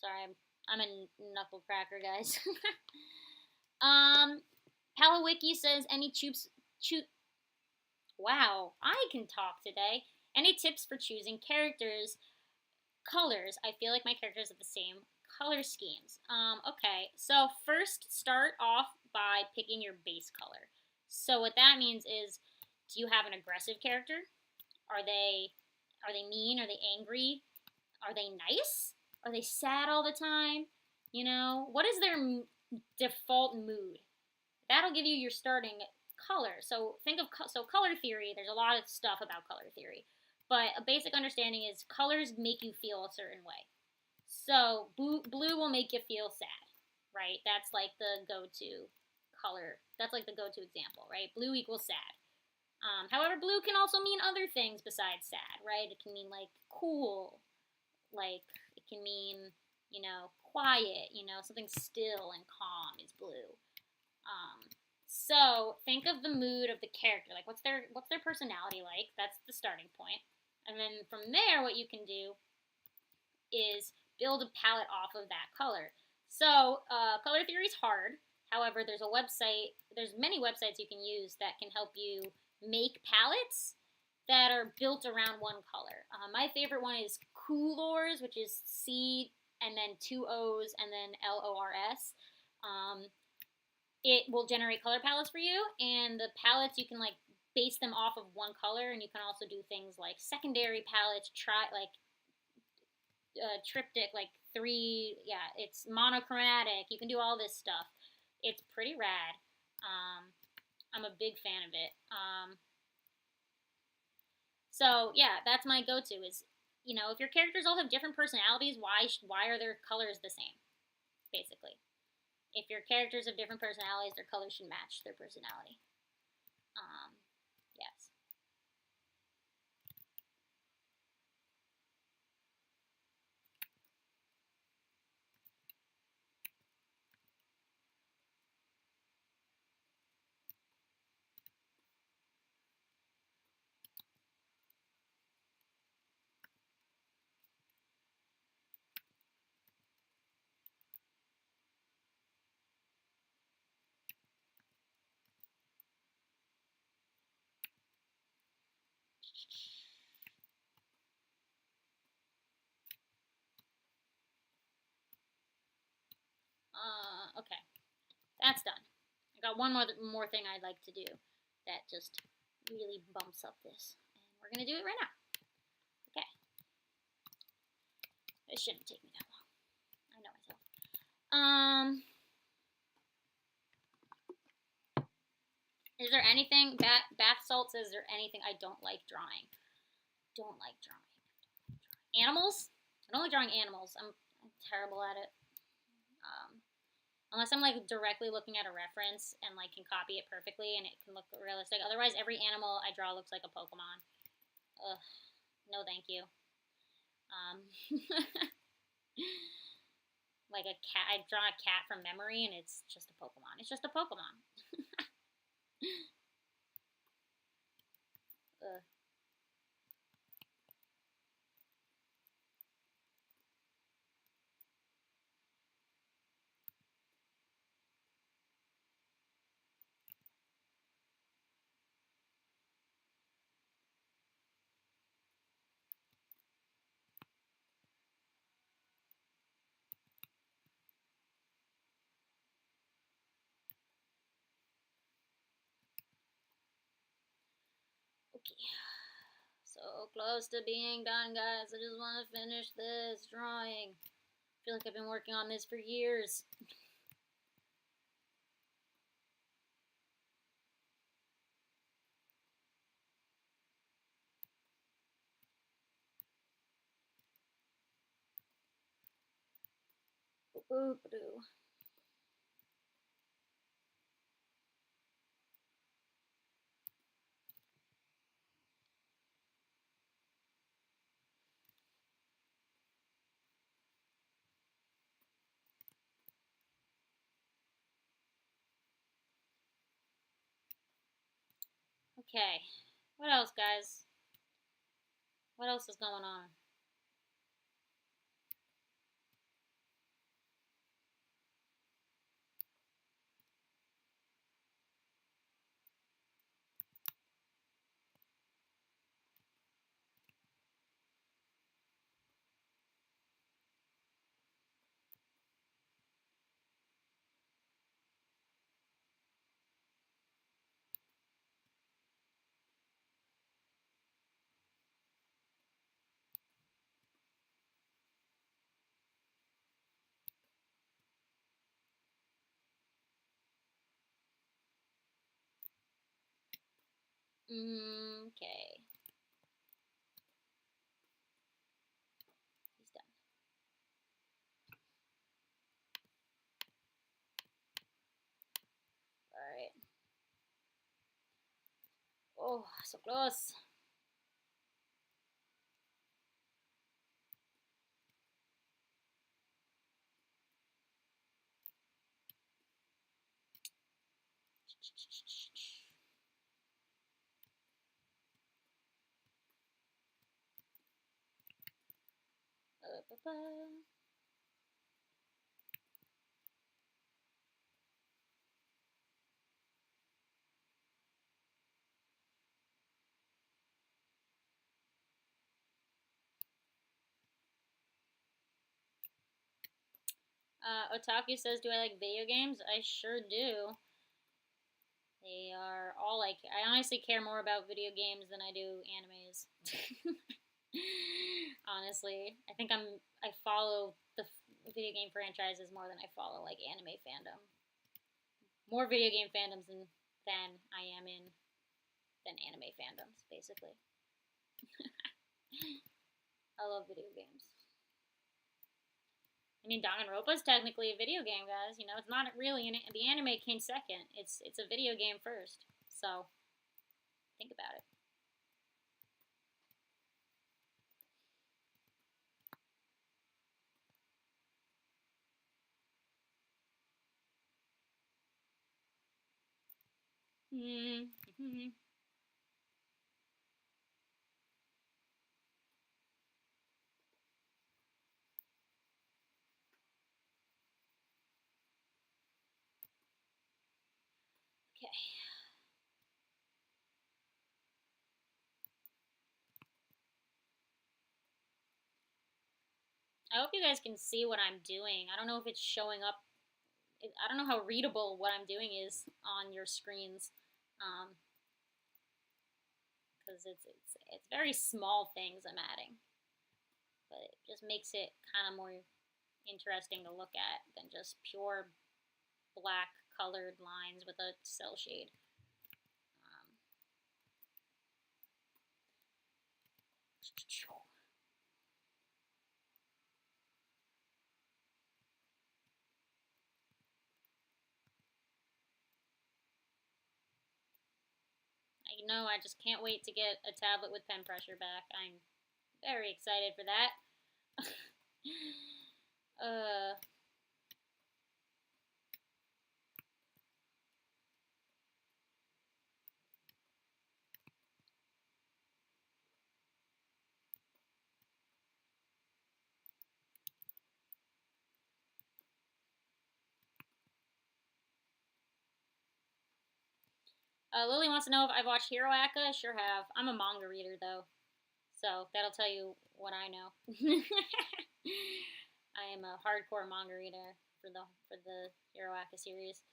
Sorry, I'm a knuckle cracker, guys. Palawiki says any Wow, I can talk today. Any tips for choosing characters? Colors. I feel like my characters have the same color schemes. Okay, so first start off by picking your base color. So what that means is, do you have an aggressive character? Are they mean? Are they angry? Are they nice? Are they sad all the time? You know, what is their default mood? That'll give you your starting color. So think of color theory. There's a lot of stuff about color theory, but a basic understanding is colors make you feel a certain way. So blue will make you feel sad, right? That's like the go-to color. That's like the go-to example, right? Blue equals sad. However, blue can also mean other things besides sad, right? It can mean like cool, like it can mean, quiet, something still and calm is blue. So think of the mood of the character, like what's their personality like? That's the starting point. And then from there, what you can do is build a palette off of that color. So color theory is hard. However, there's many websites you can use that can help you make palettes that are built around one color. My favorite one is Colors, which is C and then 2 O's and then LORS. It will generate color palettes for you, and the palettes you can like base them off of one color, and you can also do things like secondary palettes, triptych, like it's monochromatic. You can do all this stuff. It's pretty rad. I'm a big fan of it. So yeah, that's my go-to is, if your characters all have different personalities, why are their colors the same? Basically. If your characters have different personalities, their colors should match their personality. Yes. Okay. That's done. I got one more thing I'd like to do that just really bumps up this. And we're going to do it right now. Okay. It shouldn't take me that long. I know myself. Is there anything, Bath Salt says, is there anything I don't like drawing? Don't like drawing. Animals? I don't like drawing animals. I'm terrible at it. Unless I'm like directly looking at a reference and like can copy it perfectly and it can look realistic. Otherwise, every animal I draw looks like a Pokemon. Ugh, no thank you. Like a cat, I draw a cat from memory and it's just a Pokemon. It's just a Pokemon. Ugh. Okay. So close to being done, guys. I just want to finish this drawing. I feel like I've been working on this for years. Boop-a-doo. Okay. What else, guys? What else is going on? Okay. He's done. Alright. Oh, so close. Otaku says, do I like video games? I sure do. They are all like, I honestly care more about video games than I do animes. Honestly, I think I follow the video game franchises more than I follow like anime fandom. More video game fandoms than I am in than anime fandoms, basically. I love video games. I mean, Danganronpa is technically a video game, guys. You know, it's not really the anime came second. It's a video game first. So think about it. Mm-hmm. Okay. I hope you guys can see what I'm doing. I don't know if it's showing up. I don't know how readable what I'm doing is on your screens, because it's very small things I'm adding, but it just makes it kind of more interesting to look at than just pure black colored lines with a cell shade. I know I just can't wait to get a tablet with pen pressure back. I'm very excited for that. Lily wants to know if I've watched Hero Aka. Sure have. I'm a manga reader though, so that'll tell you what I know. I am a hardcore manga reader for the Hero Aka series.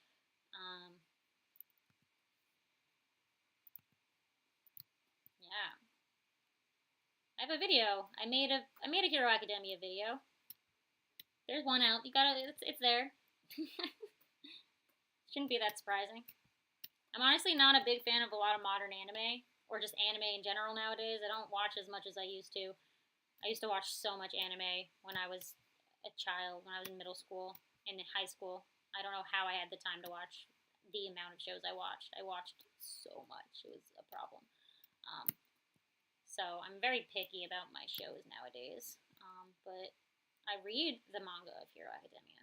Yeah, I have a video. I made a Hero Academia video. There's one out. You gotta. It's there. Shouldn't be that surprising. I'm honestly not a big fan of a lot of modern anime, or just anime in general nowadays. I don't watch as much as I used to. I used to watch so much anime when I was a child, when I was in middle school and in high school. I don't know how I had the time to watch the amount of shows I watched. I watched so much. It was a problem. Um, so I'm very picky about my shows nowadays. But I read the manga of Hero Academia.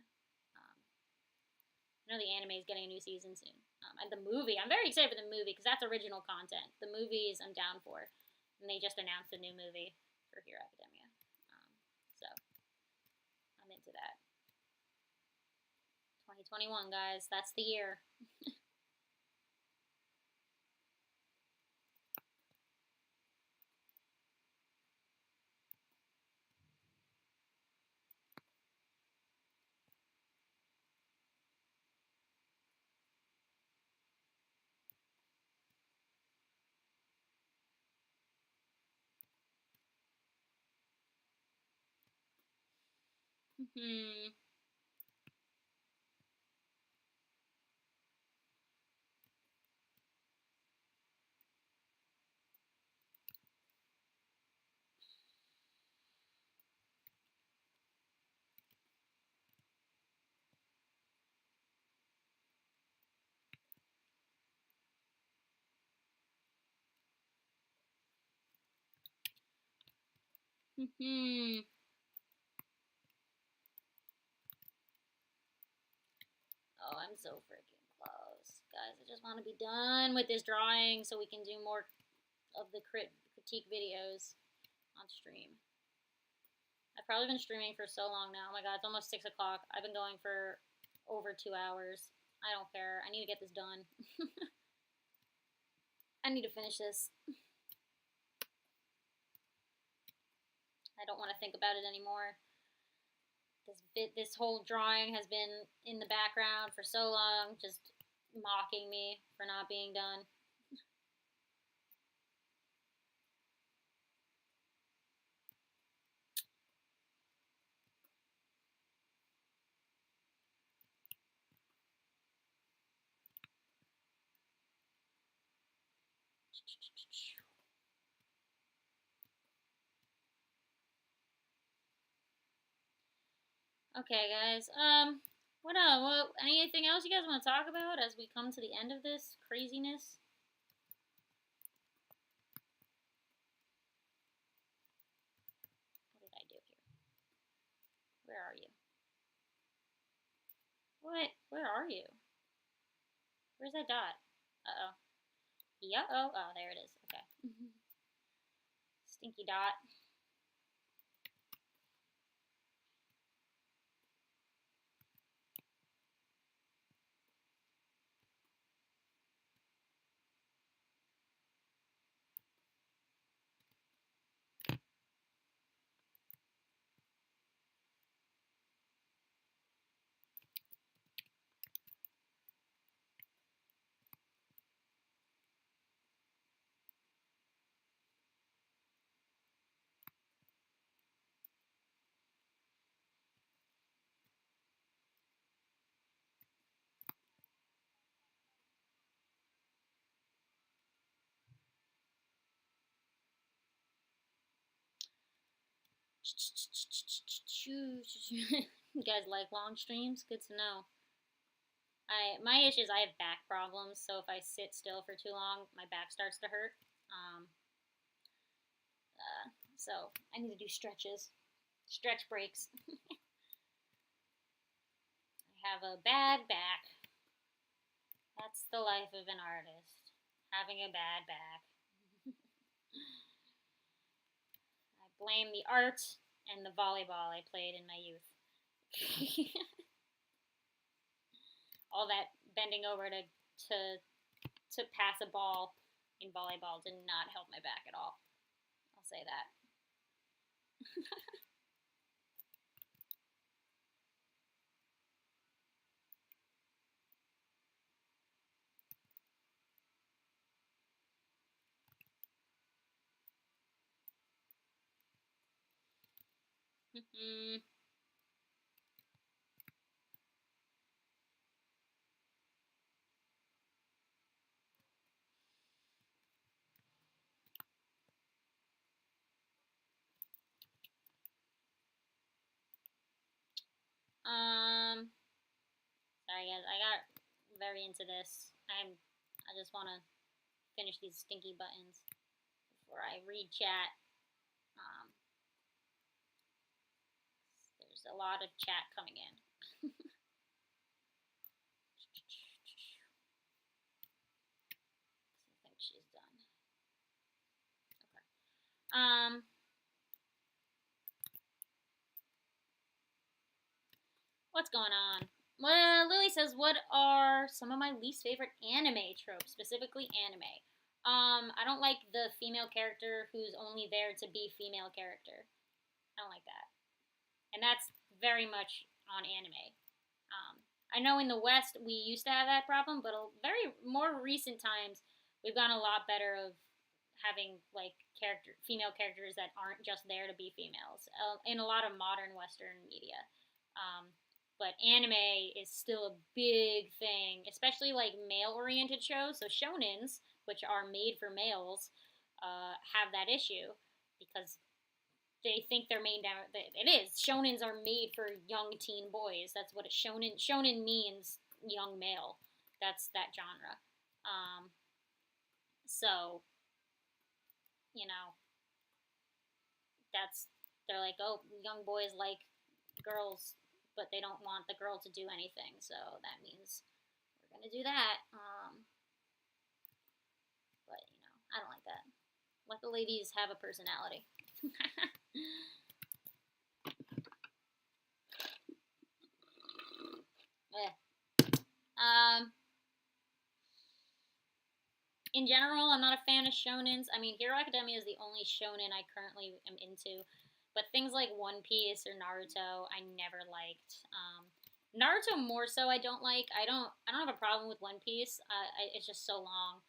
I know the anime is getting a new season soon. And the movie, I'm very excited for the movie because that's original content. The movies I'm down for. And they just announced a new movie for Hero Academia. So I'm into that. 2021, guys. That's the year. Hmm. Hmm. Oh, I'm so freaking close. Guys, I just want to be done with this drawing so we can do more of the critique videos on stream. I've probably been streaming for so long now. Oh my god, it's almost 6 o'clock. I've been going for over 2 hours. I don't care. I need to get this done. I need to finish this. I don't want to think about it anymore. This whole drawing has been in the background for so long, just mocking me for not being done. Okay, guys. What else? Anything else you guys want to talk about as we come to the end of this craziness? What did I do here? Where are you? What? Where are you? Where's that dot? Uh-oh. Yeah. Oh, there it is. Okay. Stinky dot. You guys like long streams? Good to know. My issue is I have back problems, so if I sit still for too long, my back starts to hurt. So I need to do stretch breaks. I have a bad back. That's the life of an artist, having a bad back. I blame the art and the volleyball I played in my youth. All that bending over to pass a ball in volleyball did not help my back at all. I'll say that. Sorry guys, I got very into this. I just want to finish these stinky buttons before I read chat. There's a lot of chat coming in. I think she's done. Okay. What's going on? Well, Lily says, what are some of my least favorite anime tropes, specifically anime? I don't like the female character who's only there to be female character. I don't like that. And that's very much on anime. I know in the West we used to have that problem, but very more recent times we've gotten a lot better of having like female characters that aren't just there to be females in a lot of modern Western media. But anime is still a big thing, especially like male-oriented shows. So shonens, which are made for males, have that issue because they think they're made down. It is shonens are made for young teen boys. That's what a shonen means. Young male. That's that genre. So you know that's they're like, oh, young boys like girls, but they don't want the girl to do anything, so that means we're gonna do that. But I don't like that. Let the ladies have a personality. Yeah. In general, I'm not a fan of shonens. I mean, Hero Academia is the only shonen I currently am into. But things like One Piece or Naruto, I never liked. Naruto more so I don't like. I don't have a problem with One Piece. It's just so long.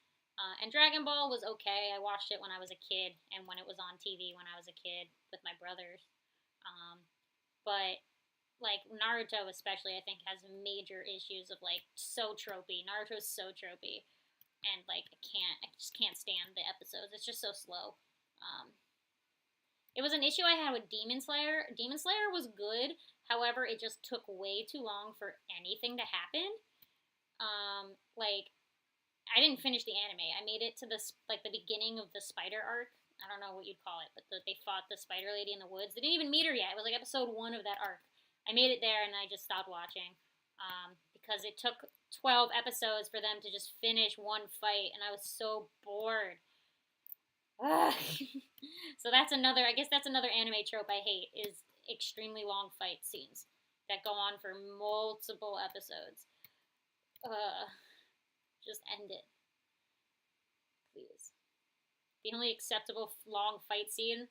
And Dragon Ball was okay. I watched it when I was a kid and when it was on TV when I was a kid with my brothers. But like Naruto especially, I think has major issues of like so tropey. Naruto's so tropey, and like I just can't stand the episodes. It's just so slow. It was an issue I had with Demon Slayer. Demon Slayer was good, however, it just took way too long for anything to happen. Like I didn't finish the anime. I made it to the beginning of the spider arc. I don't know what you'd call it, but they fought the spider lady in the woods. They didn't even meet her yet. It was like episode 1 of that arc. I made it there and I just stopped watching because it took 12 episodes for them to just finish one fight, and I was so bored. So that's another. I guess that's another anime trope I hate is extremely long fight scenes that go on for multiple episodes. Just end it, please. The only acceptable long fight scene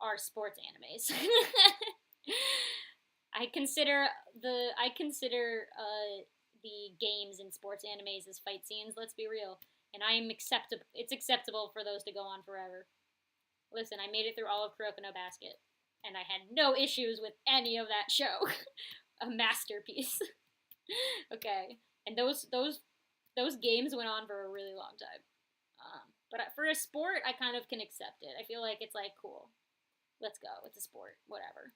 are sports animes. I consider the games in sports animes as fight scenes. Let's be real, and It's acceptable for those to go on forever. Listen, I made it through all of Kuroko no Basket, and I had no issues with any of that show. A masterpiece. Okay, and those games went on for a really long time. But for a sport, I kind of can accept it. I feel like it's like cool. Let's go. It's a sport. Whatever.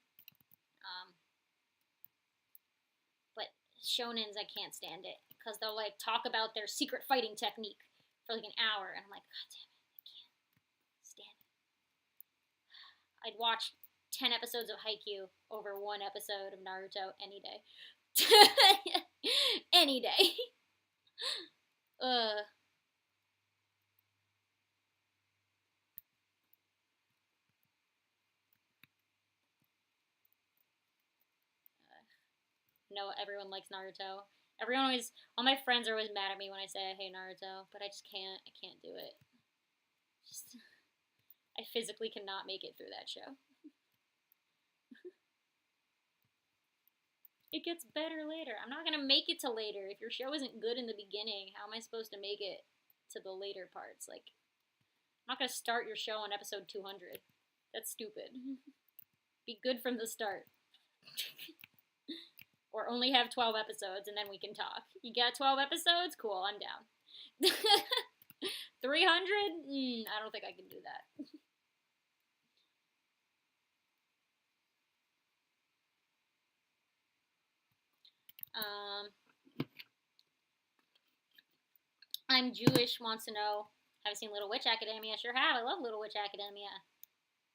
But shonens, I can't stand it because they'll like talk about their secret fighting technique for like an hour, and I'm like, God damn it, I can't stand it. I'd watch 10 episodes of Haikyuu over one episode of Naruto any day. Any day. No, everyone likes Naruto. All my friends are always mad at me when I say I hate Naruto, but I just can't. I can't do it. I physically cannot make it through that show. It gets better later. I'm not gonna make it to later. If your show isn't good in the beginning, how am I supposed to make it to the later parts? Like, I'm not gonna start your show on episode 200. That's stupid. Be good from the start. Or only have 12 episodes and then we can talk. You got 12 episodes? Cool, I'm down. 300? I don't think I can do that. I'm Jewish wants to know, have you seen Little Witch Academia? Sure have. I love Little Witch Academia.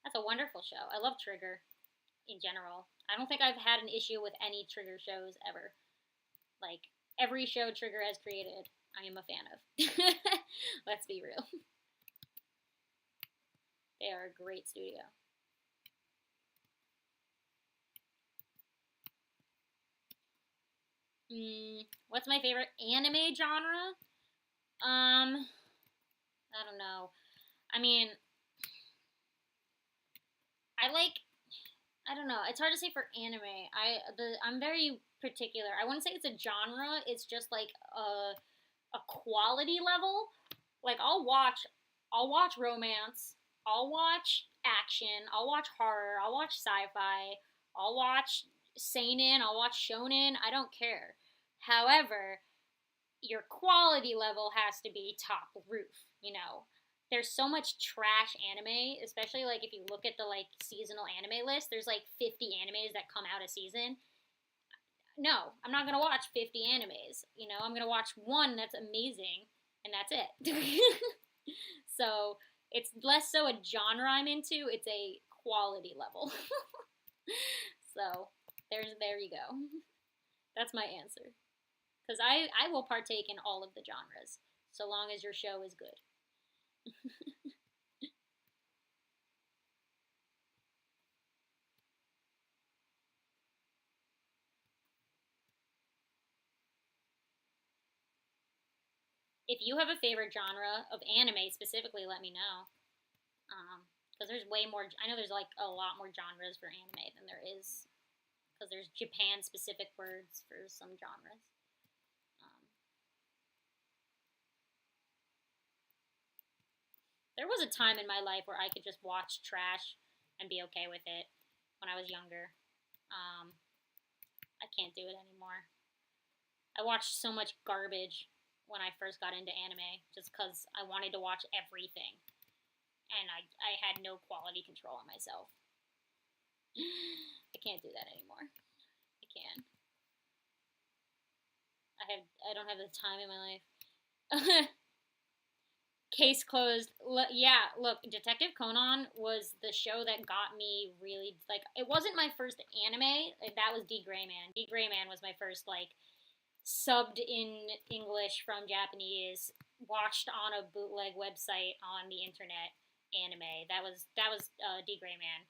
That's a wonderful show. I love Trigger in general. I don't think I've had an issue with any Trigger shows ever. Like, every show Trigger has created, I am a fan of. Let's be real. They are a great studio. What's my favorite anime genre? I don't know. I mean, I don't know. It's hard to say for anime. I'm very particular. I wouldn't say it's a genre. It's just like a quality level. Like I'll watch romance. I'll watch action. I'll watch horror. I'll watch sci-fi. I'll watch seinen. I'll watch shonen. I don't care. However, your quality level has to be top roof, There's so much trash anime, especially like if you look at the like seasonal anime list, there's like 50 animes that come out a season. No, I'm not going to watch 50 animes. I'm going to watch one that's amazing and that's it. So, it's less so a genre I'm into, it's a quality level. So, there you go. That's my answer. Because I will partake in all of the genres, so long as your show is good. If you have a favorite genre of anime specifically, let me know. Because there's way more. I know there's like a lot more genres for anime than there is. Because there's Japan specific words for some genres. Um, there was a time in my life where I could just watch trash and be okay with it when I was younger. Um, I can't do it anymore. I watched so much garbage when I first got into anime just because I wanted to watch everything. And I had no quality control on myself. I can't do that anymore. I can. I don't have the time in my life. Case closed. Yeah, look, Detective Conan was the show that got me really, like, it wasn't my first anime. That was D. Gray Man. D. Gray Man was my first, like, subbed in English from Japanese, watched on a bootleg website on the internet anime. That was D. Gray Man.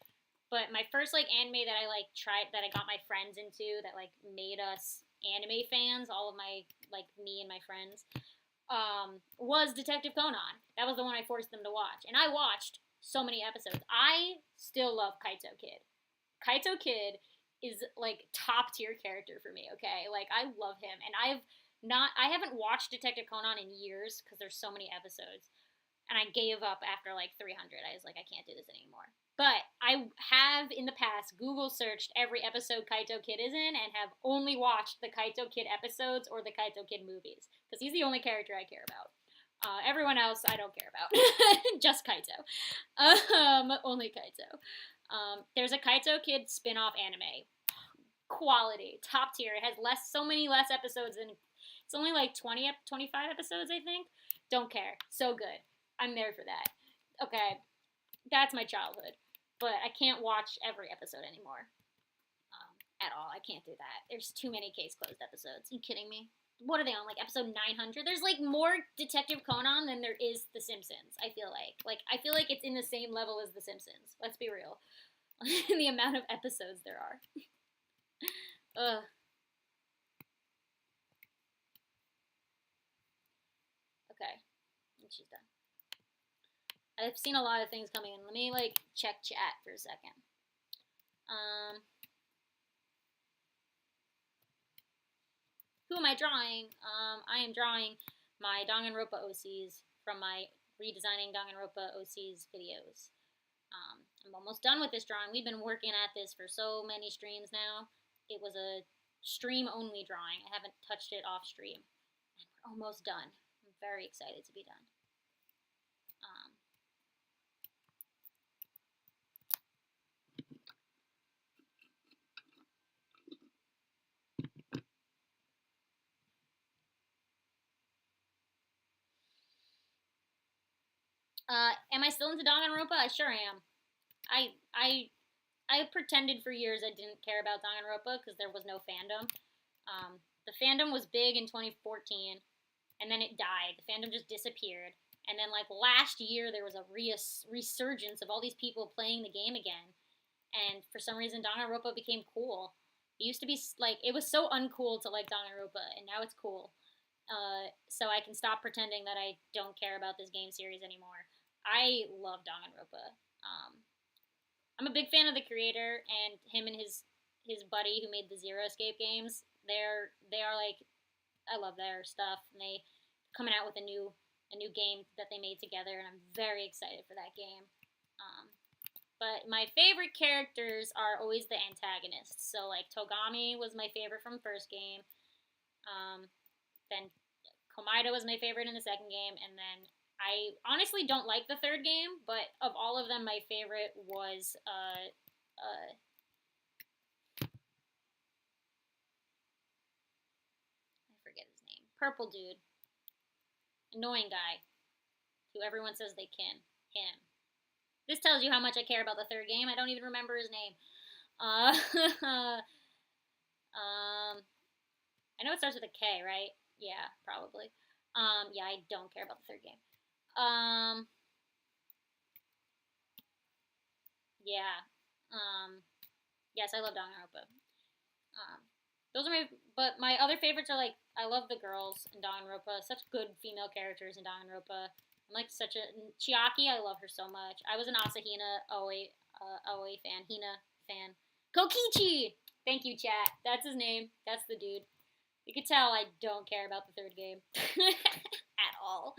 But my first like anime that I like tried that I got my friends into that like made us anime fans, all of my like me and my friends, was Detective Conan. That was the one I forced them to watch, and I watched so many episodes. I still love Kaito Kid. Kaito Kid is like top tier character for me. Okay, like I love him, and I haven't watched Detective Conan in years because there's so many episodes, and I gave up after like 300. I was like, I can't do this anymore. But I have in the past Google searched every episode Kaito Kid is in and have only watched the Kaito Kid episodes or the Kaito Kid movies because he's the only character I care about. Everyone else I don't care about. Just Kaito. Only Kaito. There's a Kaito Kid spin-off anime. Quality, top tier. It has so many less episodes than it's only like 20, 25 episodes, I think. Don't care. So good. I'm there for that. Okay, that's my childhood. But I can't watch every episode anymore. At all. I can't do that. There's too many Case Closed episodes. Are you kidding me? What are they on, like episode 900? There's like more Detective Conan than there is The Simpsons, I feel like. I feel like it's in the same level as The Simpsons. Let's be real. The amount of episodes there are. Ugh. Okay. She's done. I've seen a lot of things coming in. Let me, like, check chat for a second. Who am I drawing? I am drawing my Danganronpa OCs from my redesigning Danganronpa OCs videos. I'm almost done with this drawing. We've been working at this for so many streams now. It was a stream-only drawing. I haven't touched it off stream. And we're almost done. I'm very excited to be done. Am I still into Danganronpa? I sure am. I pretended for years I didn't care about Danganronpa because there was no fandom. The fandom was big in 2014, and then it died. The fandom just disappeared. And then, like, last year, there was a resurgence of all these people playing the game again. And for some reason, Danganronpa became cool. It used to be, like, it was so uncool to like Danganronpa, and now it's cool. So I can stop pretending that I don't care about this game series anymore. I love Danganronpa. I'm a big fan of the creator and him and his buddy who made the Zero Escape games. They are like, I love their stuff, and they coming out with a new game that they made together, and I'm very excited for that game. But my favorite characters are always the antagonists. So like Togami was my favorite from first game. Then Komaeda was my favorite in the second game, and then I honestly don't like the third game, but of all of them, my favorite was I forget his name. Purple dude. Annoying guy. Who everyone says they can. Him. This tells you how much I care about the third game. I don't even remember his name. Uh, I know it starts with a K, right? Yeah, probably. Yeah, I don't care about the third game. Um, yeah. Yes, I love Danganronpa. Um, those are but my other favorites are like, I love the girls in Danganronpa. Such good female characters in Danganronpa. I'm like such a Chiaki. I love her so much. I was an Asahina Oe fan, Hina fan. Kokichi. Thank you, chat. That's his name. That's the dude. You could tell I don't care about the third game at all.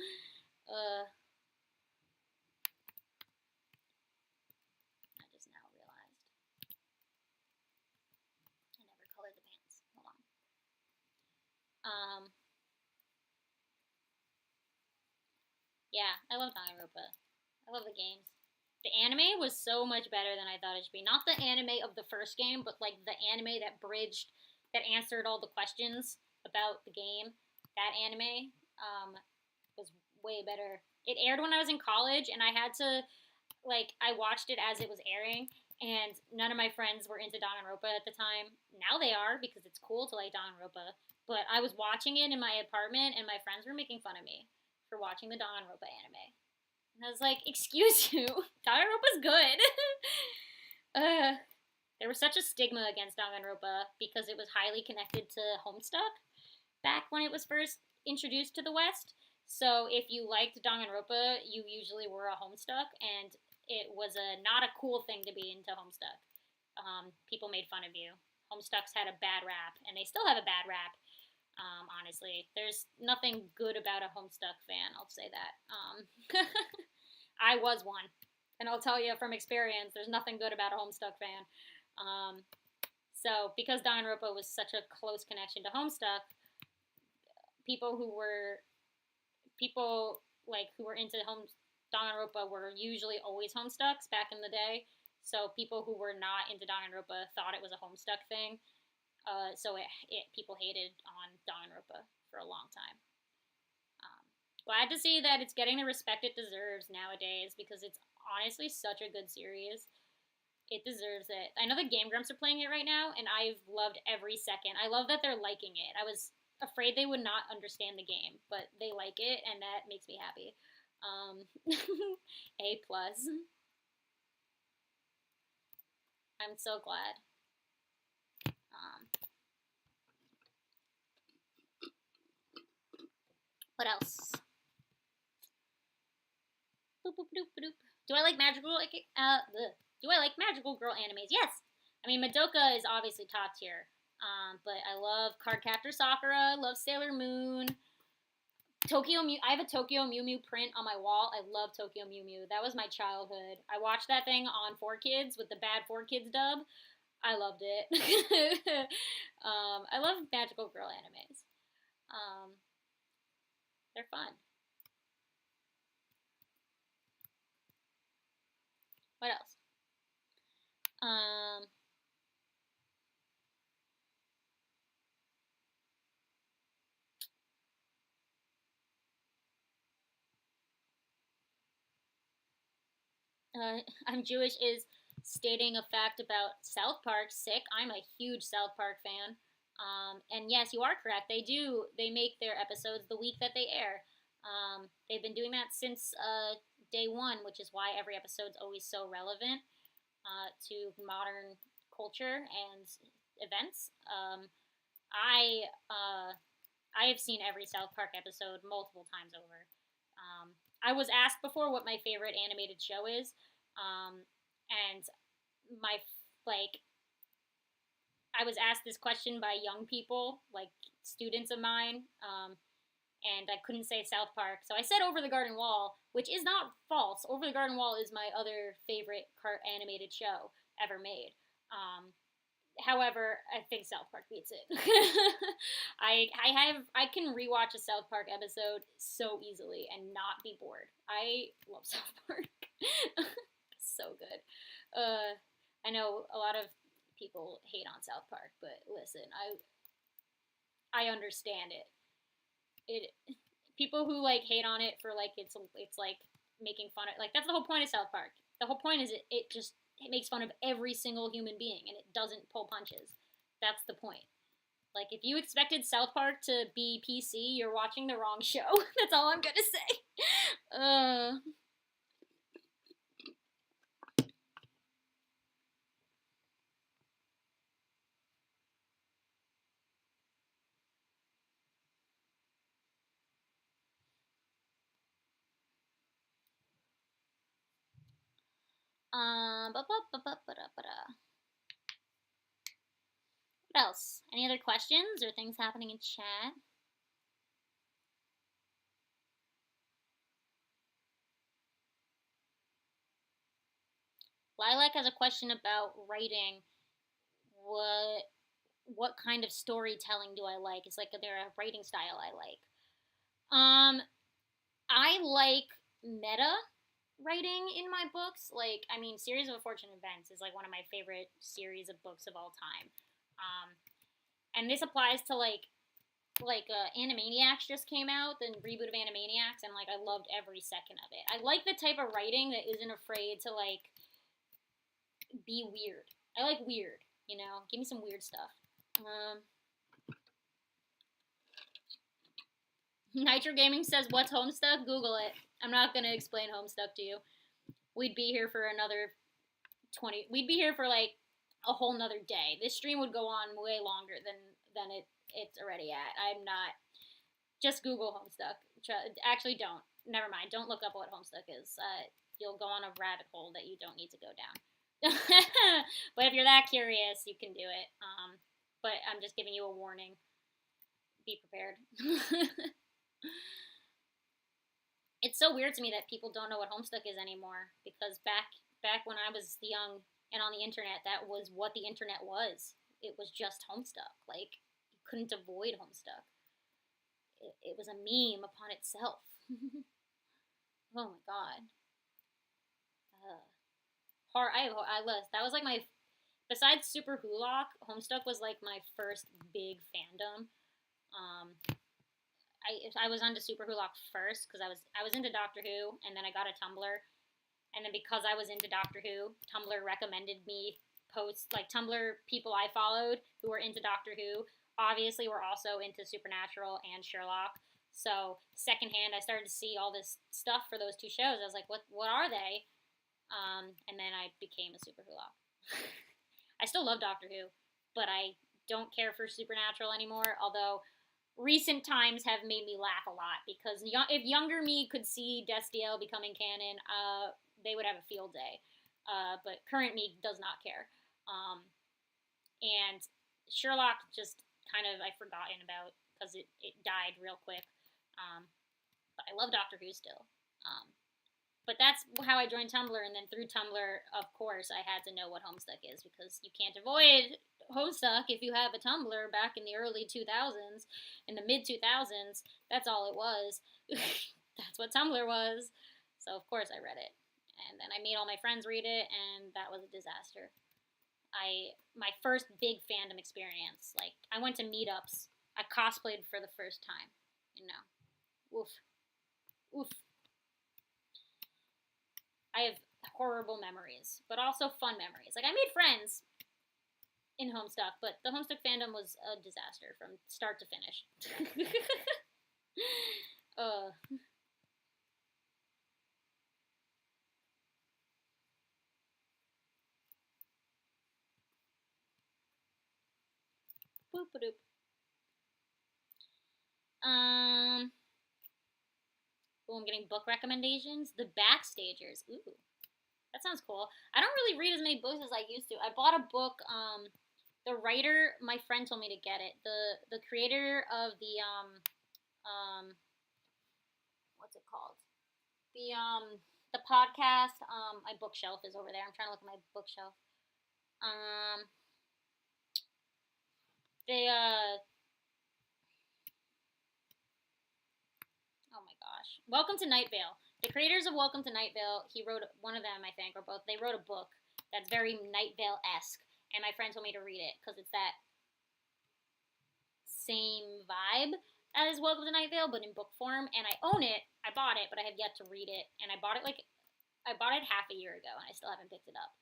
I just now realized I never colored the pants. Hold on. Um, yeah, I love Danganronpa. I love the games. The anime was so much better than I thought it should be. Not the anime of the first game, but like the anime that bridged, that answered all the questions about the game. That anime was way better. It aired when I was in college, and I had to I watched it as it was airing, and none of my friends were into Danganronpa at the time. Now they are because it's cool to like Danganronpa. But I was watching it in my apartment, and my friends were making fun of me for watching the Danganronpa anime. And I was like, "Excuse you, Danganronpa's good." There was such a stigma against Danganronpa because it was highly connected to Homestuck back when it was first introduced to the West. So if you liked Danganronpa, you usually were a Homestuck, and it was not a cool thing to be into Homestuck. People made fun of you. Homestucks had a bad rap, and they still have a bad rap. Honestly, there's nothing good about a Homestuck fan. I'll say that. I was one, and I'll tell you from experience, there's nothing good about a Homestuck fan. So because Danganronpa was such a close connection to Homestuck, people who were into Danganronpa were usually always Homestucks back in the day. So people who were not into Danganronpa thought it was a Homestuck thing. So people hated on Danganronpa for a long time. Glad to see that it's getting the respect it deserves nowadays because it's honestly such a good series. It deserves it. I know the Game Grumps are playing it right now, and I've loved every second. I love that they're liking it. I was afraid they would not understand the game, but they like it, and that makes me happy. A plus. I'm so glad. What else? Boop, boop, doop, doop. Do I like magical? Do I like magical girl animes? Yes. I mean, Madoka is obviously top tier. But I love Cardcaptor Sakura. I love Sailor Moon. Tokyo Mew. I have a Tokyo Mew Mew print on my wall. I love Tokyo Mew Mew. That was my childhood. I watched that thing on 4Kids with the bad 4Kids dub. I loved it. I love magical girl animes. They're fun. What else? I'm Jewish is stating a fact about South Park. Sick. I'm a huge South Park fan. And yes, you are correct. They make their episodes the week that they air. They've been doing that since day one, which is why every episode's always so relevant to modern culture and events. I have seen every South Park episode multiple times over. I was asked before what my favorite animated show is, and my like I was asked this question by young people, like students of mine, and I couldn't say South Park, so I said Over the Garden Wall, which is not false. Over the Garden Wall is my other favorite animated show ever made. However, I think South Park beats it. I can rewatch a South Park episode so easily and not be bored. I love South Park. So good. I know a lot of people hate on South Park, but listen, I understand it. People who like hate on it for like it's like making fun of, like, that's the whole point of South Park. The whole point is it makes fun of every single human being and it doesn't pull punches. That's the point. Like, if you expected South Park to be PC, you're watching the wrong show. That's all I'm gonna say. What else? Any other questions or things happening in chat? Lilac has a question about writing. What kind of storytelling do I like? It's like there a writing style I like. I like meta writing in my books. Like, I mean, Series of Unfortunate Events is like one of my favorite series of books of all time. And this applies to like Animaniacs just came out, the reboot of Animaniacs, and like I loved every second of it. I like the type of writing that isn't afraid to like be weird. I like weird, you know. Give me some weird stuff. Nitro Gaming says, "What's Homestuck?" Google it. I'm not gonna explain Homestuck to you. We'd be here for another 20. We'd be here for like a whole nother day. This stream would go on way longer than it's already at. I'm not. Just Google Homestuck. Actually, don't. Never mind. Don't look up what Homestuck is. You'll go on a rabbit hole that you don't need to go down. But if you're that curious, you can do it. But I'm just giving you a warning. Be prepared. It's so weird to me that people don't know what Homestuck is anymore, because back when I was young and on the internet, that was what the internet was. It was just Homestuck. Like, you couldn't avoid Homestuck. It was a meme upon itself. Oh my god. That was like my, besides Super Hulock, Homestuck was like my first big fandom. I was onto Super Hulock first because I was into Doctor Who, and then I got a Tumblr, and then because I was into Doctor Who, Tumblr recommended me posts, like Tumblr people I followed who were into Doctor Who obviously were also into Supernatural and Sherlock. So secondhand, I started to see all this stuff for those two shows. I was like, what are they? And then I became a Super Hulock. I still love Doctor Who, but I don't care for Supernatural anymore. Although recent times have made me laugh a lot, because if younger me could see Destiel becoming canon, they would have a field day. But current me does not care. And Sherlock just kind of I've forgotten about because it died real quick. But I love Doctor Who still. But that's how I joined Tumblr, and then through Tumblr, of course, I had to know what Homestuck is, because you can't avoid Homestuck if you have a Tumblr back in the early 2000s, in the mid 2000s. That's all it was. That's what Tumblr was. So of course I read it, and then I made all my friends read it, and that was a disaster. My first big fandom experience, like I went to meetups, I cosplayed for the first time, you know. Oof, oof. I have horrible memories, but also fun memories. Like, I made friends in Homestuck, but the Homestuck fandom was a disaster from start to finish. Boop-a-doop. Oh, I'm getting book recommendations. The Backstagers. Ooh, that sounds cool. I don't really read as many books as I used to. I bought a book. The writer, my friend told me to get it. The creator of the what's it called? The podcast. My bookshelf is over there. I'm trying to look at my bookshelf. They Oh my gosh. Welcome to Night Vale. The creators of Welcome to Night Vale, he wrote, one of them, I think, or both, they wrote a book that's very Night Vale-esque, and my friend told me to read it, because it's that same vibe as Welcome to Night Vale, but in book form, and I own it, I bought it, but I have yet to read it, and I bought it, like, I bought it half a year ago, and I still haven't picked it up.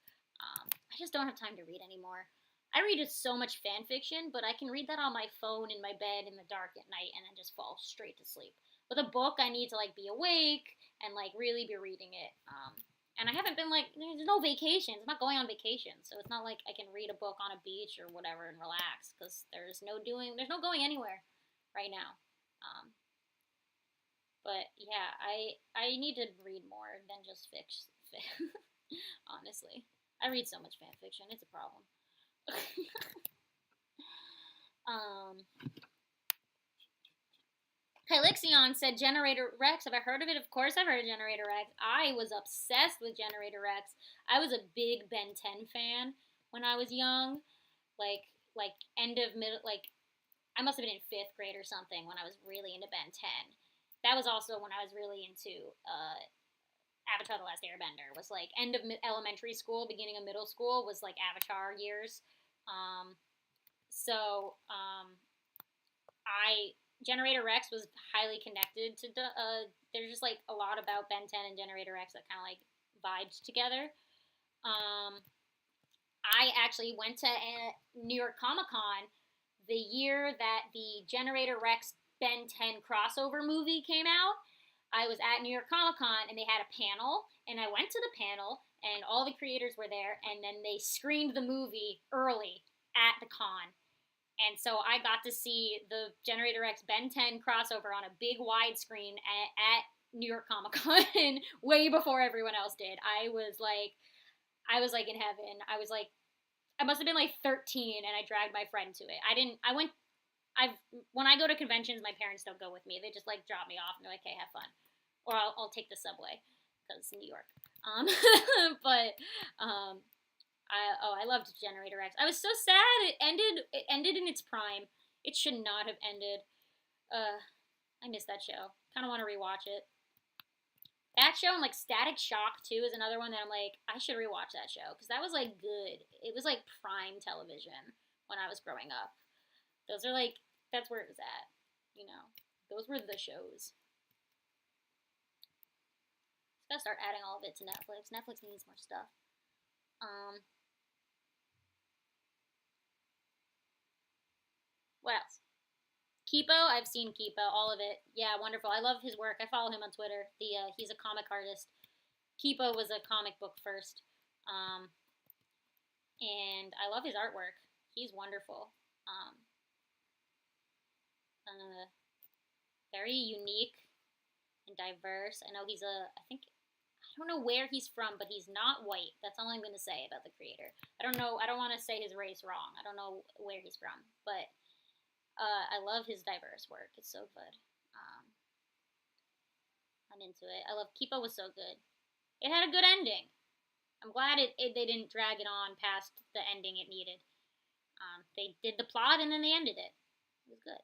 I just don't have time to read anymore. I read so much fan fiction, but I can read that on my phone in my bed in the dark at night and then just fall straight to sleep. With a book, I need to like be awake and like really be reading it. And I haven't been like there's no vacations. I'm not going on vacation, so it's not like I can read a book on a beach or whatever and relax because there's no going anywhere right now. Um, but yeah, I need to read more than just fiction. Honestly, I read so much fan fiction. It's a problem. um, Kylixion said Generator Rex. Have I heard of it? Of course I've heard of Generator Rex. I was obsessed with Generator Rex. I was a big Ben 10 fan when I was young. Like end of middle like I must have been in 5th grade or something when I was really into Ben 10. That was also when I was really into Avatar: The Last Airbender. Was like end of elementary school, beginning of middle school was like Avatar years. Um, I Generator Rex was highly connected to the. There's just like a lot about Ben 10 and Generator Rex that kind of like vibed together. I actually went to New York Comic Con the year that the Generator Rex Ben 10 crossover movie came out. I was at New York Comic Con and they had a panel, and I went to the panel, and all the creators were there, and then they screened the movie early at the con. And so I got to see the Generator X Ben 10 crossover on a big widescreen at New York Comic Con way before everyone else did. I was like in heaven. I must have been like 13 and I dragged my friend to it. When I go to conventions, my parents don't go with me. They just like drop me off and they're like, "Hey, have fun," or I'll take the subway because New York. But I loved Generator X. I was so sad it ended. It ended in its prime. It should not have ended. I miss that show. Kind of want to rewatch it. That show and like Static Shock too is another one that I'm like I should rewatch that show because that was like good. It was like prime television when I was growing up. Those are like that's where it was at. You know, those were the shows. Gotta start adding all of it to Netflix. Netflix needs more stuff. What else? Kipo, I've seen Kipo, all of it. Yeah, wonderful. I love his work. I follow him on Twitter. He's a comic artist. Kipo was a comic book first, and I love his artwork. He's wonderful. Very unique and diverse. I know I don't know where he's from, but he's not white. That's all I'm going to say about the creator. I don't know. I don't want to say his race wrong. I don't know where he's from, but I love his diverse work. It's so good. I'm into it. I love Kipo was so good. It had a good ending. I'm glad they didn't drag it on past the ending it needed. They did the plot and then they ended it. It was good.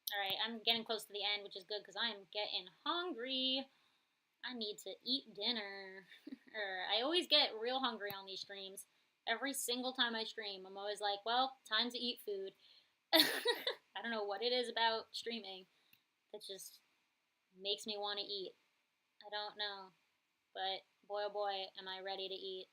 Alright, I'm getting close to the end, which is good because I'm getting hungry. I need to eat dinner. I always get real hungry on these streams. Every single time I stream, I'm always like, well, time to eat food. I don't know what it is about streaming that just makes me want to eat. I don't know. But boy, oh boy, am I ready to eat.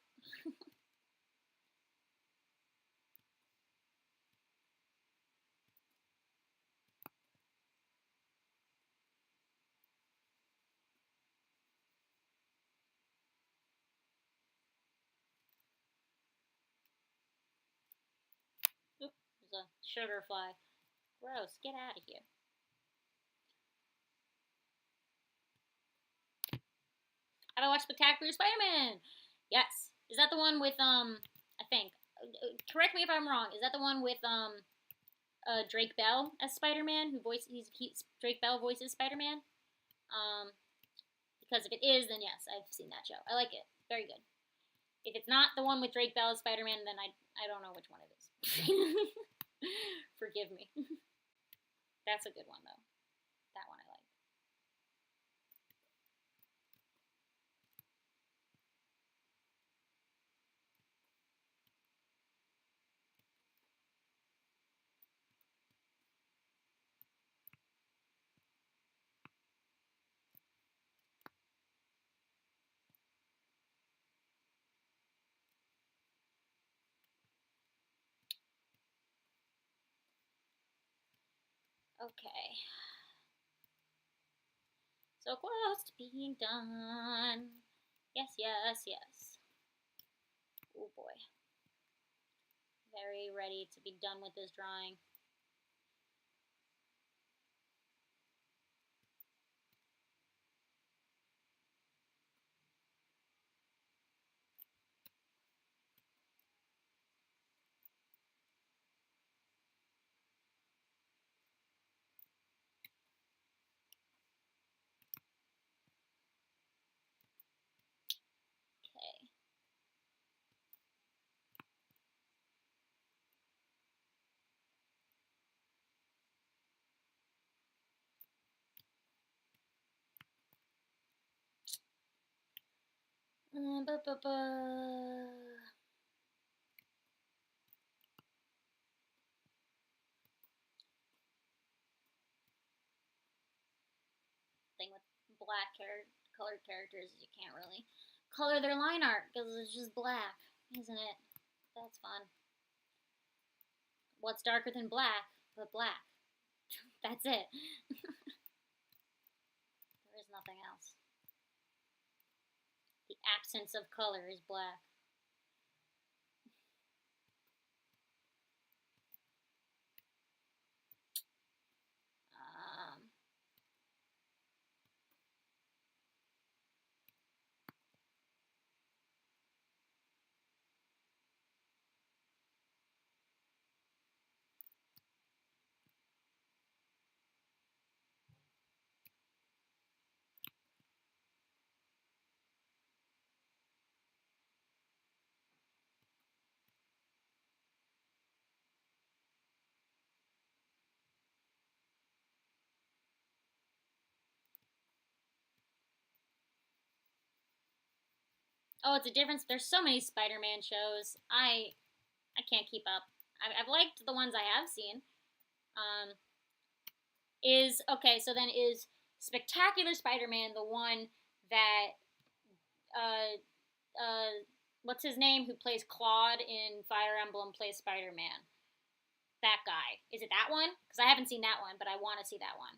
Oop, there's a sugar fly. Gross, get out of here. Have I watched Spectacular Spider-Man? Yes. Is that the one with I think correct me if I'm wrong. Is that the one with Drake Bell as Spider-Man Drake Bell voices Spider-Man? Because if it is, then yes, I've seen that show. I like it. Very good. If it's not the one with Drake Bell as Spider-Man, then I don't know which one it is. Forgive me. That's a good one though. That one I like. Okay. So close to being done. Yes, yes, yes. Oh boy. Very ready to be done with this drawing. Okay. Ba, ba, ba. Thing with black colored characters is you can't really color their line art because it's just black, isn't it? That's fun. What's darker than black but black? That's it. There is nothing else. The absence of color is black. Oh, it's a difference. There's so many Spider-Man shows. I can't keep up. I've liked the ones I have seen. Is okay. So then is Spectacular Spider-Man the one that uh what's his name who plays Claude in Fire Emblem plays Spider-Man? That guy. Is it that one? Because I haven't seen that one, but I want to see that one.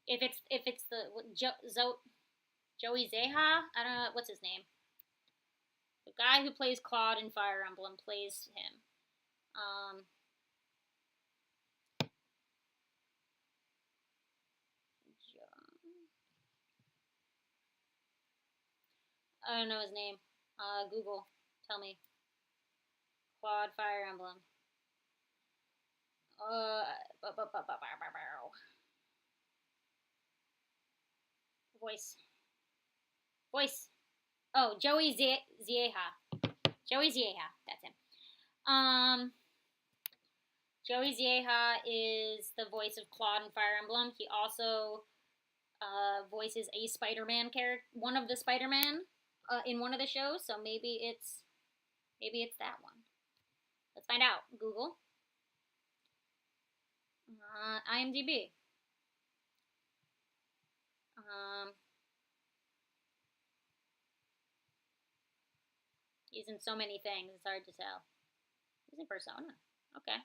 If it's the Joey Zeha, I don't know what's his name. The guy who plays Claude in Fire Emblem plays him. I don't know his name. Google, tell me. Claude Fire Emblem. Voice. Voice. Oh, Joey Zieha. Joey Zieha. That's him. Joey Zieha is the voice of Claude in Fire Emblem. He also voices a Spider-Man character, one of the Spider-Man in one of the shows. So maybe it's that one. Let's find out. Google. IMDb. He's in so many things. It's hard to tell. He's in Persona. Okay.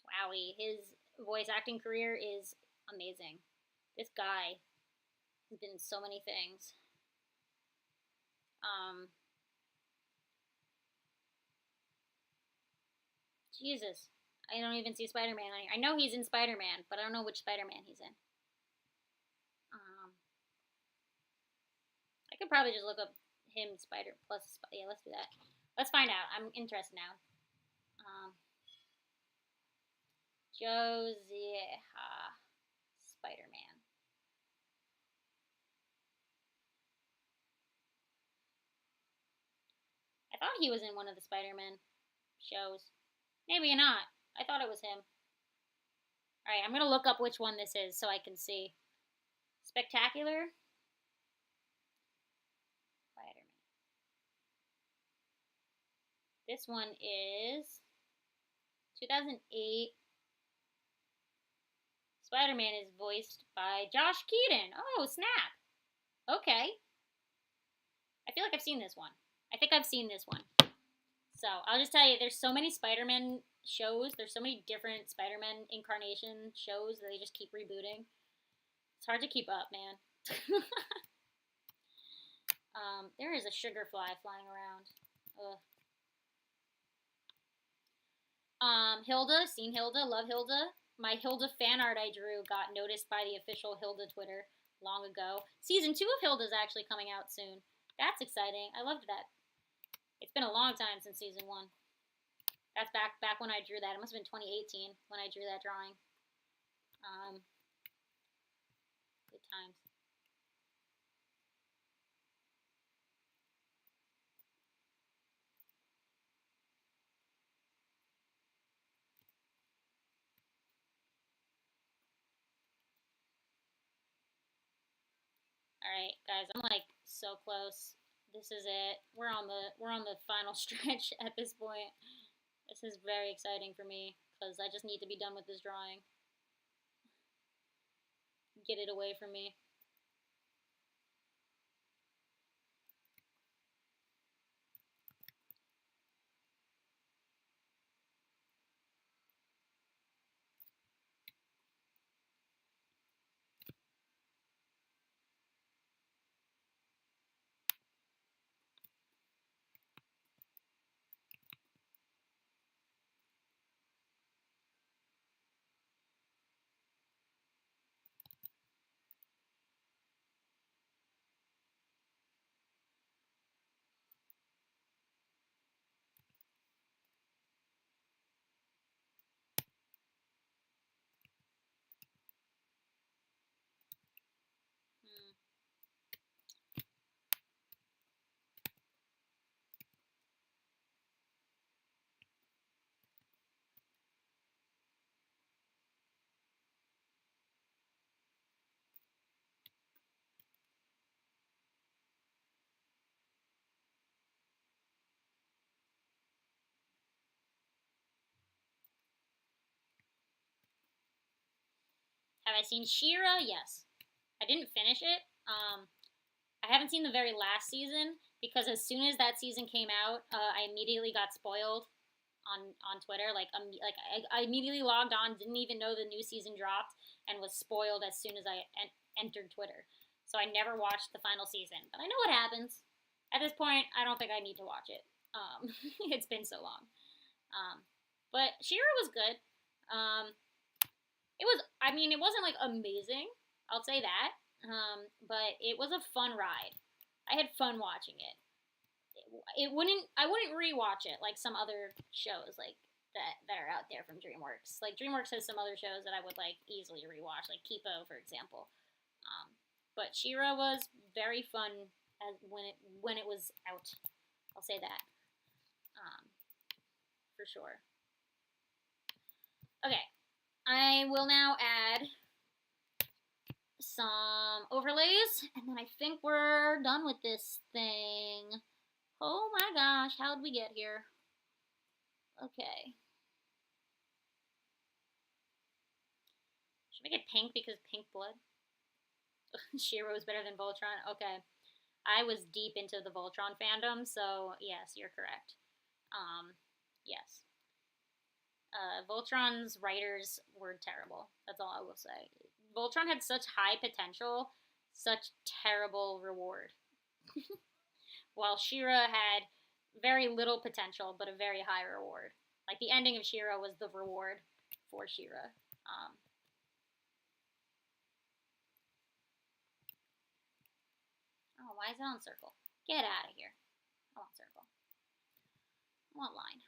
Wowie. His voice acting career is amazing. This guy has been in so many things. Jesus. I don't even see Spider-Man. I know he's in Spider-Man, but I don't know which Spider-Man he's in. I could probably just look up him Spider plus. Yeah, let's do that. Let's find out. I'm interested now. Josiah Spider-Man. I thought he was in one of the Spider-Man shows. Maybe not. I thought it was him. Alright, I'm going to look up which one this is so I can see. Spectacular Spider-Man. This one is 2008. Spider-Man is voiced by Josh Keaton. Oh, snap. Okay. I feel like I've seen this one. I think I've seen this one. So I'll just tell you, there's so many Spider-Man shows. There's so many different Spider-Man incarnation shows that they just keep rebooting. It's hard to keep up, man. There is a sugar fly flying around. Ugh. Hilda, seen Hilda, love Hilda. My Hilda fan art I drew got noticed by the official Hilda Twitter long ago. Season 2 of Hilda's actually coming out soon. That's exciting. I loved that. It's been a long time since season 1. That's back when I drew that. It must have been 2018 when I drew that drawing. Good times. All right, guys, I'm like so close. This is it. We're on the final stretch at this point. This is very exciting for me because I just need to be done with this drawing. Get it away from me. Have I seen She-Ra? Yes. I didn't finish it. I haven't seen the very last season because as soon as that season came out, I immediately got spoiled on Twitter. I immediately logged on, didn't even know the new season dropped, and was spoiled as soon as I entered Twitter. So I never watched the final season, but I know what happens. At this point, I don't think I need to watch it. It's been so long. But She-Ra was good. It wasn't like amazing. I'll say that. But it was a fun ride. I had fun watching it. I wouldn't rewatch it like some other shows like that are out there from DreamWorks. Like DreamWorks has some other shows that I would like easily rewatch, like Kipo, for example. But She-Ra was very fun when it was out. I'll say that. For sure. Okay, I will now add some overlays, and then I think we're done with this thing. Oh my gosh, how did we get here? Okay. Should I make it pink because pink blood? She-Ra was better than Voltron? Okay. I was deep into the Voltron fandom, so yes, you're correct. Yes. Voltron's writers were terrible. That's all I will say. Voltron had such high potential, such terrible reward. While She-Ra had very little potential, but a very high reward. Like the ending of She-Ra was the reward for She-Ra. Oh, why is it on circle? Get out of here. I want circle. I want line.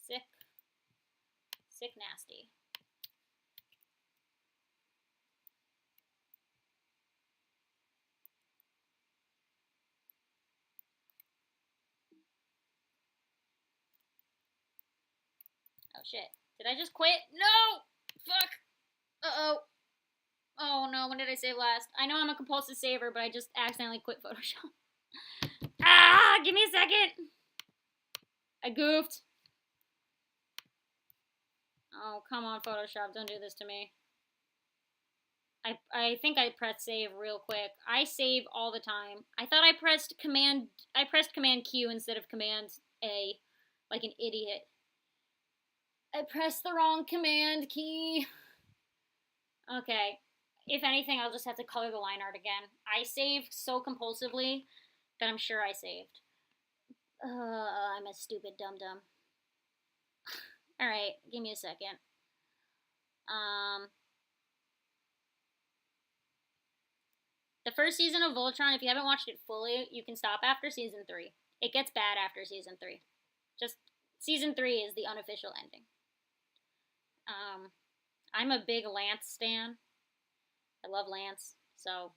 Sick. Sick nasty. Oh shit. Did I just quit? No! Fuck! Uh-oh. Oh no, when did I save last? I know I'm a compulsive saver, but I just accidentally quit Photoshop. Ah! Give me a second! I goofed. Oh, come on, Photoshop. Don't do this to me. I think I pressed save real quick. I save all the time. I thought I pressed Command Q instead of Command A, like an idiot. I pressed the wrong command key. Okay. If anything, I'll just have to color the line art again. I save so compulsively that I'm sure I saved. I'm a stupid dum-dum. Alright, give me a second. The first season of Voltron, if you haven't watched it fully, you can stop after season 3. It gets bad after season 3. Just season 3 is the unofficial ending. I'm a big Lance stan. I love Lance. So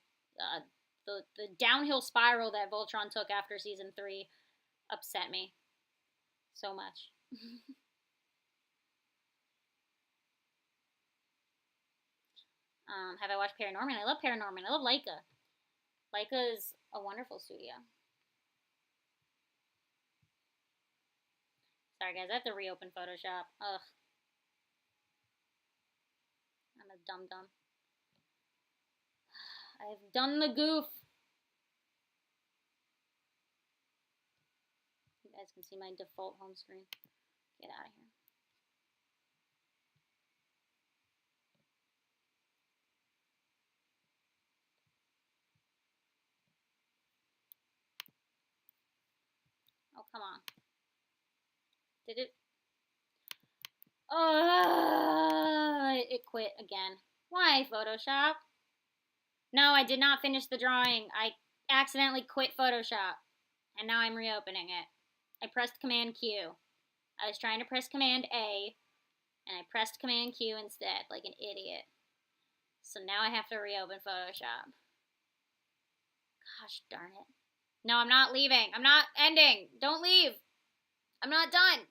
the downhill spiral that Voltron took after season 3 upset me so much. Have I watched Paranorman? I love Paranorman. I love Laika. Laika is a wonderful studio. Sorry guys, I have to reopen Photoshop. Ugh. I'm a dum-dum. I've done the goof. You guys can see my default home screen. Get out of here. Oh, come on. Did it? It quit again. Why, Photoshop? No, I did not finish the drawing. I accidentally quit Photoshop. And now I'm reopening it. I pressed Command Q. I was trying to press Command A, and I pressed Command Q instead, like an idiot. So now I have to reopen Photoshop. Gosh darn it. No, I'm not leaving. I'm not ending. Don't leave. I'm not done.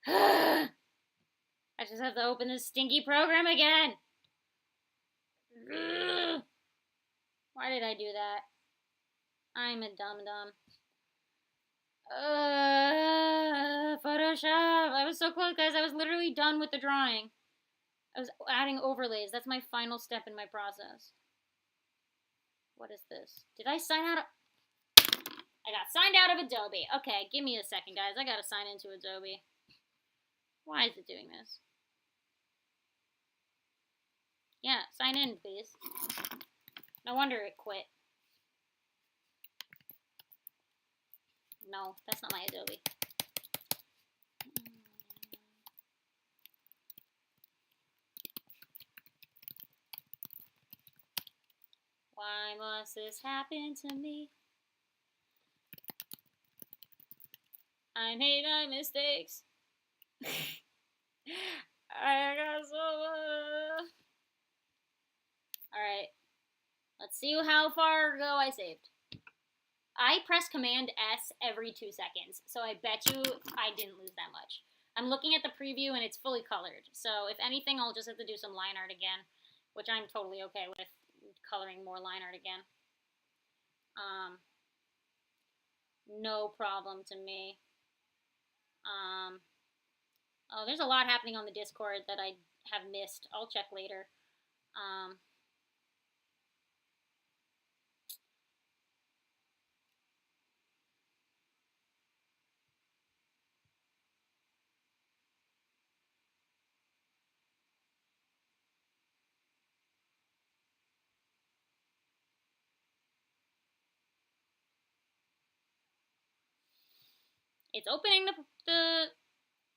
I just have to open this stinky program again. Why did I do that? I'm a dum-dum. Photoshop. I was so close, guys. I was literally done with the drawing. I was adding overlays. That's my final step in my process. What is this? Did I sign out of... I got signed out of Adobe. Okay, give me a second, guys. I gotta sign into Adobe. Why is it doing this? Yeah, sign in, please. No wonder it quit. No, that's not my Adobe. Why must this happen to me? I made my mistakes. I got so Alright. Let's see how far ago I saved. I press Command S every 2 seconds, so I bet you I didn't lose that much. I'm looking at the preview and it's fully colored, so if anything, I'll just have to do some line art again, which I'm totally okay with, coloring more line art again. No problem to me. Oh, there's a lot happening on the Discord that I have missed. I'll check later. It's opening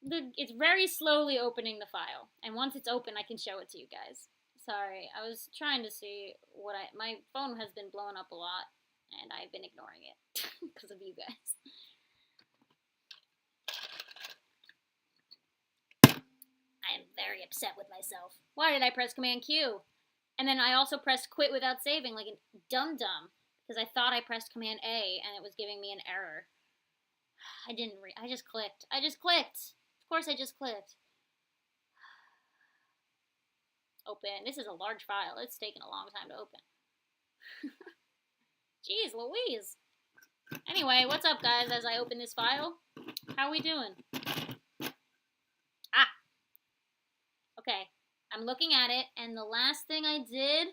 it's very slowly opening the file. And once it's open, I can show it to you guys. Sorry, I was trying to see my phone has been blowing up a lot, and I've been ignoring it because of you guys. I am very upset with myself. Why did I press Command Q? And then I also pressed quit without saving like a dum-dum, because I thought I pressed Command A and it was giving me an error. I just clicked. Of course I just clicked. Open. This is a large file. It's taken a long time to open. Jeez Louise. Anyway, what's up, guys, as I open this file? How we doing? Ah. Okay. I'm looking at it, and the last thing I did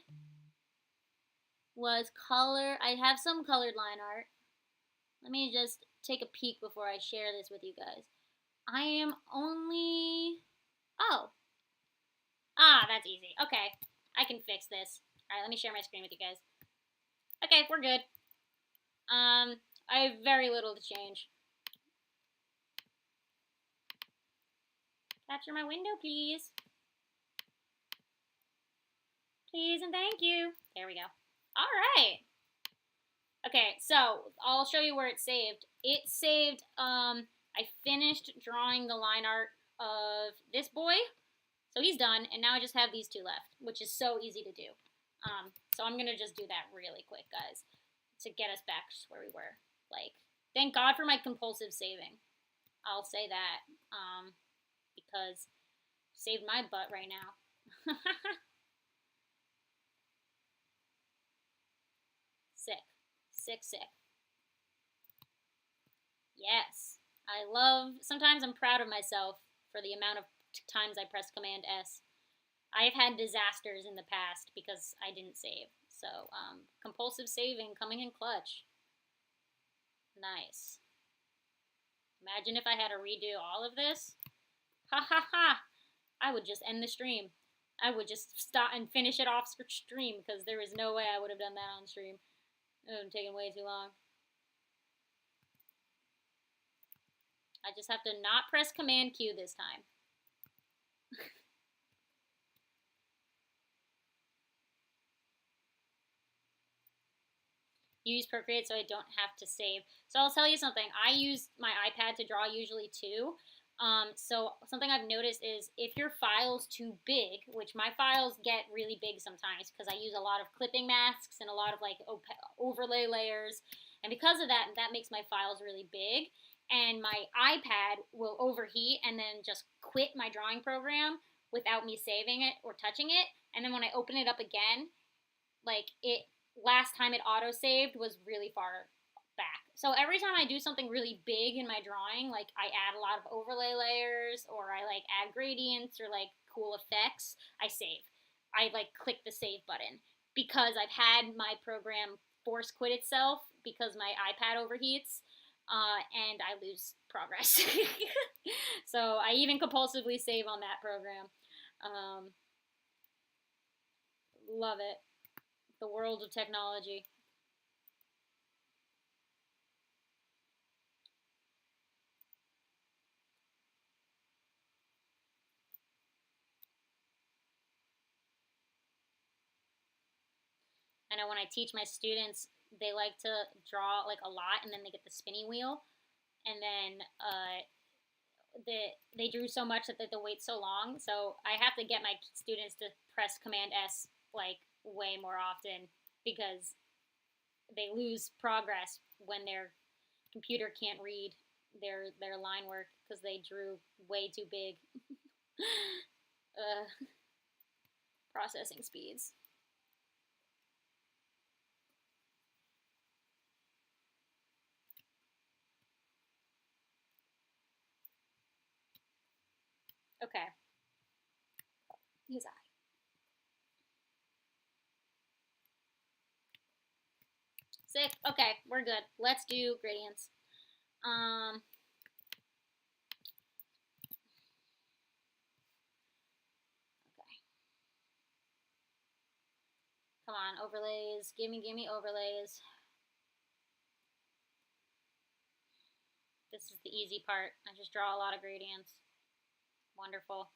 was color. I have some colored line art. Let me just take a peek before I share this with you guys. I am only... Oh. Ah, that's easy. Okay. I can fix this. Alright, let me share my screen with you guys. Okay, we're good. I have very little to change. Capture my window, please. Please and thank you. There we go. Alright. Okay, so I'll show you where it's saved. It saved, I finished drawing the line art of this boy. So he's done, and now I just have these two left, which is so easy to do. So I'm gonna just do that really quick, guys, to get us back to where we were. Like, thank God for my compulsive saving. I'll say that, because saved my butt right now. Sick. Sick, sick. Yes. I love, sometimes I'm proud of myself for the amount of times I pressed Command S. I've had disasters in the past because I didn't save. So, compulsive saving coming in clutch. Nice. Imagine if I had to redo all of this. Ha ha ha! I would just end the stream. I would just stop and finish it off stream because there is no way I would have done that on stream. It would have taken way too long. I just have to not press Command Q this time. Use Procreate so I don't have to save. So I'll tell you something. I use my iPad to draw usually too. So something I've noticed is if your file's too big, which my files get really big sometimes because I use a lot of clipping masks and a lot of like overlay layers. And because of that, that makes my files really big. And my iPad will overheat and then just quit my drawing program without me saving it or touching it. And then when I open it up again, like last time it auto-saved was really far back. So every time I do something really big in my drawing, like I add a lot of overlay layers or I like add gradients or like cool effects, I save. I like click the save button because I've had my program force quit itself because my iPad overheats and I lose progress. So I even compulsively save on that program. Love it. The world of technology. I know when I teach my students, they like to draw like a lot and then they get the spinning wheel. And then they drew so much that they have to wait so long. So I have to get my students to press Command S like way more often because they lose progress when their computer can't read their line work because they drew way too big. Processing speeds. Okay. His eye. Sick. Okay, we're good. Let's do gradients. Okay. Come on, overlays. Gimme overlays. This is the easy part. I just draw a lot of gradients. Wonderful.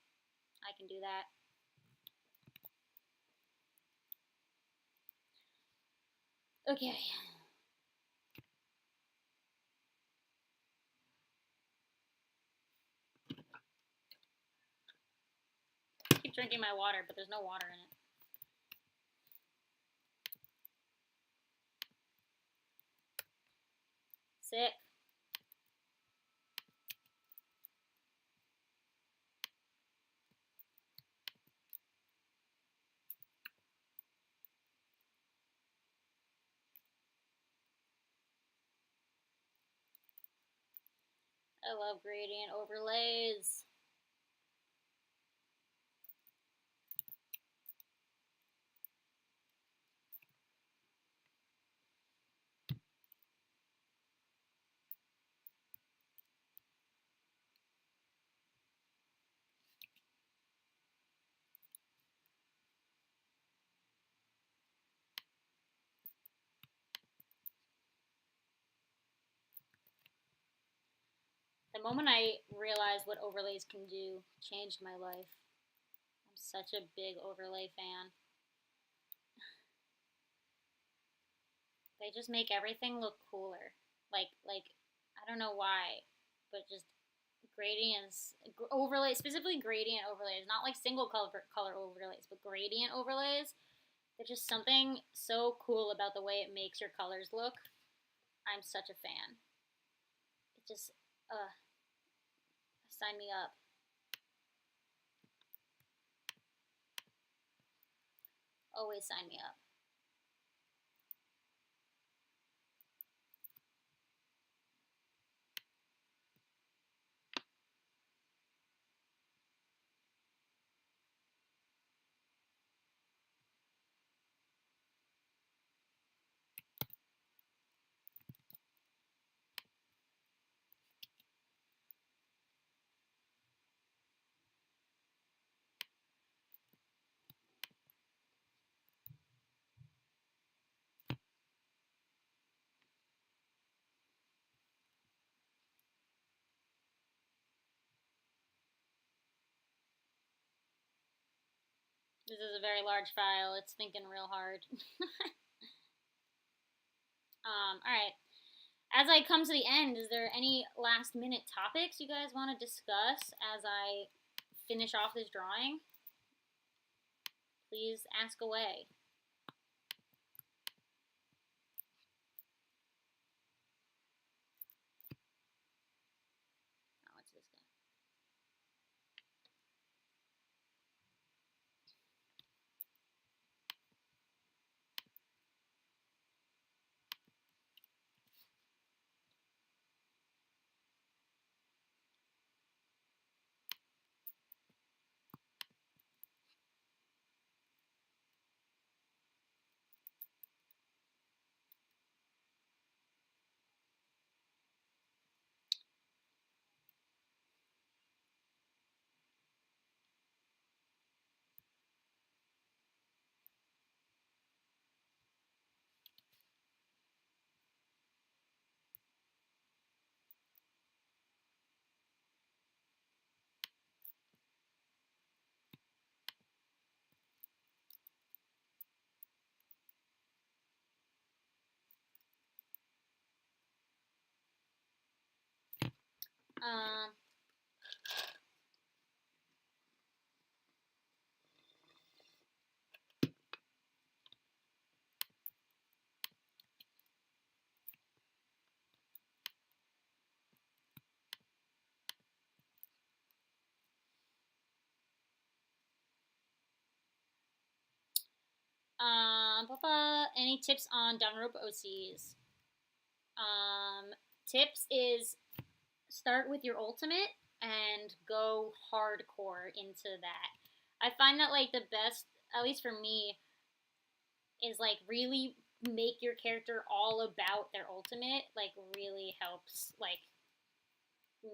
I can do that. Okay. I keep drinking my water, but there's no water in it. Sick. I love gradient overlays. moment I realized what overlays can do changed my life. I'm such a big overlay fan. They just make everything look cooler. Like I don't know why, but just gradients, overlays, specifically gradient overlays, not like single color overlays, but gradient overlays. There's just something so cool about the way it makes your colors look. I'm such a fan. It just, sign me up. Always sign me up. This is a very large file. It's thinking real hard. Alright. As I come to the end, is there any last minute topics you guys want to discuss as I finish off this drawing? Please ask away. Oh, it's this guy. Um, any tips on Danganronpa OCs? Tips is start with your ultimate and go hardcore into that. I find that like the best, at least for me, is like really make your character all about their ultimate. Like really helps like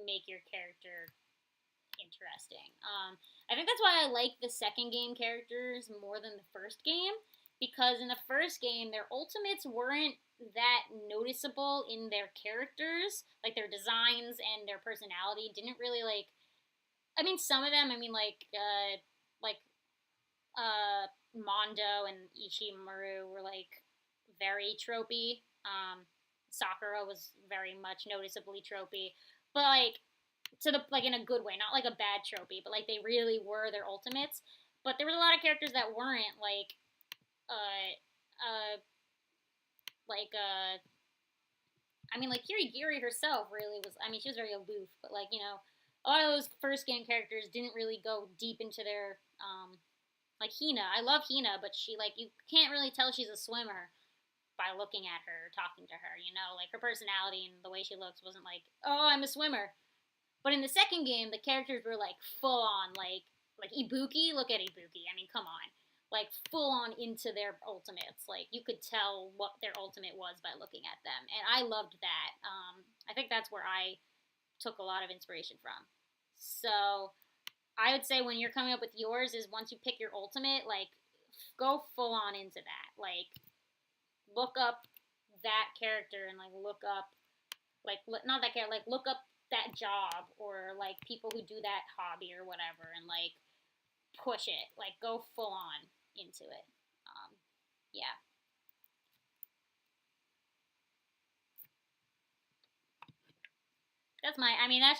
make your character interesting. I think that's why I like the second game characters more than the first game, because in the first game their ultimates weren't that noticeable in their characters, like their designs and their personality didn't really like. I mean, some of them. I mean, like Mondo and Ishimaru were like very tropey. Sakura was very much noticeably tropey, but like to the like in a good way, not like a bad tropey, but like they really were their ultimates. But there was a lot of characters that weren't uh, uh, like I mean, like Kirigiri herself really was. I mean, she was very aloof, but like a lot of those first game characters didn't really go deep into their like Hina. I love Hina, but she like you can't really tell she's a swimmer by looking at her, or talking to her. Like her personality and the way she looks wasn't like, oh, I'm a swimmer. But in the second game, the characters were like full on, like Ibuki. Look at Ibuki. I mean, come on, like full on into their ultimates. Like you could tell what their ultimate was by looking at them, and I loved that. I think that's where I took a lot of inspiration from. So I would say when you're coming up with yours is once you pick your ultimate, like go full on into that. Like look up that character and like look up like not that character, like look up that job, or like people who do that hobby or whatever, and like push it, like go full on into it. Yeah. That's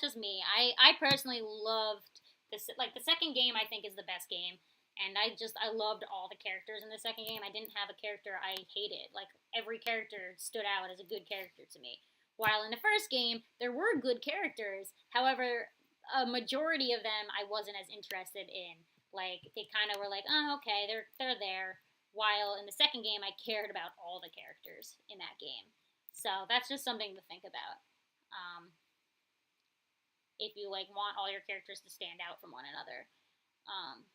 just me. I personally loved this. Like the second game, I think is the best game, and I loved all the characters in the second game. I didn't have a character I hated. Like every character stood out as a good character to me. While in the first game, there were good characters. However, a majority of them I wasn't as interested in. Like they kind of were like, oh, okay, they're there. While in the second game, I cared about all the characters in that game. So that's just something to think about. If you like want all your characters to stand out from one another. Um,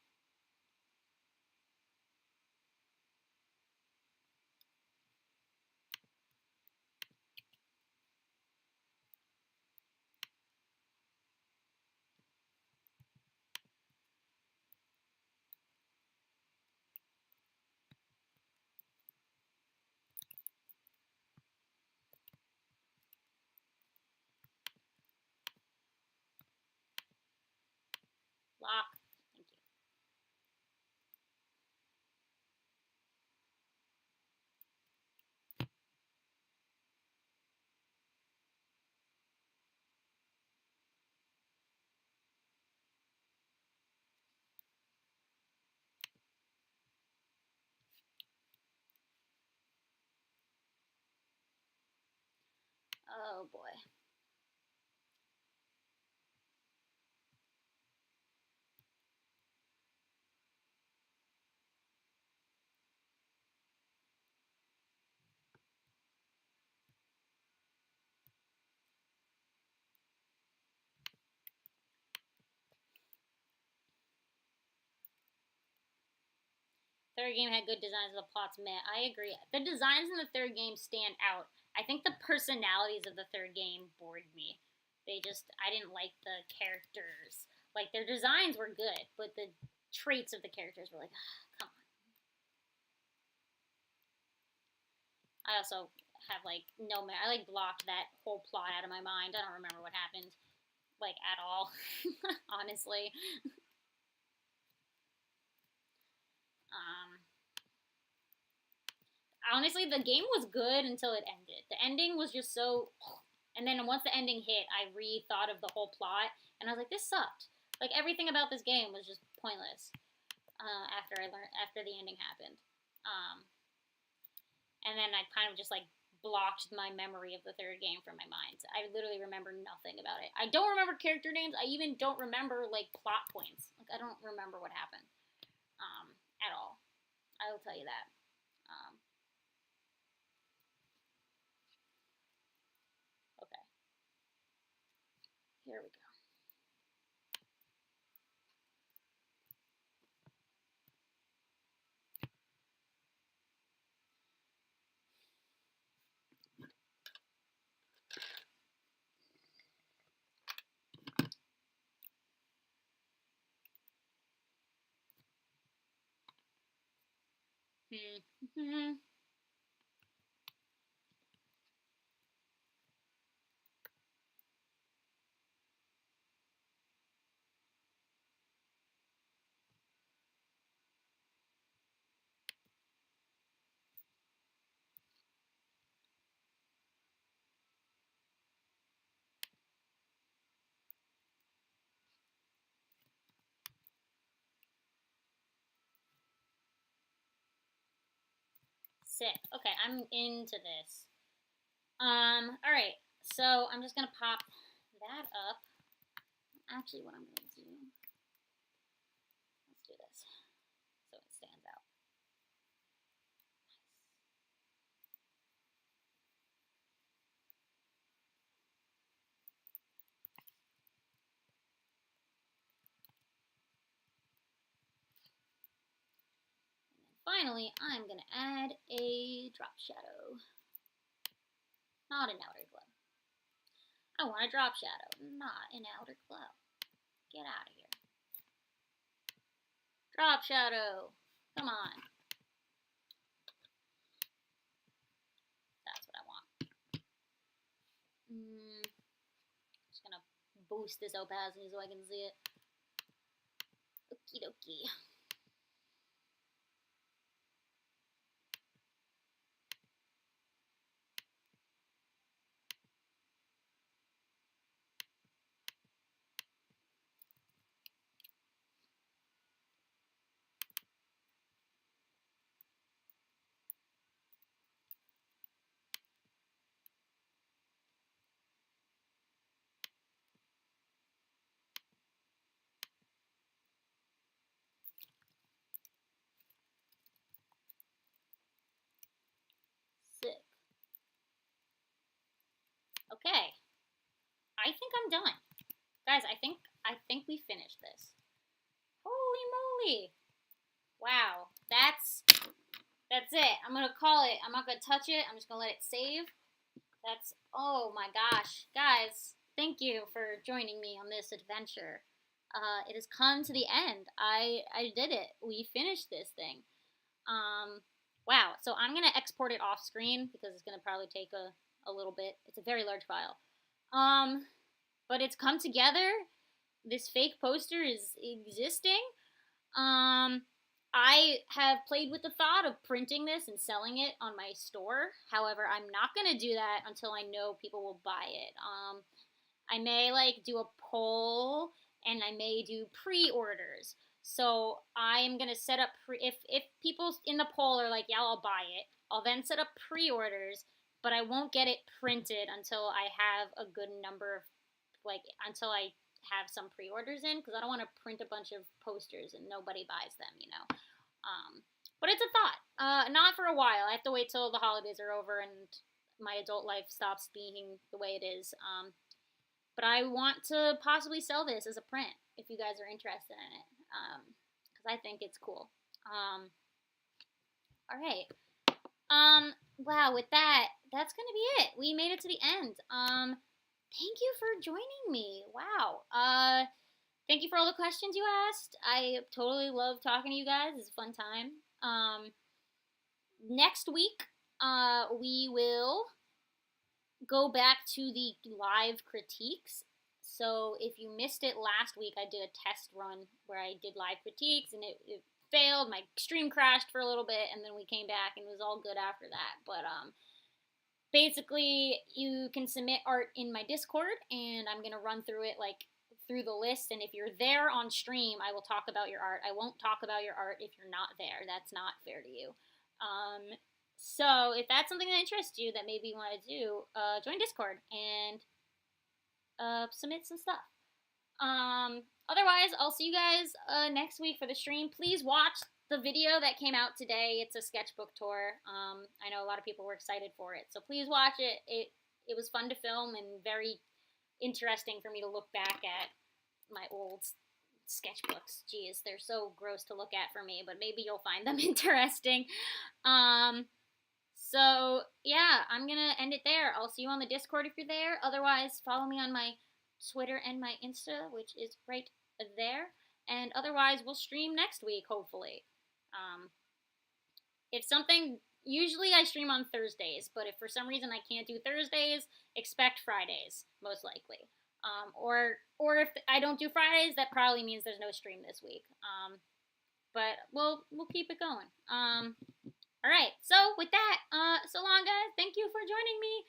Lock. Thank you. Oh boy. Third game had good designs, the plots meh. I agree. The designs in the third game stand out. I think the personalities of the third game bored me. I didn't like the characters. Like, their designs were good, but the traits of the characters were like, come on. I also have, like, no, I, like, blocked that whole plot out of my mind. I don't remember what happened, like, at all, honestly. Um, Honestly, the game was good until it ended. The ending was just so. And then once the ending hit, I rethought of the whole plot, and I was like, this sucked. Like everything about this game was just pointless. After the ending happened, um, and then I kind of just like blocked my memory of the third game from my mind. I literally remember nothing about it. I don't remember character names. I even don't remember like plot points. Like I don't remember what happened at all. I will tell you that. Um, okay, here we go. Hmm. Sick. Okay, I'm into this. All right. So I'm just gonna pop that up. Actually, what I'm gonna do. Let's do this so it stands out. Finally, I'm going to add a drop shadow. Not an outer glow. I want a drop shadow, not an outer glow. Get out of here. Drop shadow. Come on. That's what I want. Just going to boost this opacity so I can see it. Okie dokie. Sick. Okay. I think I'm done. Guys, I think we finished this. Holy moly. Wow. That's it. I'm going to call it. I'm not going to touch it. I'm just going to let it save. That's, oh my gosh. Guys, thank you for joining me on this adventure. It has come to the end. I did it. We finished this thing. Wow. So I'm going to export it off screen because it's going to probably take a little bit. It's a very large file. But it's come together. This fake poster is existing. I have played with the thought of printing this and selling it on my store. However, I'm not going to do that until I know people will buy it. I may do a poll and I may do pre-orders. So I'm going to set up, if people in the poll are like, yeah, I'll buy it, I'll then set up pre-orders, but I won't get it printed until I have a good number of, until I have some pre-orders in, because I don't want to print a bunch of posters and nobody buys them, you know. But it's a thought. Not for a while. I have to wait till the holidays are over and my adult life stops being the way it is. But I want to possibly sell this as a print if you guys are interested in it, because I think it's cool. All right. Wow, with that, that's going to be it. We made it to the end. Thank you for joining me. Wow. Thank you for all the questions you asked. I totally love talking to you guys. It's a fun time. Next week, we will go back to the live critiques. So if you missed it last week, I did a test run where I did live critiques, and it failed. My stream crashed for a little bit, and then we came back, and it was all good after that. But basically, you can submit art in my Discord, and I'm going to run through it through the list, and if you're there on stream, I will talk about your art. I won't talk about your art if you're not there. That's not fair to you. So if that's something that interests you that maybe you want to do, join Discord and submit some stuff. Otherwise, I'll see you guys next week for the stream. Please watch the video that came out today. It's a sketchbook tour. I know a lot of people were excited for it, so please watch it. It was fun to film and very interesting for me to look back at my old sketchbooks. Geez, they're so gross to look at for me, but maybe you'll find them interesting. So yeah, I'm gonna end it there. I'll see you on the Discord if you're there. Otherwise, follow me on my Twitter and my Insta, which is right there. And otherwise, we'll stream next week, hopefully. If something, usually I stream on Thursdays, but if for some reason I can't do Thursdays, expect Fridays, most likely. Or if I don't do Fridays, that probably means there's no stream this week. But we'll keep it going. All right, so with that, so long, guys. Thank you for joining me.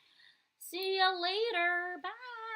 See you later. Bye.